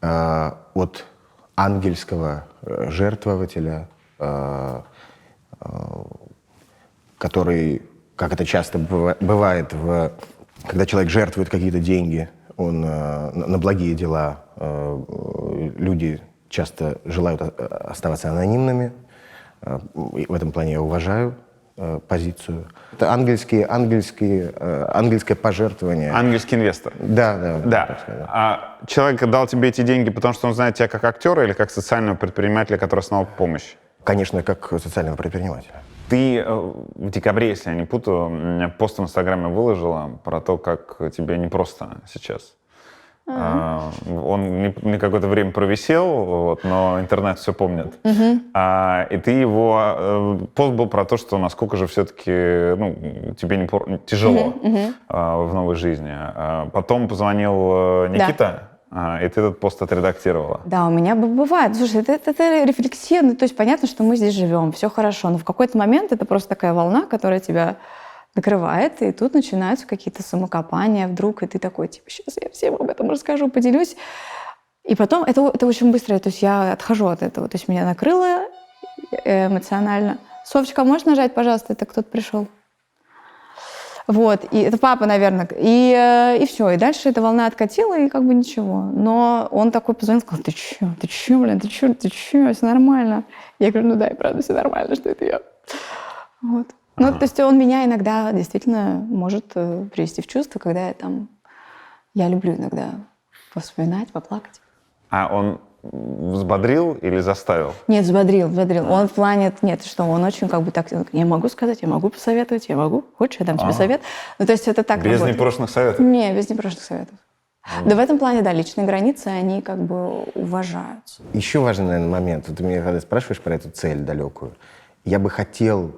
от ангельского жертвователя, который, как это часто бывает, когда человек жертвует какие-то деньги, он на благие дела, люди часто желают оставаться анонимными. В этом плане я уважаю позицию. Это ангельское пожертвование. Ангельский инвестор. Да. Да. А человек дал тебе эти деньги, потому что он знает тебя как актера или как социального предпринимателя, который основал помощь? Конечно, как социального предпринимателя. Ты в декабре, если я не путаю, пост в Инстаграме выложила про то, как тебе непросто сейчас. Он не какое-то время провисел, но интернет все помнит. И ты пост был про то, что насколько же все-таки тебе тяжело в новой жизни. Потом позвонил Никита, и ты этот пост отредактировала. Да, у меня бывает. Слушай, это рефлексия. То есть понятно, что мы здесь живем, все хорошо. Но в какой-то момент это просто такая волна, которая тебя накрывает, и тут начинаются какие-то самокопания вдруг, и ты такой, сейчас я всем об этом расскажу, поделюсь. И потом это очень быстро, то есть я отхожу от этого. То есть меня накрыло эмоционально. Софочка, можешь нажать, пожалуйста, это кто-то пришел? Вот, и это папа, наверное. И все, и дальше эта волна откатила, и как бы ничего. Но он такой позвонил, сказал, ты че, блин, ты че, все нормально. Я говорю, да, и правда, все нормально, что это я. Вот. То есть он меня иногда действительно может привести в чувство, когда я люблю иногда вспоминать, поплакать. А он взбодрил или заставил? Нет, взбодрил. Он в плане, он очень так, я могу сказать, я могу посоветовать, хочешь, я дам тебе совет? То есть это так без работает. непрошенных советов? Не, без непрошенных советов. Да, в этом плане, да, личные границы, они как бы уважаются. Еще важный, наверное, момент. Вот ты меня когда спрашиваешь про эту цель далекую, я бы хотел...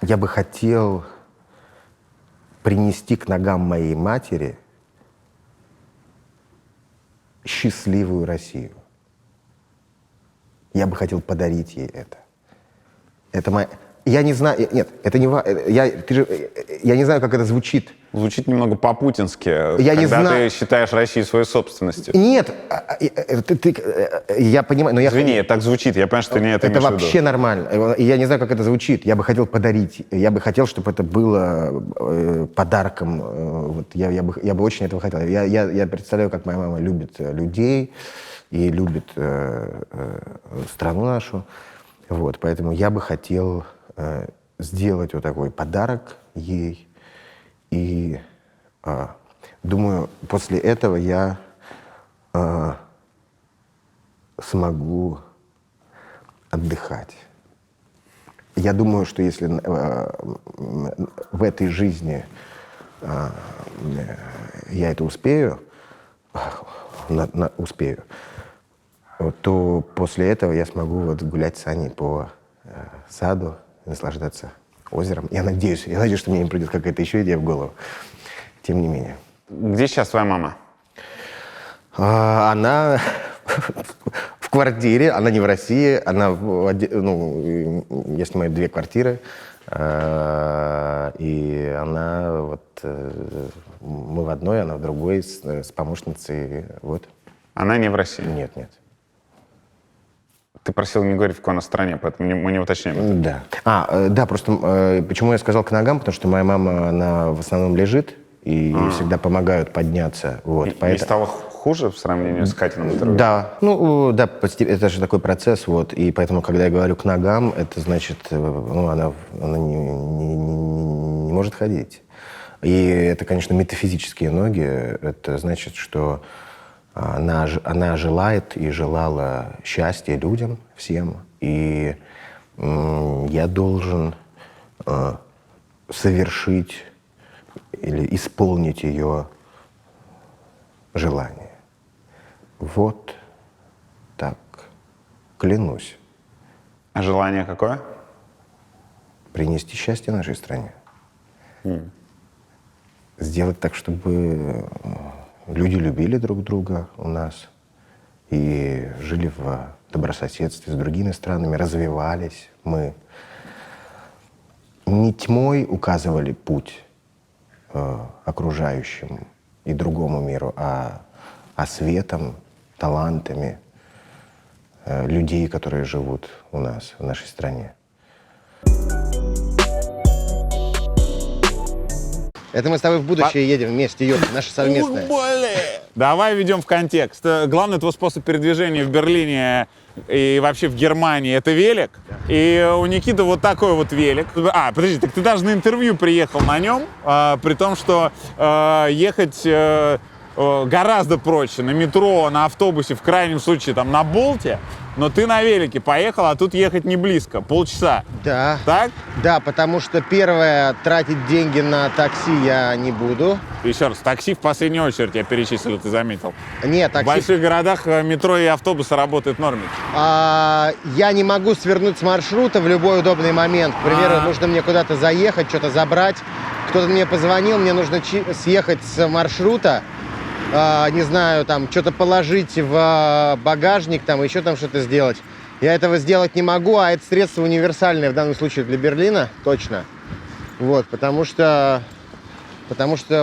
Я бы хотел принести к ногам моей матери счастливую Россию. Я бы хотел подарить ей это. Это моя... Я не знаю... Нет, это не... Я не знаю, как это звучит. Звучит немного по-путински, Я не когда знаю. ты считаешь Россию своей собственностью. Нет, я понимаю, но я... Извини, так звучит, я понимаю, что ты не это Это имеешь в виду. вообще нормально. И я не знаю, как это звучит. Я бы хотел подарить. Я бы хотел, чтобы это было подарком. Вот, я бы очень этого хотел. Я представляю, как моя мама любит людей и любит страну нашу. Вот, поэтому я бы хотел сделать вот такой подарок ей. И думаю, после этого я смогу отдыхать. Я думаю, что если в этой жизни я это успею, то после этого я смогу вот гулять с Аней по саду, наслаждаться озером. Я надеюсь, что мне не придет какая-то еще идея в голову. Тем не менее. Где сейчас твоя мама? Она в квартире, она не в России, она я снимаю 2 квартиры, и она вот мы в одной, она в другой с помощницей, вот. Она не в России? Нет. Ты просил не говорить, в какой она стране, поэтому мы не уточняем. Да. Да, просто почему я сказал к ногам, потому что моя мама, она в основном лежит, и ей всегда помогают подняться. Вот, И стало хуже в сравнении с Катиным здоровьем? Да, это же такой процесс, вот, и поэтому, когда я говорю к ногам, это значит, она не может ходить. И это, конечно, метафизические ноги, это значит, что она желает и желала счастья людям, всем, и я должен совершить или исполнить ее желание. Вот так. Клянусь. А желание какое? Принести счастье нашей стране. Сделать так, чтобы люди любили друг друга у нас и жили в добрососедстве с другими странами, развивались. Мы не тьмой указывали путь окружающим и другому миру, а светом, талантами людей, которые живут у нас, в нашей стране. Это мы с тобой в будущее едем вместе, Юр, наше совместное. Давай введем в контекст. Главный твой способ передвижения в Берлине и вообще в Германии — это велик. И у Никиты вот такой вот велик. Подожди, так ты даже на интервью приехал на нем, при том, что ехать гораздо проще на метро, на автобусе, в крайнем случае там на Болте, но ты на велике поехал, а тут ехать не близко, полчаса. Да. Так? Да, потому что первое, тратить деньги на такси я не буду. Еще раз, такси в последнюю очередь я перечислил, ты заметил. Нет, В такси... больших городах метро и автобусы работают норме. Я не могу свернуть с маршрута в любой удобный момент. К примеру, нужно мне куда-то заехать, что-то забрать. Кто-то мне позвонил, мне нужно съехать с маршрута. Не знаю, там, что-то положить в багажник, там, еще там что-то сделать. Я этого сделать не могу, а это средство универсальное в данном случае для Берлина, точно. Вот, потому что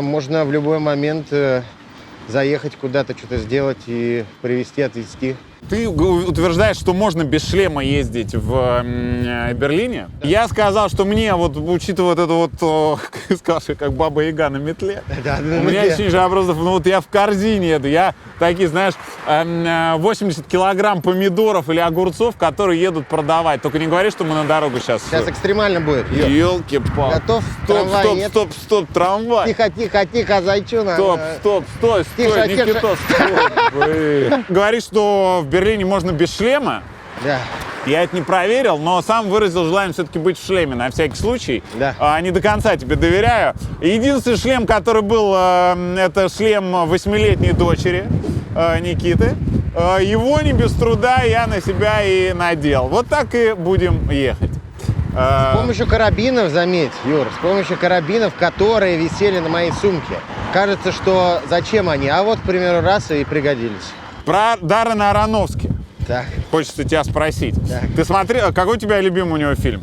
можно в любой момент заехать куда-то, что-то сделать и привезти, отвезти. Ты утверждаешь, что можно без шлема ездить в Берлине. Да. Я сказал, что мне, вот, учитывая вот это вот, сказал, что как Баба-Яга на метле, да, у меня ощущение, просто, я в корзине еду. Я такие, знаешь, 80 килограмм помидоров или огурцов, которые едут продавать. Только не говори, что мы на дорогу сейчас. Сейчас экстремально будет. Елки-палки. Готов? Стоп, трамвай. Тихо, зайчонок. Стой, Тише, Никита, стой. Говоришь, что в Берлине можно без шлема. Да. Я это не проверил, но сам выразил желание все-таки быть в шлеме, на всякий случай. Да. Не до конца тебе доверяю. Единственный шлем, который был, это шлем 8-летней дочери Никиты. Его не без труда я на себя и надел. Вот так и будем ехать. С помощью карабинов, заметь, Юр, с помощью карабинов, которые висели на моей сумке. Кажется, что зачем они? А вот, к примеру, раз и пригодились. Про Даррена Аронофски. Так. Хочется тебя спросить. Так. Ты смотрел, какой у тебя любимый у него фильм?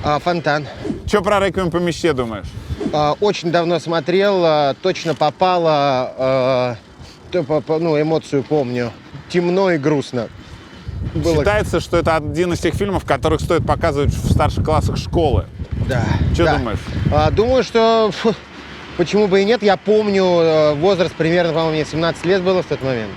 Фонтан. Что про «Реквием по мечте» думаешь? Очень давно смотрел, точно попало, эмоцию помню. Темно и грустно. Было... Считается, что это один из тех фильмов, которых стоит показывать в старших классах школы. Да. Что да. думаешь? Думаю, что почему бы и нет. Я помню возраст примерно, по-моему, мне 17 лет было в тот момент.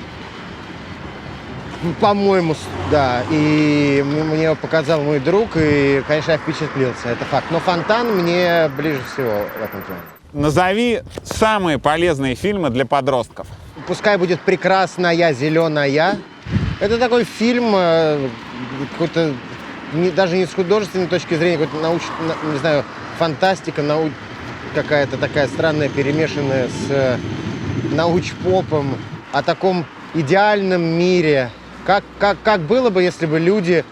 По-моему, да. И мне показал мой друг, и, конечно, я впечатлился. Это факт. Но «Фонтан» мне ближе всего в этом плане. Назови самые полезные фильмы для подростков. Пускай будет «Прекрасная зеленая». Это такой фильм, какой-то, даже не с художественной точки зрения, какой-то не знаю, фантастика, какая-то такая странная, перемешанная с науч-попом, о таком идеальном мире. Как было бы, если бы люди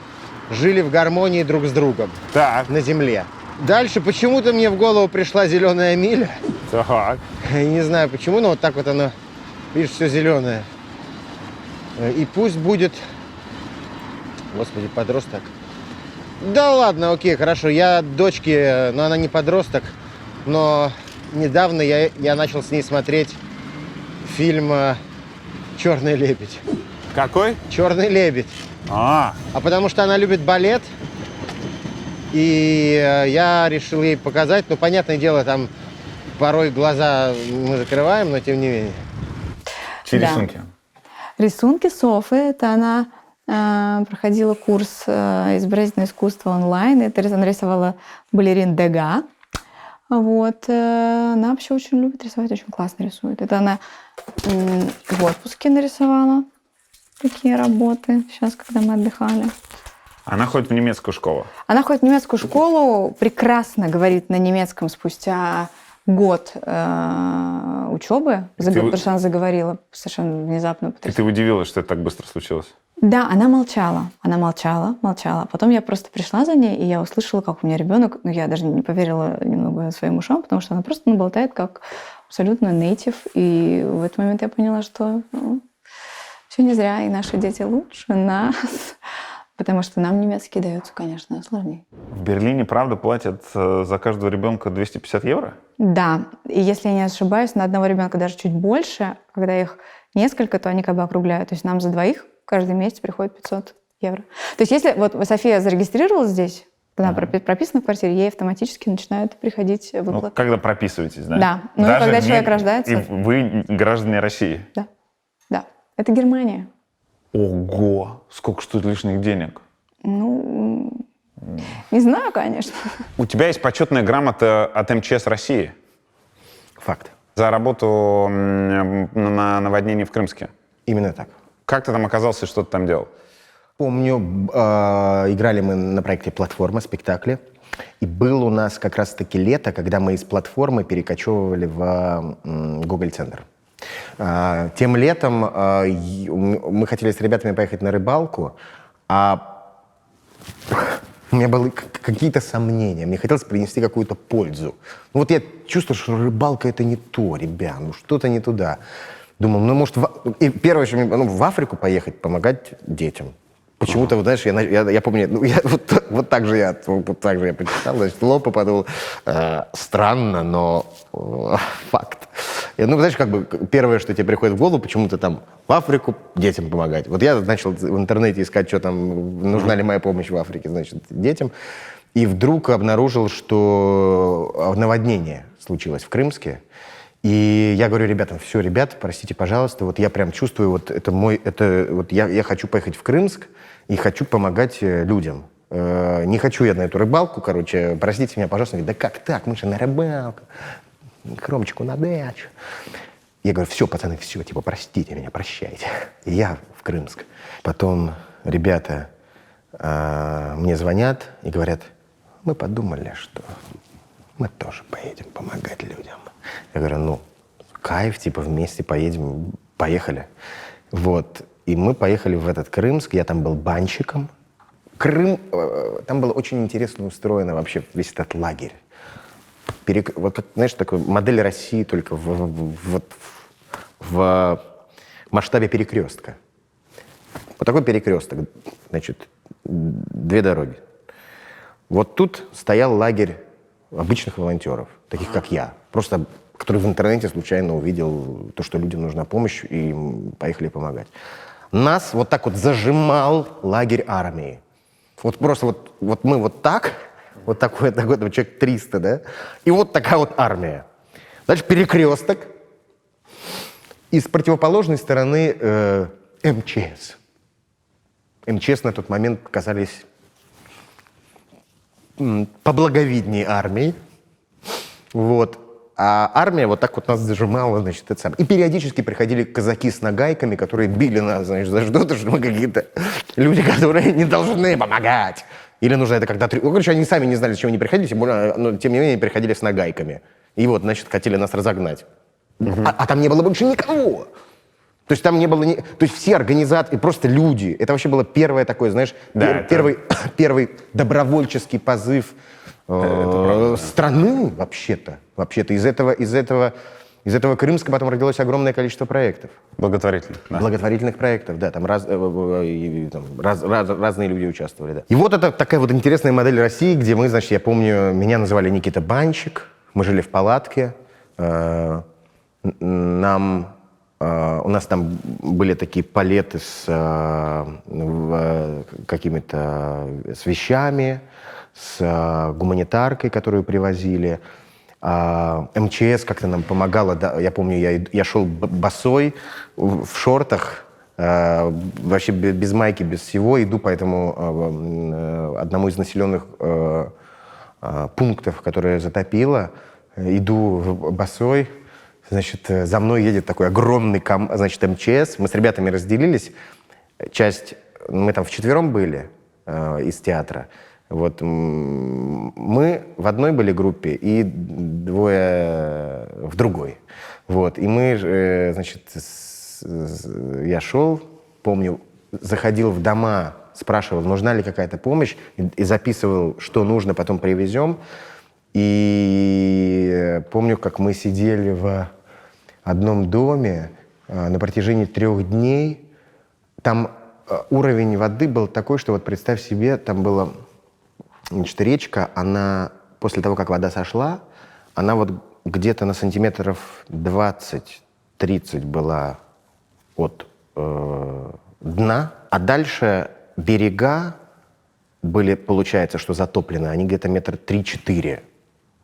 жили в гармонии друг с другом Так. на Земле. Дальше почему-то мне в голову пришла «Зеленая миля». Так. Я не знаю почему, но вот так вот оно, видишь, все зеленое. И пусть будет... Господи, подросток. Да ладно, окей, хорошо. Я дочке, но она не подросток, но недавно я начал с ней смотреть фильм «Черный лебедь». Какой? «Черный лебедь». А потому что она любит балет, и я решил ей показать. Ну, понятное дело, там порой глаза мы закрываем, но тем не менее. Чьи Да. рисунки? Рисунки Софы, это она проходила курс изобразительного искусства онлайн. Это она рисовала балерин Дега. Вот. Она вообще очень любит рисовать, очень классно рисует. Это она в отпуске нарисовала такие работы, сейчас, когда мы отдыхали. Она ходит в немецкую школу. Она ходит в немецкую школу, прекрасно говорит на немецком спустя год учебы, потому что она заговорила совершенно внезапно. И ты удивилась, что это так быстро случилось? Да, она молчала. Потом я просто пришла за ней, и я услышала, как у меня ребенок, я даже не поверила немного своим ушам, потому что она просто болтает как абсолютно нейтив. И в этот момент я поняла, что все не зря, и наши дети лучше нас. Потому что нам немецкий дается, конечно, сложнее. В Берлине, правда, платят за каждого ребенка 250 евро? Да, и если я не ошибаюсь, на одного ребенка даже чуть больше. Когда их несколько, то они как бы округляют. То есть нам за двоих каждый месяц приходит 500 евро. То есть если вот София зарегистрировалась здесь, она прописана в квартире, ей автоматически начинают приходить выплаты. Ну, когда прописываетесь, да? Да. Ну, и когда человек рождается. И вы граждане России? Да. Да. Это Германия. Ого! Сколько стоит лишних денег? Ну, не знаю, конечно. У тебя есть почетная грамота от МЧС России Факт. за работу на наводнении в Крымске. Именно так. Как ты там оказался и что ты там делал? Помню, играли мы на проекте «Платформа», спектакле. И было у нас как раз-таки лето, когда мы из «Платформы» перекочевывали в Гоголь-центр. Тем летом мы хотели с ребятами поехать на рыбалку, а у меня были какие-то сомнения. Мне хотелось принести какую-то пользу. Ну вот я чувствую, что рыбалка — это не то, ребят, ну что-то не туда. Думал, ну может, и первое, что в Африку поехать, помогать детям. Почему-то, вот, знаешь, я помню, вот так же я прочитал, значит, Лопа подумал, странно, но факт. Знаешь, как бы первое, что тебе приходит в голову, почему-то там в Африку детям помогать. Вот я начал в интернете искать, что там, нужна ли моя помощь в Африке, значит, детям. И вдруг обнаружил, что наводнение случилось в Крымске. И я говорю ребятам, все, ребят, простите, пожалуйста, вот я прям чувствую, я хочу поехать в Крымск и хочу помогать людям. Не хочу я на эту рыбалку, простите меня, пожалуйста. Говорит, да как так, мы же на рыбалку, к Ромчику на дачу. Я говорю, все, пацаны, все, типа, простите меня, прощайте. И я в Крымск. Потом ребята мне звонят и говорят, мы подумали, что мы тоже поедем помогать людям. Я говорю, ну, кайф, типа, вместе поедем, поехали. Вот. И мы поехали в этот Крымск, я там был банщиком. Крым, там было очень интересно устроено вообще весь этот лагерь. Вот, как, знаешь, такой модель России только в масштабе перекрестка. Вот такой перекресток, значит, 2 дороги. Вот тут стоял лагерь обычных волонтеров, таких как я, просто который в интернете случайно увидел то, что людям нужна помощь, и поехали помогать. Нас вот так вот зажимал лагерь армии. Вот просто вот мы вот такой человек 300, да, и вот такая вот армия. Дальше перекресток, и с противоположной стороны МЧС. МЧС на тот момент казались поблаговиднее армии. Вот. А армия вот так вот нас зажимала, значит, это самое. И периодически приходили казаки с нагайками, которые били нас, значит, за что-то, что мы какие-то люди, которые не должны помогать. Или нужно это когда... Ну, короче, они сами не знали, с чего они приходили, тем более, но, тем не менее, приходили с нагайками. И вот, значит, хотели нас разогнать. А там не было больше никого. То есть там не было... То есть все организаторы, просто люди. Это вообще было первое такое, знаешь, первый добровольческий позыв страны, вообще-то. Из этого Крымска потом родилось огромное количество проектов. Благотворительных. Да. Благотворительных проектов, да. Там, разные люди участвовали, да. И вот это такая вот интересная модель России, где мы, значит, я помню, меня называли Никита Банщик. Мы жили в палатке. У нас там были такие палеты с какими-то с вещами, с гуманитаркой, которую привозили. МЧС как-то нам помогала. Да, я помню, я шел босой в шортах, вообще без майки, без всего. Иду по одному из населенных пунктов, которое затопило. Иду босой. Значит, за мной едет такой огромный, значит, МЧС. Мы с ребятами разделились. Мы там вчетвером были из театра. Вот мы в одной были группе и 2 в другой. Вот. И мы, значит, я шел, помню, заходил в дома, спрашивал, нужна ли какая-то помощь, и записывал, что нужно, потом привезем. И помню, как мы сидели в одном доме на протяжении 3 дней. Там уровень воды был такой, что вот представь себе, там была, значит, речка, она после того, как вода сошла, она вот где-то на сантиметров 20-30 была от дна, а дальше берега были, получается, что затоплены, они где-то 3-4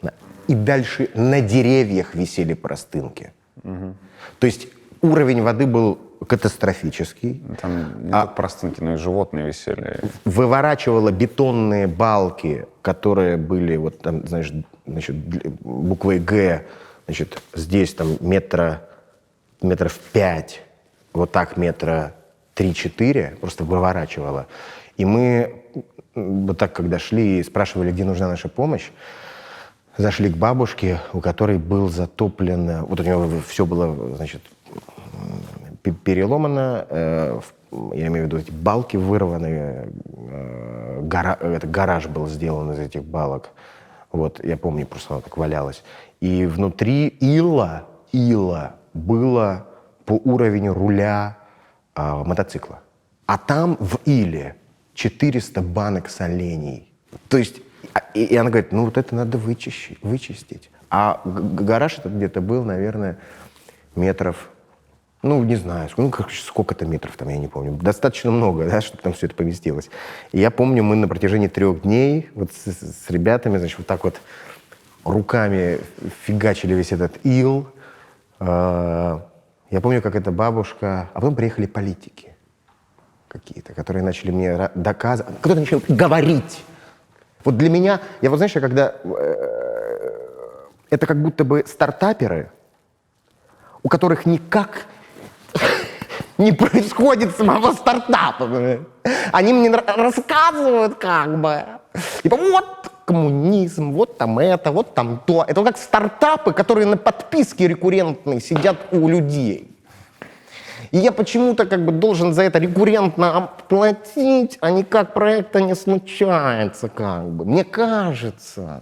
метра. И дальше на деревьях висели простынки. Угу. То есть уровень воды был катастрофический. Там не только простынки, но и животные висели. Выворачивало бетонные балки, которые были, вот там, знаешь, значит, буквой «Г», значит, здесь там метров 5, вот так 3-4, просто выворачивало. И мы вот так, когда шли и спрашивали, где нужна наша помощь, зашли к бабушке, у которой был затоплен, вот у нее все было, значит, переломано, я имею в виду, эти балки вырваны, гараж был сделан из этих балок. Вот, я помню, просто она так валялась. И внутри ила было по уровню руля мотоцикла. А там в иле 400 банок солений. То есть, и она говорит, ну вот это надо вычистить. А гараж этот где-то был, наверное, метров, ну, не знаю, сколько-то метров там, я не помню. Достаточно много, да, чтобы там все это поместилось. И я помню, мы на протяжении 3 дней вот с ребятами, значит, вот так вот руками фигачили весь этот ил. Я помню, как эта бабушка... А потом приехали политики какие-то, которые начали мне доказывать... Кто-то начал говорить. Вот для меня... Я вот, знаешь, когда... Это как будто бы стартаперы, у которых никак не происходит самого стартапа. Они мне рассказывают как бы. Типа вот коммунизм, вот там это, вот там то. Это вот как стартапы, которые на подписке рекуррентной сидят у людей. И я почему-то как бы должен за это рекуррентно оплатить, а никак проекта не случается как бы. Мне кажется,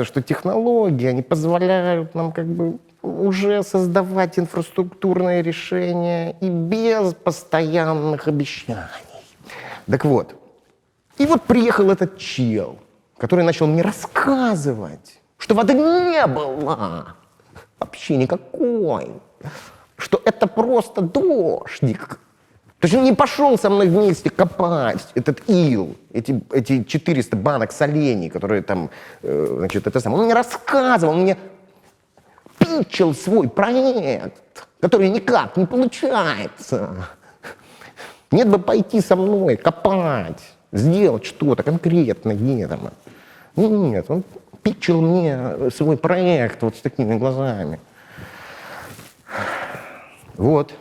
что технологии, они позволяют нам как бы уже создавать инфраструктурные решения и без постоянных обещаний. Так вот, и вот приехал этот чел, который начал мне рассказывать, что воды не было вообще никакой, что это просто дождик. То есть он не пошел со мной вместе копать этот ил, эти 400 банок солений, которые там, значит, это самое. Он мне рассказывал, он мне питчил свой проект, который никак не получается. Нет бы пойти со мной копать, сделать что-то конкретное, там. Нет, он питчил мне свой проект вот с такими глазами. Вот.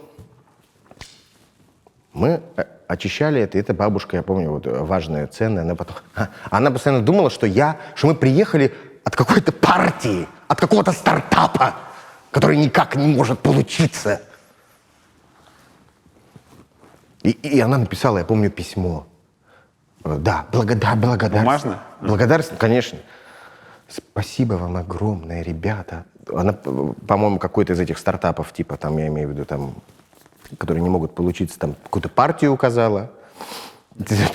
Мы очищали это, и эта бабушка, я помню, вот важная, ценная, она постоянно думала, что мы приехали от какой-то партии, от какого-то стартапа, который никак не может получиться. И она написала, я помню, письмо. Да, благодарность. Бумажно? Благодарность, конечно. Спасибо вам огромное, ребята. Она, по-моему, какой-то из этих стартапов, типа, там, я имею в виду, там, которые не могут получиться, там, какую-то партию указала.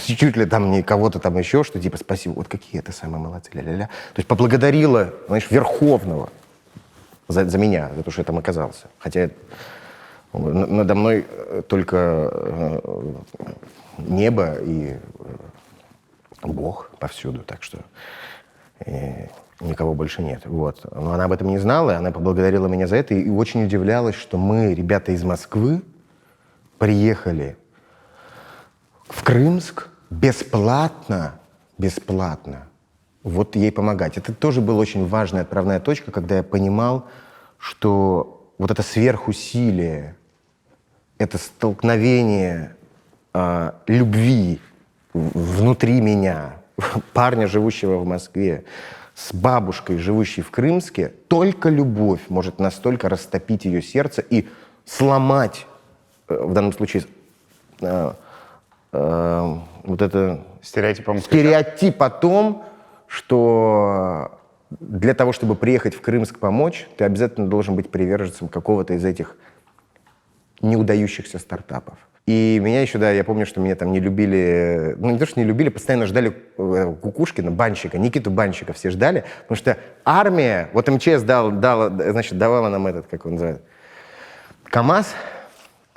Чуть ли там не кого-то там еще, что типа, спасибо, вот какие это самые молодцы, ля-ля-ля. То есть поблагодарила, знаешь, Верховного за меня, за то, что я там оказался. Хотя надо мной только небо и Бог повсюду, так что никого больше нет. Вот. Но она об этом не знала, и она поблагодарила меня за это и очень удивлялась, что мы, ребята из Москвы, приехали в Крымск бесплатно, вот ей помогать. Это тоже была очень важная отправная точка, когда я понимал, что вот это сверхусилие, это столкновение любви внутри меня, парня, живущего в Москве, с бабушкой, живущей в Крымске, только любовь может настолько растопить ее сердце и сломать, в данном случае, вот это стереотип о том, что для того, чтобы приехать в Крымск помочь, ты обязательно должен быть приверженцем какого-то из этих неудающихся стартапов. И меня еще, да, я помню, что меня там не любили, ну не то, что не любили, постоянно ждали Кукушкина, Банщика, Никиту Банщика все ждали, потому что армия, вот МЧС давала нам этот, как он называется, КамАЗ,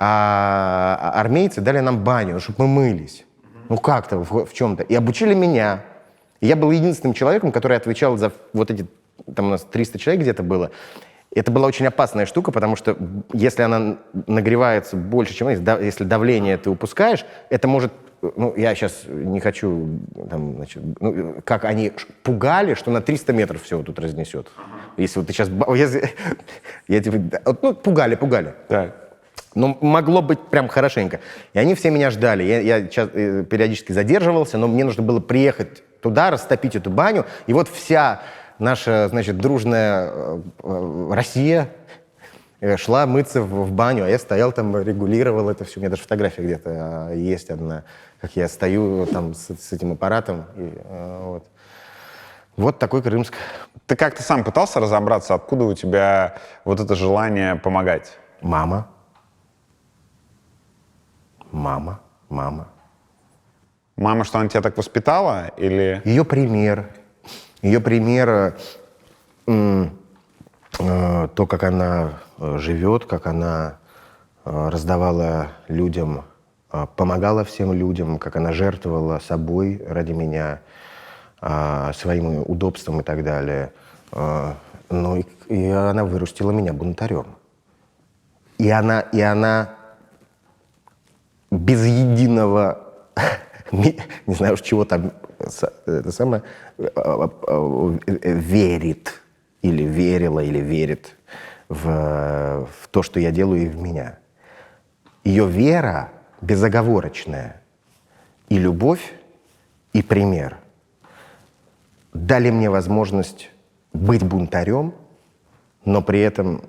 а армейцы дали нам баню, чтобы мы мылись. Ну как-то, в чем-то. И обучили меня. И я был единственным человеком, который отвечал за вот эти, там у нас 300 человек где-то было. Это была очень опасная штука, потому что если она нагревается больше, чем если давление ты упускаешь, это может... Ну, я сейчас не хочу... Там, значит, ну, как они пугали, что на 300 метров все тут разнесет. Если вот ты сейчас... Ну, пугали. Так. Но могло быть прям хорошенько. И они все меня ждали. Я периодически задерживался, но мне нужно было приехать туда, растопить эту баню. И вот вся наша, значит, дружная Россия шла мыться в баню, а я стоял там, регулировал это все. У меня даже фотография где-то есть одна, как я стою там с этим аппаратом. Вот такой Крымск. Ты как-то сам пытался разобраться, откуда у тебя вот это желание помогать? Мама. Мама, что она тебя так воспитала? Или... Ее пример, то, как она живет, как она раздавала людям, помогала всем людям, как она жертвовала собой ради меня, своим удобством и так далее. Ну, и она вырастила меня бунтарем. И она без единого, не знаю уж чего там, это самое, верит, или верила, или верит в то, что я делаю, и в меня. Ее вера безоговорочная, и любовь, и пример дали мне возможность быть бунтарем, но при этом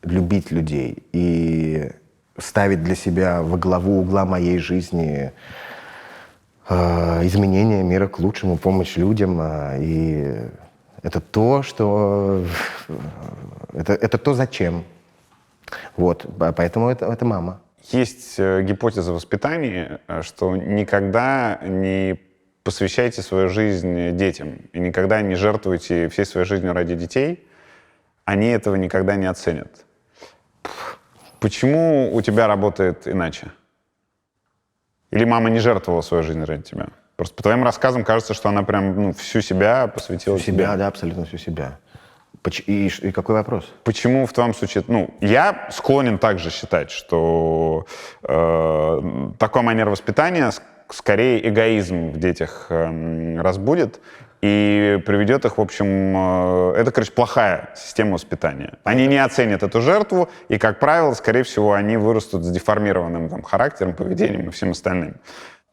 любить людей и ставить для себя во главу угла моей жизни изменение мира к лучшему, помощь людям. И это то, что... Это то, зачем. Вот, поэтому это мама. Есть гипотеза воспитания, что никогда не посвящайте свою жизнь детям и никогда не жертвуйте всей своей жизнью ради детей. Они этого никогда не оценят. Почему у тебя работает иначе? Или мама не жертвовала свою жизнь ради тебя? Просто по твоим рассказам кажется, что она прям всю себя посвятила Всю тебе. себя, да, абсолютно всю себя. И какой вопрос? Почему в твоем случае... Я склонен также считать, что такой манер воспитания скорее эгоизм в детях разбудит и приведет их, в общем... это, короче, плохая система воспитания. Они не оценят эту жертву, и, как правило, скорее всего, они вырастут с деформированным характером, поведением и всем остальным.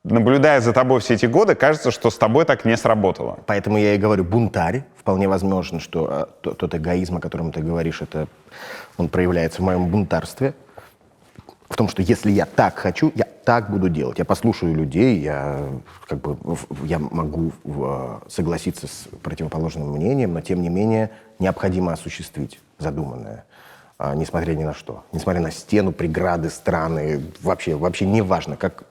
Наблюдая за тобой все эти годы, кажется, что с тобой так не сработало. Поэтому я и говорю, бунтарь. Вполне возможно, что тот эгоизм, о котором ты говоришь, он проявляется в моем бунтарстве. В том, что если я так хочу, я так буду делать. Я послушаю людей, я могу согласиться с противоположным мнением, но тем не менее необходимо осуществить задуманное. Несмотря ни на что. Несмотря на стену, преграды, страны. Вообще неважно, как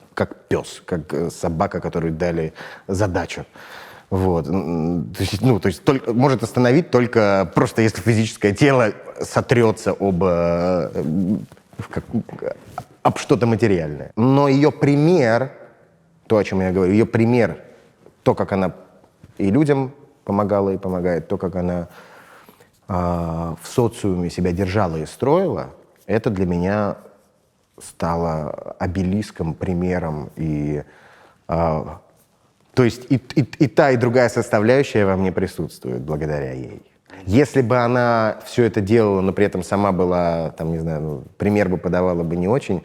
пес, как собака, которой дали задачу. Вот. То есть может остановить только просто если физическое тело сотрется об что-то материальное. Но ее пример, то, о чем я говорю, ее пример, то, как она и людям помогала и помогает, то, как она в социуме себя держала и строила, это для меня стало обелиском, примером. То есть и та, и другая составляющая во мне присутствует благодаря ей. Если бы она все это делала, но при этом сама была, пример бы подавала бы не очень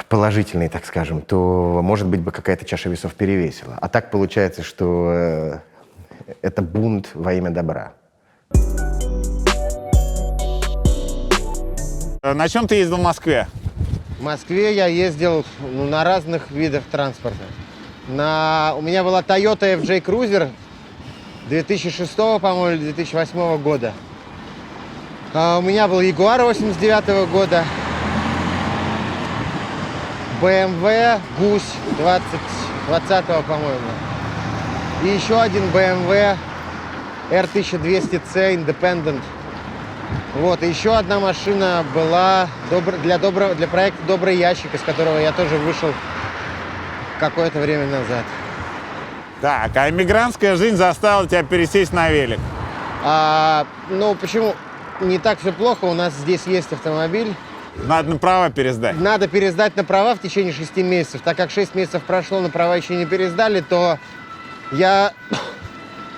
положительный, так скажем, то, может быть, бы какая-то чаша весов перевесила. А так получается, что это бунт во имя добра. На чем ты ездил в Москве? В Москве я ездил на разных видах транспорта. У меня была Toyota FJ Cruiser 2006, по-моему, или 2008 года. У меня был Jaguar 89 года. BMW Гусь 2020, по-моему. И еще один BMW R1200C Independent. Вот, и еще одна машина была для проекта «Добрый ящик», из которого я тоже вышел какое-то время назад. Так, а иммигрантская жизнь заставила тебя пересесть на велик? Почему? Не так все плохо, у нас здесь есть автомобиль. Надо на права пересдать. Надо пересдать на права в течение 6 месяцев. Так как 6 месяцев прошло, на права еще не пересдали, то я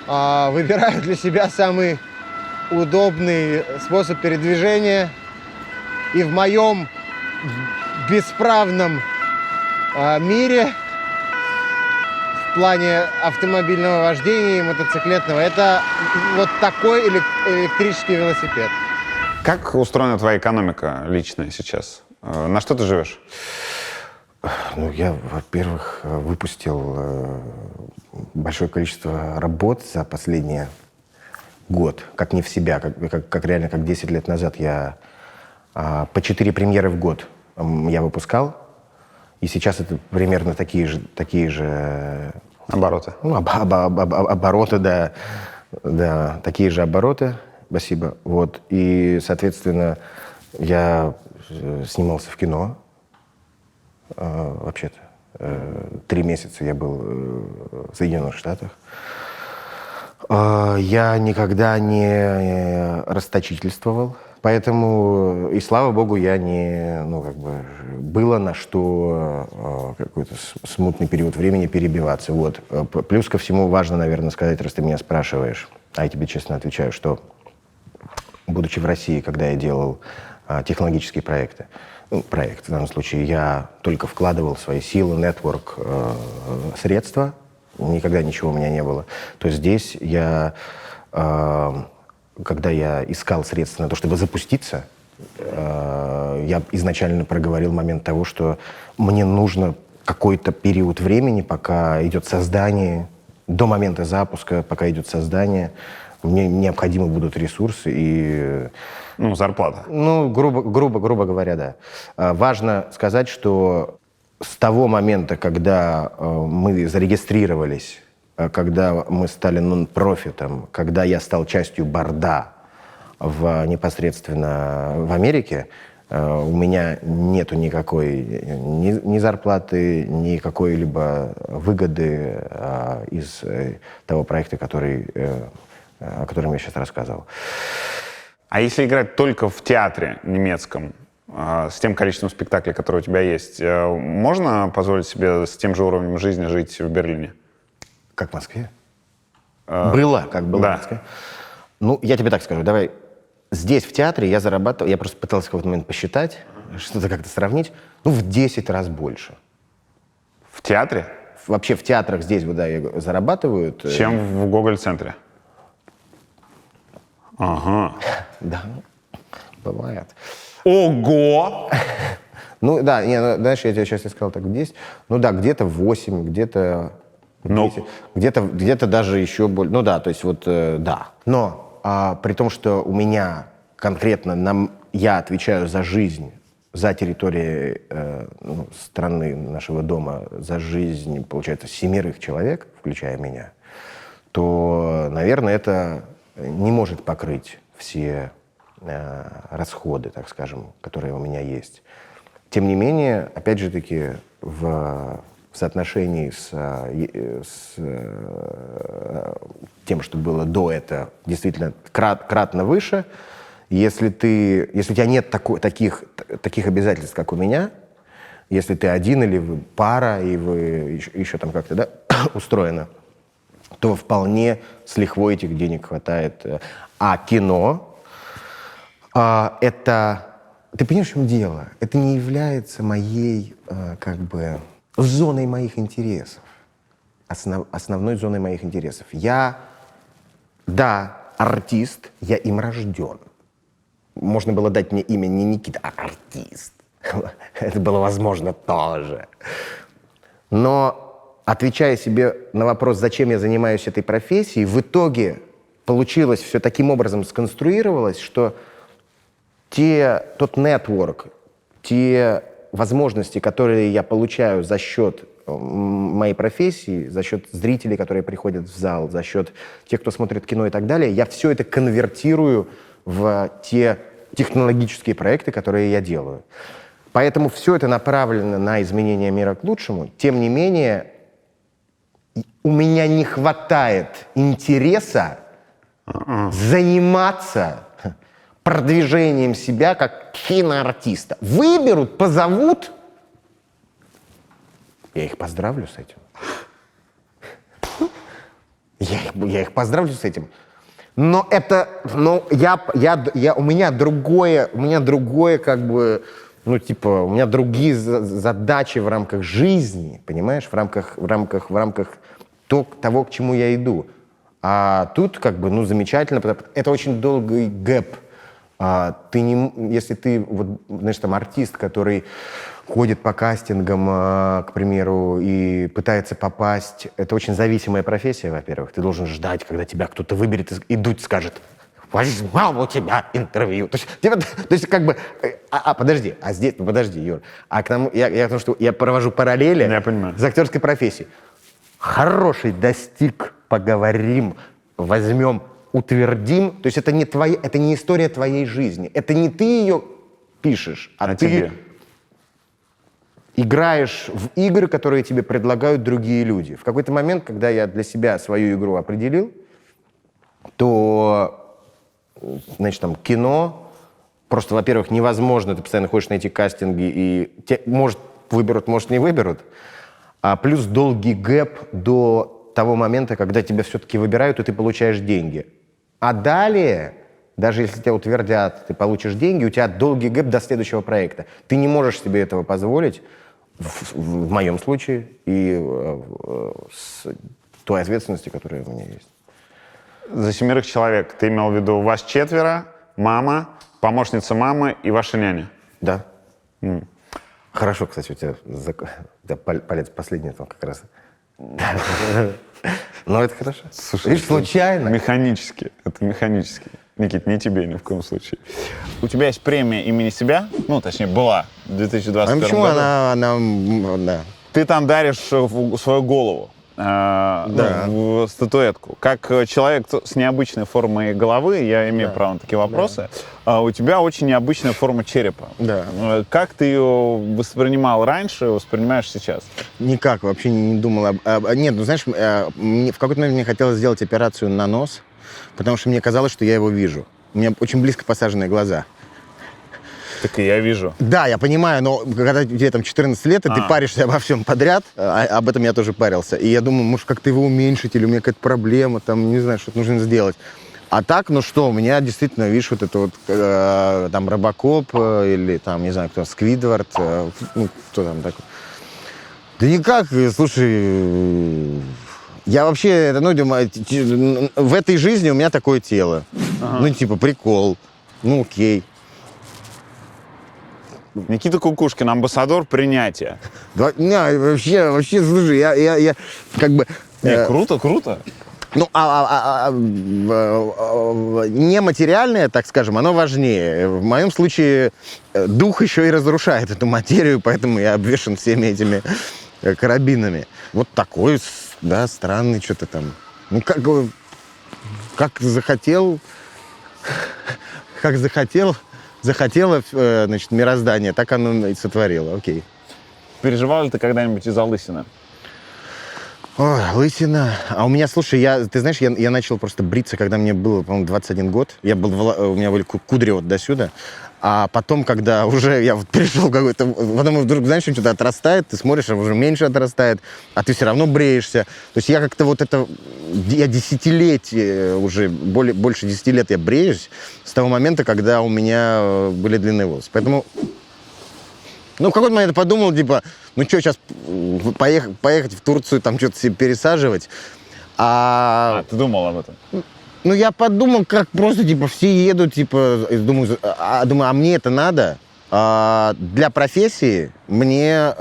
выбираю для себя самый удобный способ передвижения. И в моем бесправном мире в плане автомобильного вождения и мотоциклетного это вот такой электрический велосипед. Как устроена твоя экономика личная сейчас? На что ты живешь? Я, во-первых, выпустил большое количество работ за последний год, как не в себя, как реально, как 10 лет назад я по 4 премьеры в год я выпускал, и сейчас это примерно такие же Обороты. Обороты, да, такие же обороты, спасибо, вот, и, соответственно, я снимался в кино, вообще-то, 3 месяца я был в Соединенных Штатах. Я никогда не расточительствовал, поэтому, и слава богу, я не, было на что какой-то смутный период времени перебиваться. Вот. Плюс ко всему важно, наверное, сказать, раз ты меня спрашиваешь, а я тебе честно отвечаю, что будучи в России, когда я делал технологические проекты, ну, проект в данном случае, я только вкладывал свои силы, нетворк, средства, никогда ничего у меня не было. То есть здесь я, когда я искал средства на то, чтобы запуститься, я изначально проговорил момент того, что мне нужно какой-то период времени, пока идет создание, до момента запуска, пока идет создание, мне необходимы будут ресурсы и... Ну, зарплата. Ну, грубо говоря, да. Важно сказать, что с того момента, когда мы зарегистрировались, когда мы стали нон-профитом, когда я стал частью борда непосредственно в Америке, у меня нету никакой ни зарплаты, ни какой-либо выгоды из того проекта, о котором я сейчас рассказывал. А если играть только в театре немецком, с тем количеством спектаклей, которые у тебя есть, можно позволить себе с тем же уровнем жизни жить в Берлине? Как в Москве? Было в да. Москве. Ну, я тебе так скажу, давай. Здесь, в театре, я зарабатывал, я просто пытался в какой-то момент посчитать, что-то как-то сравнить, ну, в 10 раз больше. В театре? Вообще в театрах здесь, вот, да, зарабатывают... Чем в Гоголь-центре? Ага. Да, бывает. Ого! Ну, да, знаешь, я тебе сейчас сказал так, 10, ну, да, где-то 8, где-то 10, где-то даже еще больше, ну, да, то есть вот, да. Но при том, что у меня конкретно, я отвечаю за жизнь, за территорию страны, нашего дома, за жизнь, получается, 7 человек, включая меня, то, наверное, это не может покрыть все расходы, так скажем, которые у меня есть. Тем не менее, опять же таки, в соотношении с тем, что было до этого, действительно кратно выше. Если у тебя нет таких обязательств, как у меня, если ты один или вы пара, и вы еще там как-то, да, устроено, то вполне с лихвой этих денег хватает. А кино это... Ты понимаешь, в чем дело? Это не является моей, зоной моих интересов. Основной зоной моих интересов. Я, да, артист, я им рожден. Можно было дать мне имя не Никита, а артист. Это было возможно тоже. Но, отвечая себе на вопрос, зачем я занимаюсь этой профессией, в итоге получилось все таким образом сконструировалось, что тот нетворк, те возможности, которые я получаю за счет моей профессии, за счет зрителей, которые приходят в зал, за счет тех, кто смотрит кино и так далее, я все это конвертирую в те технологические проекты, которые я делаю. Поэтому все это направлено на изменение мира к лучшему. Тем не менее, у меня не хватает интереса заниматься продвижением себя как киноартиста. Выберут, позовут, я их поздравлю с этим. Я их поздравлю с этим. Но у меня другое как бы, у меня другие задачи в рамках жизни, понимаешь, в рамках того, к чему я иду. А тут замечательно, это очень долгий гэп. Если ты, артист, который ходит по кастингам, к примеру, и пытается попасть, это очень зависимая профессия, во-первых. Ты должен ждать, когда тебя кто-то выберет и дуть скажет: возьмем у тебя интервью. Подожди, Юр. Потому что я провожу параллели с актерской профессией. Хороший достиг, поговорим, возьмем, утвердим. То есть это не история твоей жизни. Это не ты ее пишешь, а ты тебе играешь в игры, которые тебе предлагают другие люди. В какой-то момент, когда я для себя свою игру определил, то, кино просто, во-первых, невозможно. Ты постоянно ходишь на эти кастинги, и может выберут, может не выберут. А плюс долгий гэп до того момента, когда тебя все-таки выбирают, и ты получаешь деньги. А далее Даже если тебя утвердят, ты получишь деньги, у тебя долгий гэп до следующего проекта. Ты не можешь себе этого позволить, в моем случае, и с той ответственностью, которая у меня есть. За 7 человек ты имел в виду вас 4, мама, помощница мамы и ваша няня? Да. Хорошо, кстати, у тебя палец последний там как раз. Но это хорошо. Слушай, видишь, случайно. Механически. Это механически. Никит, не тебе ни в коем случае. У тебя есть премия имени себя, ну, точнее, была в 2021 Почему году. да. Ты там даришь свою голову, ну, в статуэтку. Как человек с необычной формой головы, я имею право на такие вопросы, у тебя очень необычная форма черепа. Да. Как ты ее воспринимал раньше, воспринимаешь сейчас? Никак, вообще не думал. Нет, ну знаешь, в какой-то момент мне хотелось сделать операцию на нос, потому что мне казалось, что я его вижу. У меня очень близко посаженные глаза. Так и я вижу. Да, я понимаю, но когда тебе там 14 лет, и ты паришься обо всем подряд, об этом я тоже парился. И я думаю, может, как-то его уменьшить, или у меня какая-то проблема, там, не знаю, что-то нужно сделать. А так, ну что, у меня действительно, видишь, вот это вот, там, Робокоп, или там, не знаю, кто, Сквидвард, ну, кто там такой. Да никак, слушай, я вообще, ну, думаю, в этой жизни у меня такое тело. Ну, типа, прикол, ну, окей. Никита Кукушкин, амбассадор принятия. Да, не, вообще, слушай, я как бы... Круто. Ну, нематериальное, так скажем, оно важнее. В моем случае дух еще и разрушает эту материю, поэтому я обвешан всеми этими карабинами. Вот такой, да, странный что-то там. Ну, как захотело, значит, мироздание, так оно и сотворило, окей. Переживал ли ты когда-нибудь из-за лысины? Ой, лысина. А у меня, слушай, ты знаешь, я начал просто бриться, когда мне было, по-моему, 21 год. У меня были кудри вот до сюда. А потом, когда уже я вот перешел в какой-то... Потом вдруг, знаешь, что-то отрастает, ты смотришь, а уже меньше отрастает, а ты все равно бреешься. То есть я как-то вот это... Я десятилетия, уже больше 10 лет я бреюсь с того момента, когда у меня были длинные волосы. Поэтому... Ну, в какой-то момент я подумал, типа, ну что, сейчас поехать в Турцию, там что-то себе пересаживать. Ты думал об этом? Ну, я подумал, как просто, типа, все едут, типа, думаю, а мне это надо? Для профессии мне...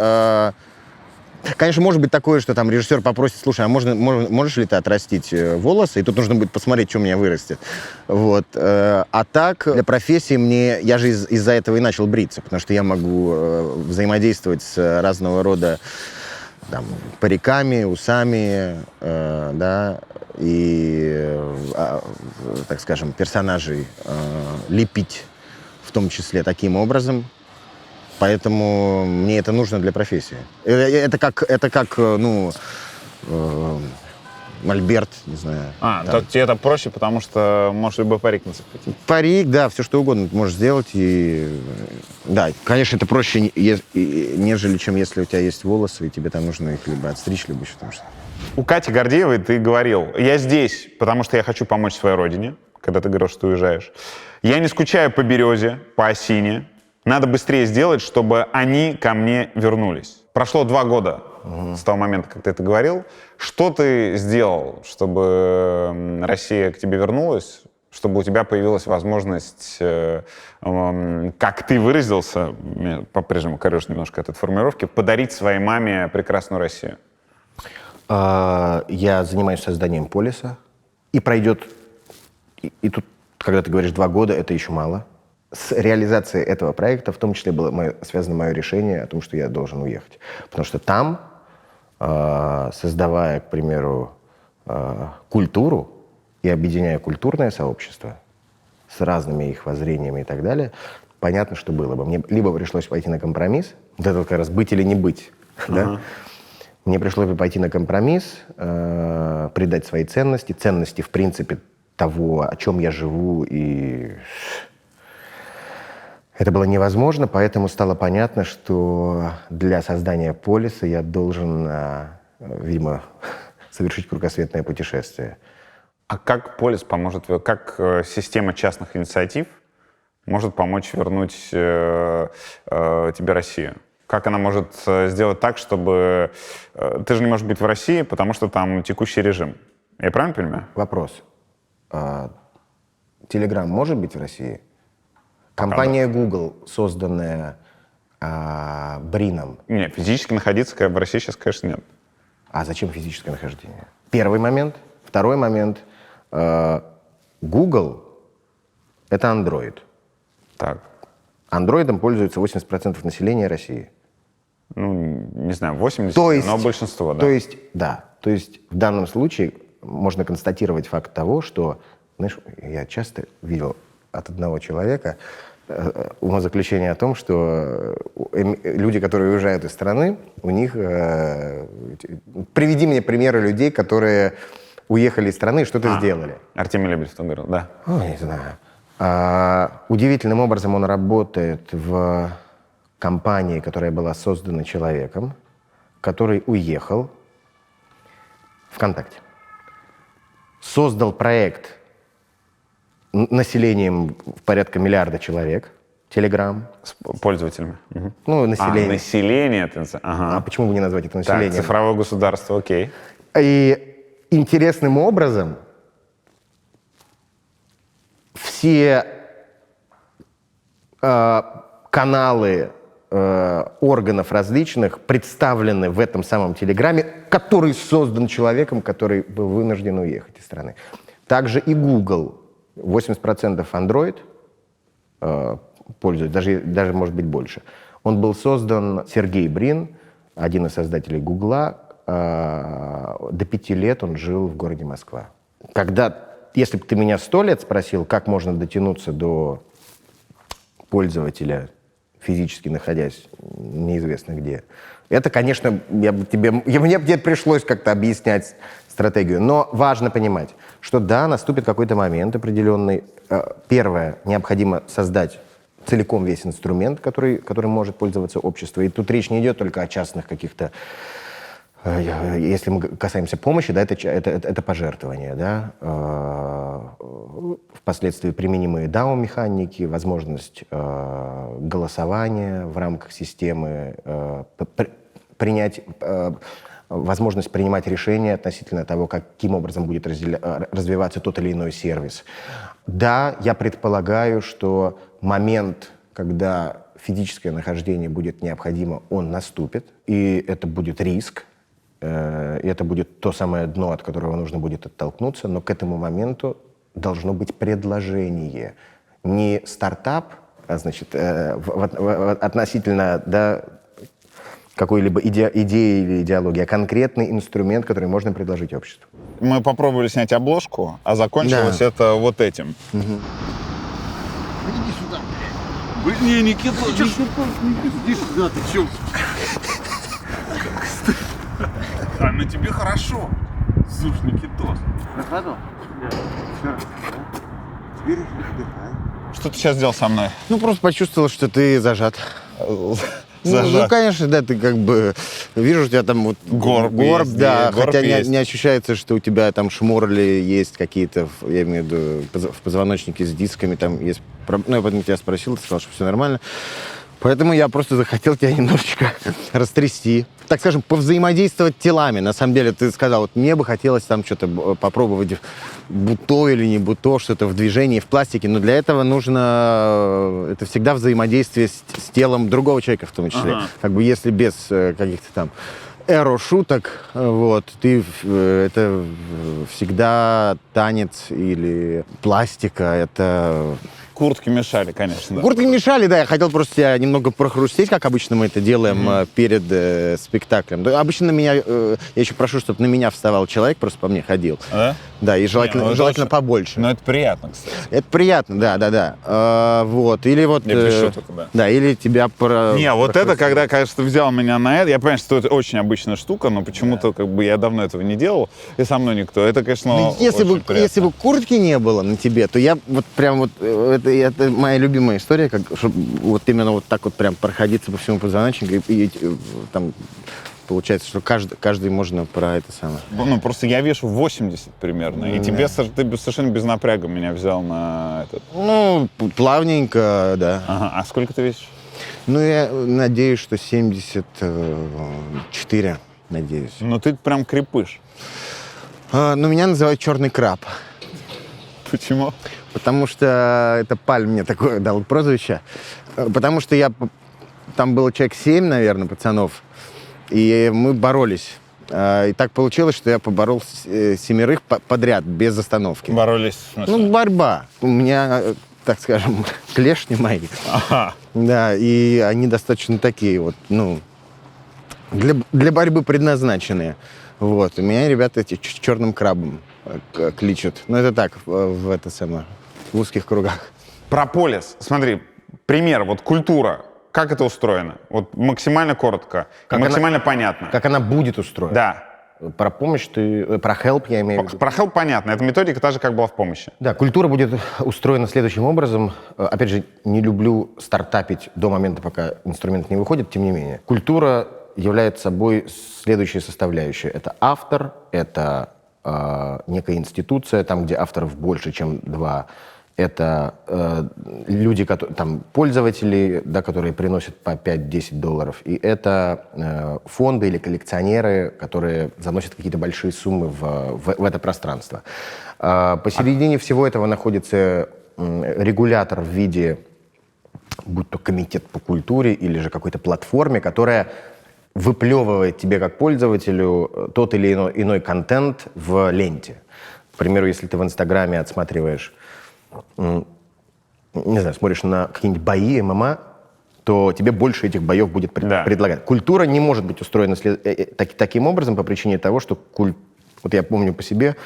Конечно, может быть такое, что там режиссер попросит, слушай, а можешь ли ты отрастить волосы? И тут нужно будет посмотреть, что у меня вырастет. Вот. А так, для профессии я же из-за этого и начал бриться, потому что я могу взаимодействовать с разного рода там, париками, усами, да, и, так скажем, персонажей лепить, в том числе таким образом. Поэтому мне это нужно для профессии. Это как ну, мольберт, не знаю. То тебе это проще, потому что можешь любой парик нацепить. Парик, да, все что угодно ты можешь сделать. И, да, конечно, это проще, нежели чем если у тебя есть волосы, и тебе там нужно их либо отстричь, либо еще там что-то. У Кати Гордеевой ты говорил, я здесь, потому что я хочу помочь своей родине, когда ты говорил, что ты уезжаешь. Я не скучаю по березе, по осине. Надо быстрее сделать, чтобы они ко мне вернулись. Прошло 2 года с того момента, как ты это говорил. Что ты сделал, чтобы Россия к тебе вернулась, чтобы у тебя появилась возможность, как ты выразился, я по-прежнему корежу немножко от этой формулировки, подарить своей маме прекрасную Россию? Я занимаюсь созданием полиса, и пройдет... И тут, когда ты говоришь 2 года, это еще мало. С реализацией этого проекта в том числе было связано мое решение о том, что я должен уехать. Потому что там, создавая, к примеру, культуру и объединяя культурное сообщество с разными их воззрениями и так далее, понятно, что было бы. Мне либо пришлось пойти на компромисс, вот это вот как раз быть или не быть, да? Мне пришлось бы пойти на компромисс, придать свои ценности, в принципе, того, о чем я живу, и... Это было невозможно, поэтому стало понятно, что для создания полиса я должен, видимо, совершить кругосветное путешествие. А как Полис поможет, как система частных инициатив может помочь вернуть тебе Россию? Как она может сделать так, чтобы... Ты же не можешь быть в России, потому что там текущий режим. Я правильно понимаю? Вопрос. Телеграм может быть в России? Компания Google, созданная Брином. Нет, физически находиться в России сейчас, конечно, нет. А зачем физическое нахождение? Первый момент. Второй момент. Google — это Android. Так. Андроидом пользуется 80% населения России. Ну, не знаю, 80%, То есть, но большинство, да. То есть в данном случае можно констатировать факт того, что, знаешь, я часто видел от одного человека умозаключение о том, что люди, которые уезжают из страны, у них... Приведи мне примеры людей, которые уехали из страны и что-то сделали. Артемий Лебедев там говорил, да. Не знаю. Удивительным образом он работает в компании, которая была создана человеком, который уехал ВКонтакте. Создал проект населением порядка миллиарда человек, Telegram. С пользователями. Угу. Ну, население. Население. Ага. А почему бы не назвать это населением? Так, цифровое государство, окей. И интересным образом все каналы органов различных представлены в этом самом Телеграме, который создан человеком, который был вынужден уехать из страны. Также и Google. 80% Android пользуют, даже может быть больше. Он был создан Сергей Брин, один из создателей Гугла. До 5 лет он жил в городе Москва. Если бы ты меня 100 лет спросил, как можно дотянуться до пользователя, физически находясь неизвестно где, это, конечно, мне пришлось как-то объяснять стратегию. Но важно понимать, что да, наступит какой-то момент определенный. Первое, необходимо создать целиком весь инструмент, который может пользоваться общество. И тут речь не идет только о частных каких-то... Если мы касаемся помощи, да, это пожертвования, да, впоследствии применимые DAO-механики, возможность голосования в рамках системы, возможность принимать решения относительно того, каким образом будет развиваться тот или иной сервис. Да, я предполагаю, что момент, когда физическое нахождение будет необходимо, он наступит, и это будет риск. И это будет то самое дно, от которого нужно будет оттолкнуться, но к этому моменту должно быть предложение. Не стартап, а значит, относительно какой-либо идеи или идеологии, а конкретный инструмент, который можно предложить обществу. Мы попробовали снять обложку, а закончилось это вот этим. Угу. Иди сюда. Блин, Никита, иди сюда, ты чё? А на тебе хорошо. Слушай, Никитос. Проходил? Еще раз, да? Теперь отдыхай. Что ты сейчас сделал со мной? Ну, просто почувствовал, что ты зажат. Ну, конечно, да, ты как бы... Вижу, у тебя там вот горб есть, да, горб хотя есть. Не ощущается, что у тебя там шморли есть какие-то, я имею в виду, в позвоночнике с дисками там есть... Ну, я потом тебя спросил, ты сказал, что все нормально. Поэтому я просто захотел тебя немножечко растрясти. Так скажем, повзаимодействовать телами. На самом деле, ты сказал, вот мне бы хотелось там что-то попробовать, буто или не буто, что-то в движении, в пластике. Но для этого нужно... Это всегда взаимодействие с телом другого человека в том числе. Как бы если без каких-то там эро-шуток, вот, это всегда танец или пластика, это... Куртки мешали, конечно. Да. Куртки мешали, да. Я хотел просто тебя немного прохрустеть, как обычно мы это делаем перед спектаклем. Да, обычно я еще прошу, чтобы на меня вставал человек, просто по мне ходил. Да? Да, и желательно очень... побольше. Но это приятно, кстати. Это приятно, да. Вот. Или вот... Я пишу только, да. Да, или тебя... Не, вот это, когда, конечно, ты взял меня на это, я понимаю, что это очень обычная штука, но почему-то как бы я давно этого не делал, и со мной никто. Это, конечно, ну, если бы куртки не было на тебе, то я вот прям вот... Это моя любимая история, как, чтобы вот именно вот так вот прям проходиться по всему позвоночнику и там получается, что каждый можно про это самое. Ну, просто я вешу 80 примерно, и тебе ты совершенно без напряга меня взял на этот. Ну, плавненько, да. Ага, а сколько ты весишь? Ну, я надеюсь, что 74, надеюсь. Ну, ты прям крепыш. Но меня называют черный краб, Почему? потому что это Паль мне такое дал прозвище. Потому что там было человек 7, наверное, пацанов, и мы боролись. И так получилось, что я поборол 7 подряд, без остановки. Боролись, в смысле? Ну, борьба. У меня, так скажем, клешни мои. Ага. Да, и они достаточно такие вот, ну, для борьбы предназначенные. Вот. И меня ребята эти черным крабом кличут. Ну, это так, в узких кругах. Прополис. Смотри, пример, вот культура. Как это устроено? Вот максимально коротко, Как максимально понятно. Как она будет устроена? Да. Про помощь про help я имею в виду. Про help понятно. Это методика та же, как была в помощи. Да, культура будет устроена следующим образом. Опять же, не люблю стартапить до момента, пока инструмент не выходит, тем не менее. Культура является собой следующая составляющая. Это автор, это некая институция, там, где авторов больше, чем 2. Это люди, там, пользователи, да, которые приносят по $5-10. И это фонды или коллекционеры, которые заносят какие-то большие суммы в это пространство. Посередине всего этого находится регулятор в виде, будь то комитет по культуре или же какой-то платформе, которая выплевывает тебе как пользователю тот или иной контент в ленте. К примеру, если ты в Инстаграме отсматриваешь, не знаю, смотришь на какие-нибудь бои ММА, то тебе больше этих боев будет предлагать. Культура не может быть устроена таким образом по причине того, что вот я помню по себе,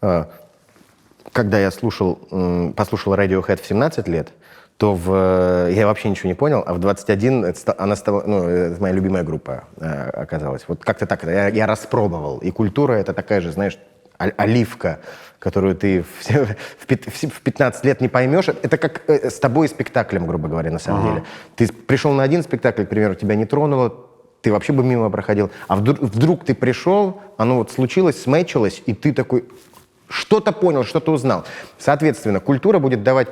когда я послушал Radiohead в 17 лет, то я вообще ничего не понял, а в 21 она стала, это моя любимая группа оказалась. Вот как-то так, я распробовал. И культура — это такая же, знаешь, оливка, которую ты в 15 лет не поймешь. Это как с тобой и спектаклем, грубо говоря, на самом деле. Ты пришел на один спектакль, к примеру, тебя не тронуло, ты вообще бы мимо проходил. А вдруг ты пришел, оно вот случилось, сметчилось, и ты такой что-то понял, что-то узнал. Соответственно, культура будет давать...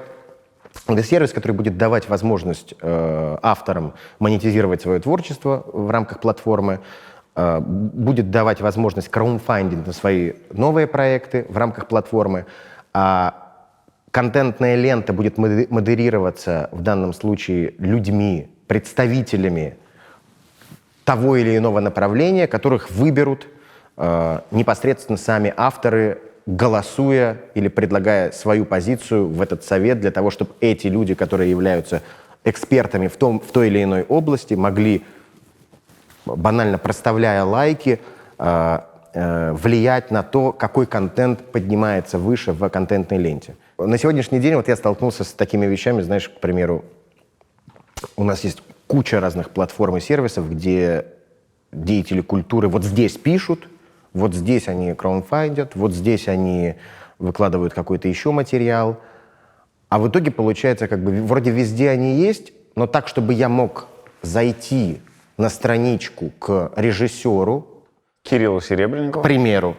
Это сервис, который будет давать возможность авторам монетизировать свое творчество в рамках платформы, будет давать возможность краудфандинг на свои новые проекты в рамках платформы, а контентная лента будет модерироваться в данном случае людьми, представителями того или иного направления, которых выберут непосредственно сами авторы, голосуя или предлагая свою позицию в этот совет для того, чтобы эти люди, которые являются экспертами в той или иной области, могли, банально проставляя лайки, влиять на то, какой контент поднимается выше в контентной ленте. На сегодняшний день вот я столкнулся с такими вещами, знаешь, к примеру, у нас есть куча разных платформ и сервисов, где деятели культуры вот здесь пишут, вот здесь они краудфандят, вот здесь они выкладывают какой-то еще материал. А в итоге получается, как бы вроде везде они есть, но так, чтобы я мог зайти на страничку к режиссеру, Кириллу Серебренникову. к примеру,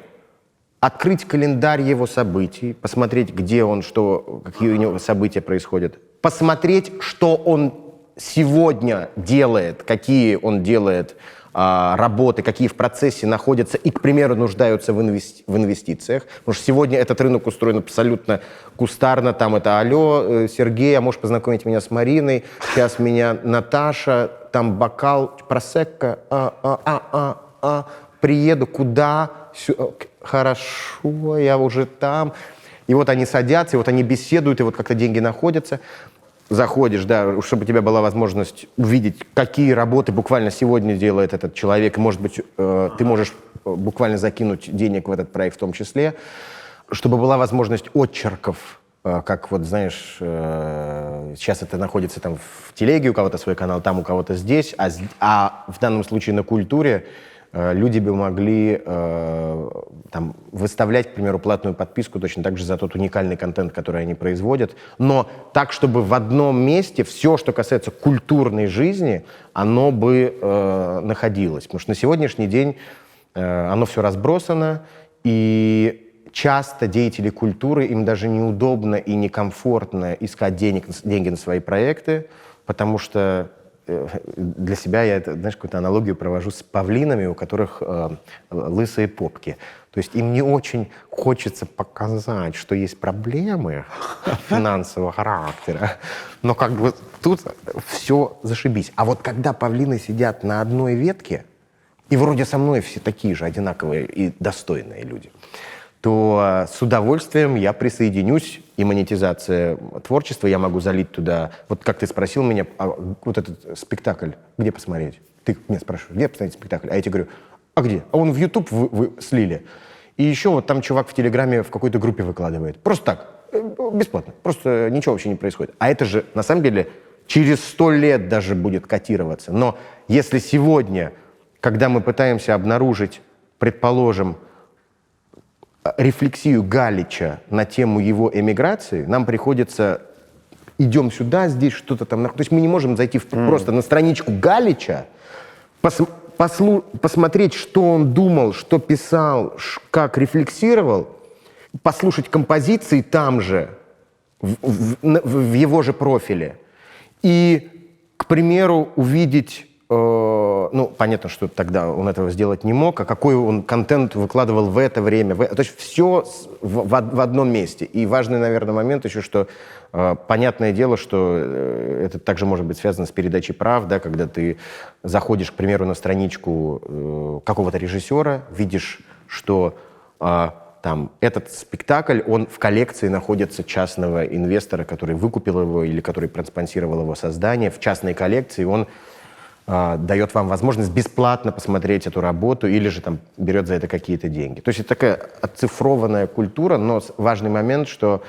открыть календарь его событий, посмотреть, где он, какие у него события происходят, посмотреть, что он сегодня делает, какие он делает работы, какие в процессе находятся и, к примеру, нуждаются в инвестициях. Потому что сегодня этот рынок устроен абсолютно кустарно. Там это «Алло, Сергей, а можешь познакомить меня с Мариной? Сейчас меня Наташа, там бокал, просекко, приеду, куда? Хорошо, я уже там». И вот они садятся, и вот они беседуют, и вот как-то деньги находятся. Заходишь, да, чтобы у тебя была возможность увидеть, какие работы буквально сегодня делает этот человек. Может быть, ты можешь буквально закинуть денег в этот проект в том числе. Чтобы была возможность отчерков, как вот, знаешь, сейчас это находится там в телеге, у кого-то свой канал, там у кого-то здесь, а в данном случае на культуре люди бы могли там, выставлять, к примеру, платную подписку точно так же за тот уникальный контент, который они производят, но так, чтобы в одном месте все, что касается культурной жизни, оно бы находилось. Потому что на сегодняшний день оно все разбросано, и часто деятели культуры, им даже неудобно и некомфортно искать деньги на свои проекты, потому что для себя я, знаешь, какую-то аналогию провожу с павлинами, у которых лысые попки. То есть им не очень хочется показать, что есть проблемы финансового характера, но как бы тут все зашибись. А вот когда павлины сидят на одной ветке, и вроде со мной все такие же одинаковые и достойные люди, то с удовольствием я присоединюсь, и монетизация творчества, я могу залить туда. Вот как ты спросил меня, вот этот спектакль, где посмотреть? Ты меня спрашиваешь, где посмотреть спектакль? А я тебе говорю, а где? А он в YouTube вы слили. И еще вот там чувак в Телеграме в какой-то группе выкладывает. Просто так, бесплатно, просто ничего вообще не происходит. А это же, на самом деле, через 100 лет даже будет котироваться. Но если сегодня, когда мы пытаемся обнаружить, предположим, рефлексию Галича на тему его эмиграции, нам приходится, идем сюда, здесь что-то там. То есть мы не можем зайти просто на страничку Галича, посмотреть, что он думал, что писал, как рефлексировал, послушать композиции там же, в его же профиле. И, к примеру, увидеть... ну, понятно, что тогда он этого сделать не мог, а какой он контент выкладывал в это время. То есть все в одном месте. И важный, наверное, момент еще, что понятное дело, что это также может быть связано с передачей прав, да, когда ты заходишь, к примеру, на страничку какого-то режиссера, видишь, что там этот спектакль, он в коллекции находится частного инвестора, который выкупил его или который проспонсировал его создание. В частной коллекции он дает вам возможность бесплатно посмотреть эту работу или же там берет за это какие-то деньги. То есть это такая оцифрованная культура, но важный момент, что,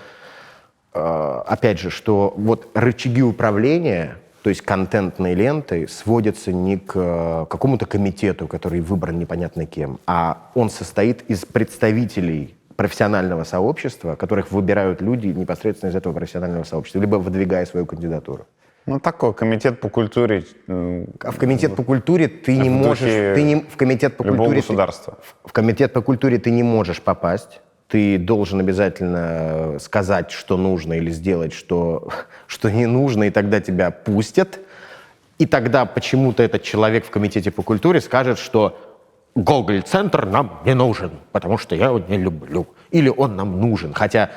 опять же, что вот рычаги управления, то есть контентной лентой, сводятся не к какому-то комитету, который выбран непонятно кем, а он состоит из представителей профессионального сообщества, которых выбирают люди непосредственно из этого профессионального сообщества, либо выдвигая свою кандидатуру. Ну, такой комитет по культуре. А в комитет по культуре ты не можешь... в комитет по культуре государства. В комитет по культуре ты не можешь попасть. Ты должен обязательно сказать, что нужно, или сделать, что не нужно, и тогда тебя пустят. И тогда почему-то этот человек в комитете по культуре скажет, что Гоголь-центр нам не нужен, потому что я его не люблю. Или он нам нужен. Хотя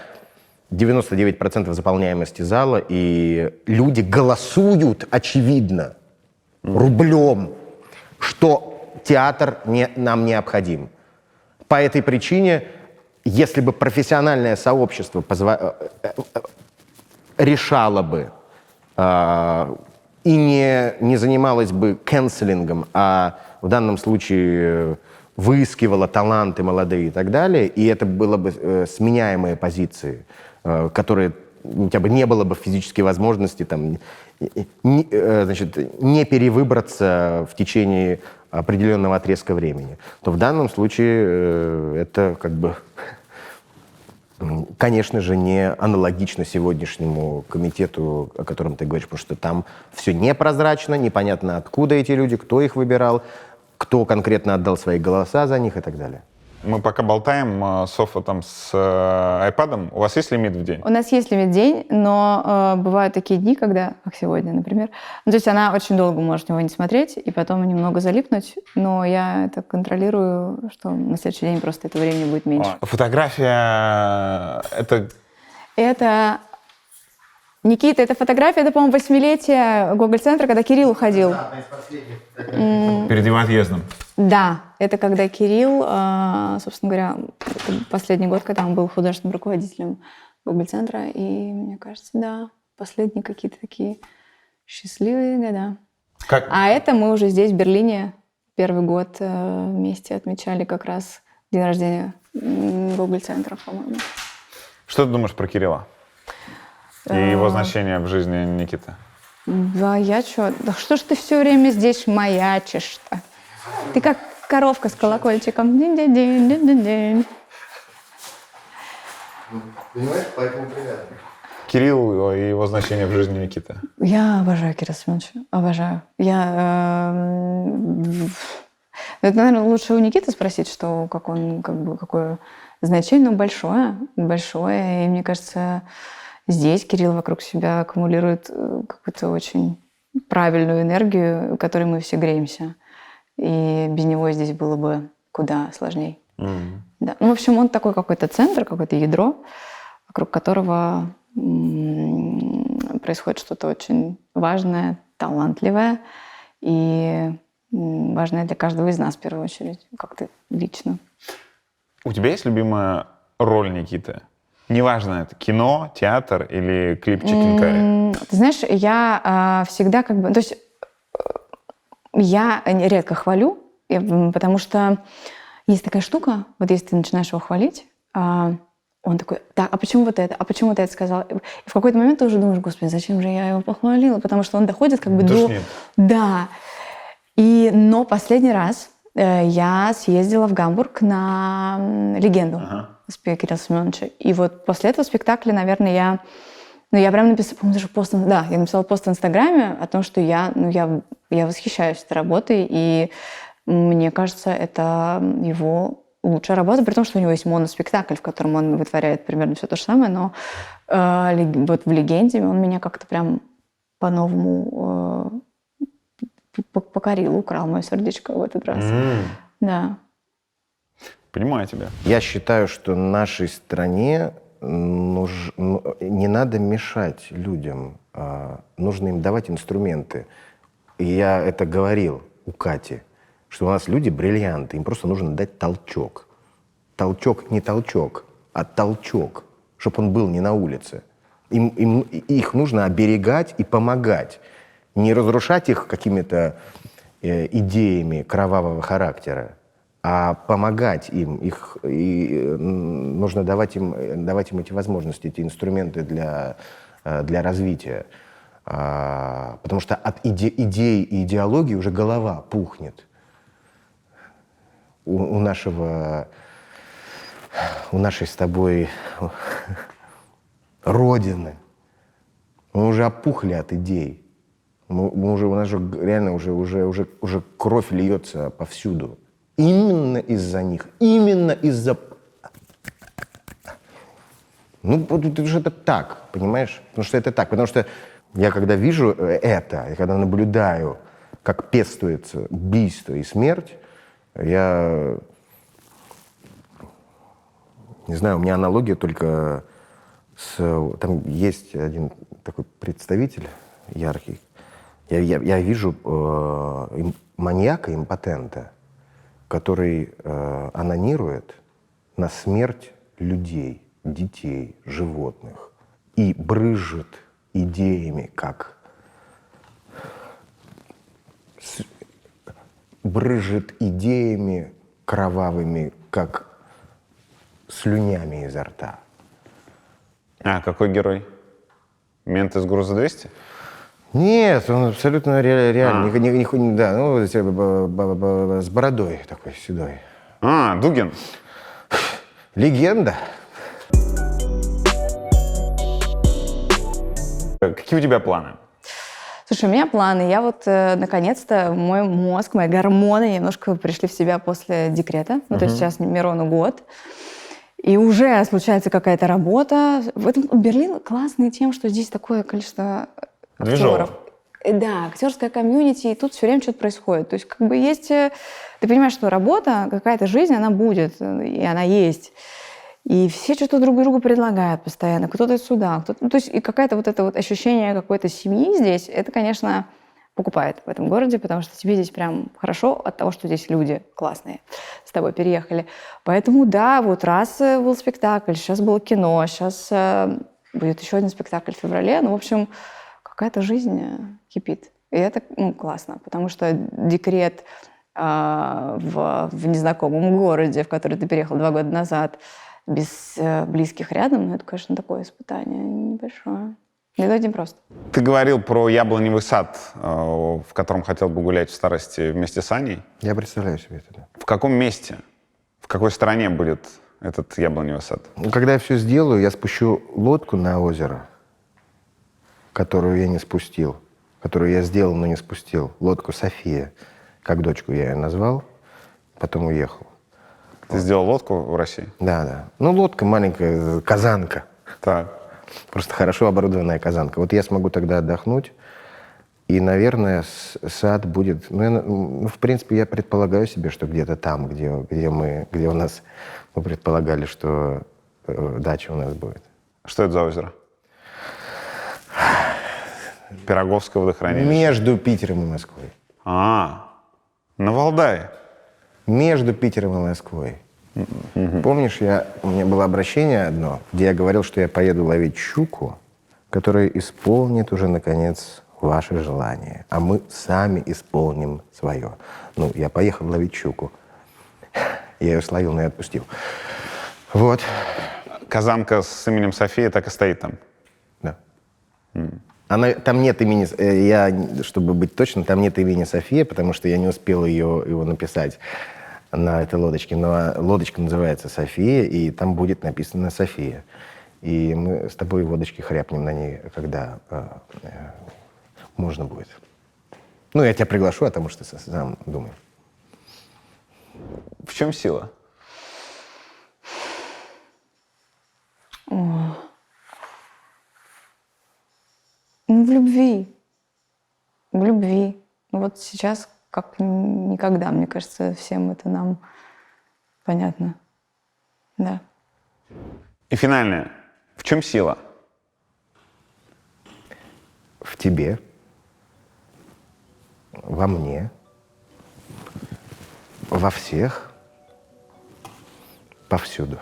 99% заполняемости зала, и люди голосуют, очевидно, рублем, что театр нам необходим. По этой причине, если бы профессиональное сообщество решало бы и не занималось бы канцелингом, а в данном случае выискивало таланты молодые и так далее, и это было бы сменяемые позиции, которые у тебя бы не было бы физической возможности там, не перевыбраться в течение определенного отрезка времени, то в данном случае это как бы, конечно же, не аналогично сегодняшнему комитету, о котором ты говоришь, потому что там все непрозрачно, непонятно, откуда эти люди, кто их выбирал, кто конкретно отдал свои голоса за них и так далее. Мы пока болтаем с Софотом, с айпадом. У вас есть лимит в день? У нас есть лимит в день, но бывают такие дни, когда, как сегодня, например, то есть она очень долго может его не смотреть, и потом немного залипнуть, но я это контролирую, что на следующий день просто этого времени будет меньше. Фотография — Это... Никита, эта фотография, это, по-моему, 8-летие Гоголь-центра, когда Кирилл уходил. перед его отъездом. Да, это когда Кирилл, собственно говоря, последний год, когда он был художественным руководителем Гоголь-центра, и, мне кажется, да, последние какие-то такие счастливые года. А это мы уже здесь, в Берлине, первый год вместе отмечали как раз день рождения Гоголь-центра, по-моему. Что ты думаешь про Кирилла? И его значение в жизни Никиты? Да, я что? Да что ж ты все время здесь маячишь-то? Ты как Коровка с колокольчиком. Динь-динь-динь, динь-динь-динь. Понимаешь, поэтому приятно. Кирилл и его значение в жизни Никиты. Я обожаю Кирилла Семеновича. Обожаю. Это, наверное, лучше у Никиты спросить, что, как он, как бы, какое значение, но большое. Большое. И мне кажется, здесь Кирилл вокруг себя аккумулирует какую-то очень правильную энергию, которой мы все греемся. И без него здесь было бы куда сложнее. Да. Ну, в общем, он такой какой-то центр, какое-то ядро, вокруг которого происходит что-то очень важное, талантливое и важное для каждого из нас в первую очередь, как-то лично. У тебя есть любимая роль Никиты? Неважно, это кино, театр или клип Чикенкари. Ты знаешь, я всегда как бы... То есть я редко хвалю, потому что есть такая штука, вот если ты начинаешь его хвалить, он такой, так, а почему вот это? А почему ты это сказал? И в какой-то момент ты уже думаешь, господи, зачем же я его похвалила? Потому что он доходит как бы Душнит. Да. Но последний раз я съездила в Гамбург на «Легенду» с Кирилла Семеновича. И вот после этого спектакля, наверное, я прям написала, по-моему, даже пост, да, я написала пост в Инстаграме о том, что я восхищаюсь этой работой, и мне кажется, это его лучшая работа, при том, что у него есть моноспектакль, в котором он вытворяет примерно все то же самое, но вот в «Легенде» он меня как-то прям по-новому покорил, украл мое сердечко в этот раз. Да. Понимаю тебя. Я считаю, что нашей стране не надо мешать людям, нужно им давать инструменты. И я это говорил у Кати, что у нас люди бриллианты, им просто нужно дать толчок. Толчок не толчок, а толчок, чтобы он был не на улице. Их нужно оберегать и помогать, не разрушать их какими-то идеями кровавого характера, а помогать им. Нужно давать им эти возможности, эти инструменты для развития. Потому что от идей и идеологии уже голова пухнет. У нашей с тобой родины мы уже опухли от идей. У нас же реально уже кровь льется повсюду. Именно из-за них. Именно из-за... это же это так, понимаешь? Потому что это так. Потому что я когда вижу это, и когда наблюдаю, как пестуется убийство и смерть, я... Не знаю, у меня аналогия только с... Там есть один такой представитель яркий. Я вижу маньяка-импотента, который анонирует на смерть людей, детей, животных и брызжет идеями, брызжет идеями кровавыми, как слюнями изо рта. А какой герой? Мент из «Груза 200»? Нет, он абсолютно реальный. Да, с бородой такой седой. Дугин. Легенда. Какие у тебя планы? Слушай, у меня планы. Я вот наконец-то, мой мозг, мои гормоны немножко пришли в себя после декрета. То есть сейчас Мирону год. И уже случается какая-то работа. В этом Берлин классный тем, что здесь такое количество актеров. Да, актерская комьюнити, и тут все время что-то происходит. То есть как бы есть... Ты понимаешь, что работа, какая-то жизнь, она будет, и она есть. И все что-то друг другу предлагают постоянно. Кто-то сюда, кто-то... то есть и какое-то вот это вот ощущение какой-то семьи здесь, это, конечно, покупает в этом городе, потому что тебе здесь прям хорошо от того, что здесь люди классные с тобой переехали. Поэтому да, вот раз был спектакль, сейчас было кино, сейчас будет еще один спектакль в феврале. В общем, какая-то жизнь кипит. И это классно, потому что декрет в незнакомом городе, в который ты переехал 2 года назад, без близких рядом, это, конечно, такое испытание небольшое. Это очень просто. Ты говорил про яблоневый сад, в котором хотел бы гулять в старости вместе с Аней. Я представляю себе это. Да. В каком месте, в какой стране будет этот яблоневый сад? Ну, когда я все сделаю, я спущу лодку на озеро, которую я не спустил, которую я сделал, но не спустил. Лодку «София», как дочку я ее назвал, потом уехал. Ты сделал лодку в России? Да, да. Ну, лодка маленькая, казанка. Так. Просто хорошо оборудованная казанка. Вот я смогу тогда отдохнуть. И, наверное, сад будет... Ну, в принципе, я предполагаю себе, что где-то там, где у нас... Мы предполагали, что дача у нас будет. Что это за озеро? Пироговское водохранилище. Между Питером и Москвой. На Валдае. Между Питером и Москвой. Помнишь, у меня было обращение одно, где я говорил, что я поеду ловить щуку, которая исполнит уже, наконец, ваше желание, а мы сами исполним свое. Ну, я поехал ловить щуку. Я ее словил, но и отпустил. Вот. Казанка с именем София так и стоит там. Да. Там нет имени, чтобы быть точным, там нет имени София, потому что я не успел его написать на этой лодочке. Но лодочка называется «София», и там будет написано «София». И мы с тобой водочки хряпнем на ней, когда можно будет. Ну, я тебя приглашу, а потому что сам думаю. В чем сила? Ну, в любви. В любви. Ну, вот сейчас как никогда, мне кажется, всем это нам понятно. Да. И финальное. В чем сила? В тебе, во мне, во всех, повсюду.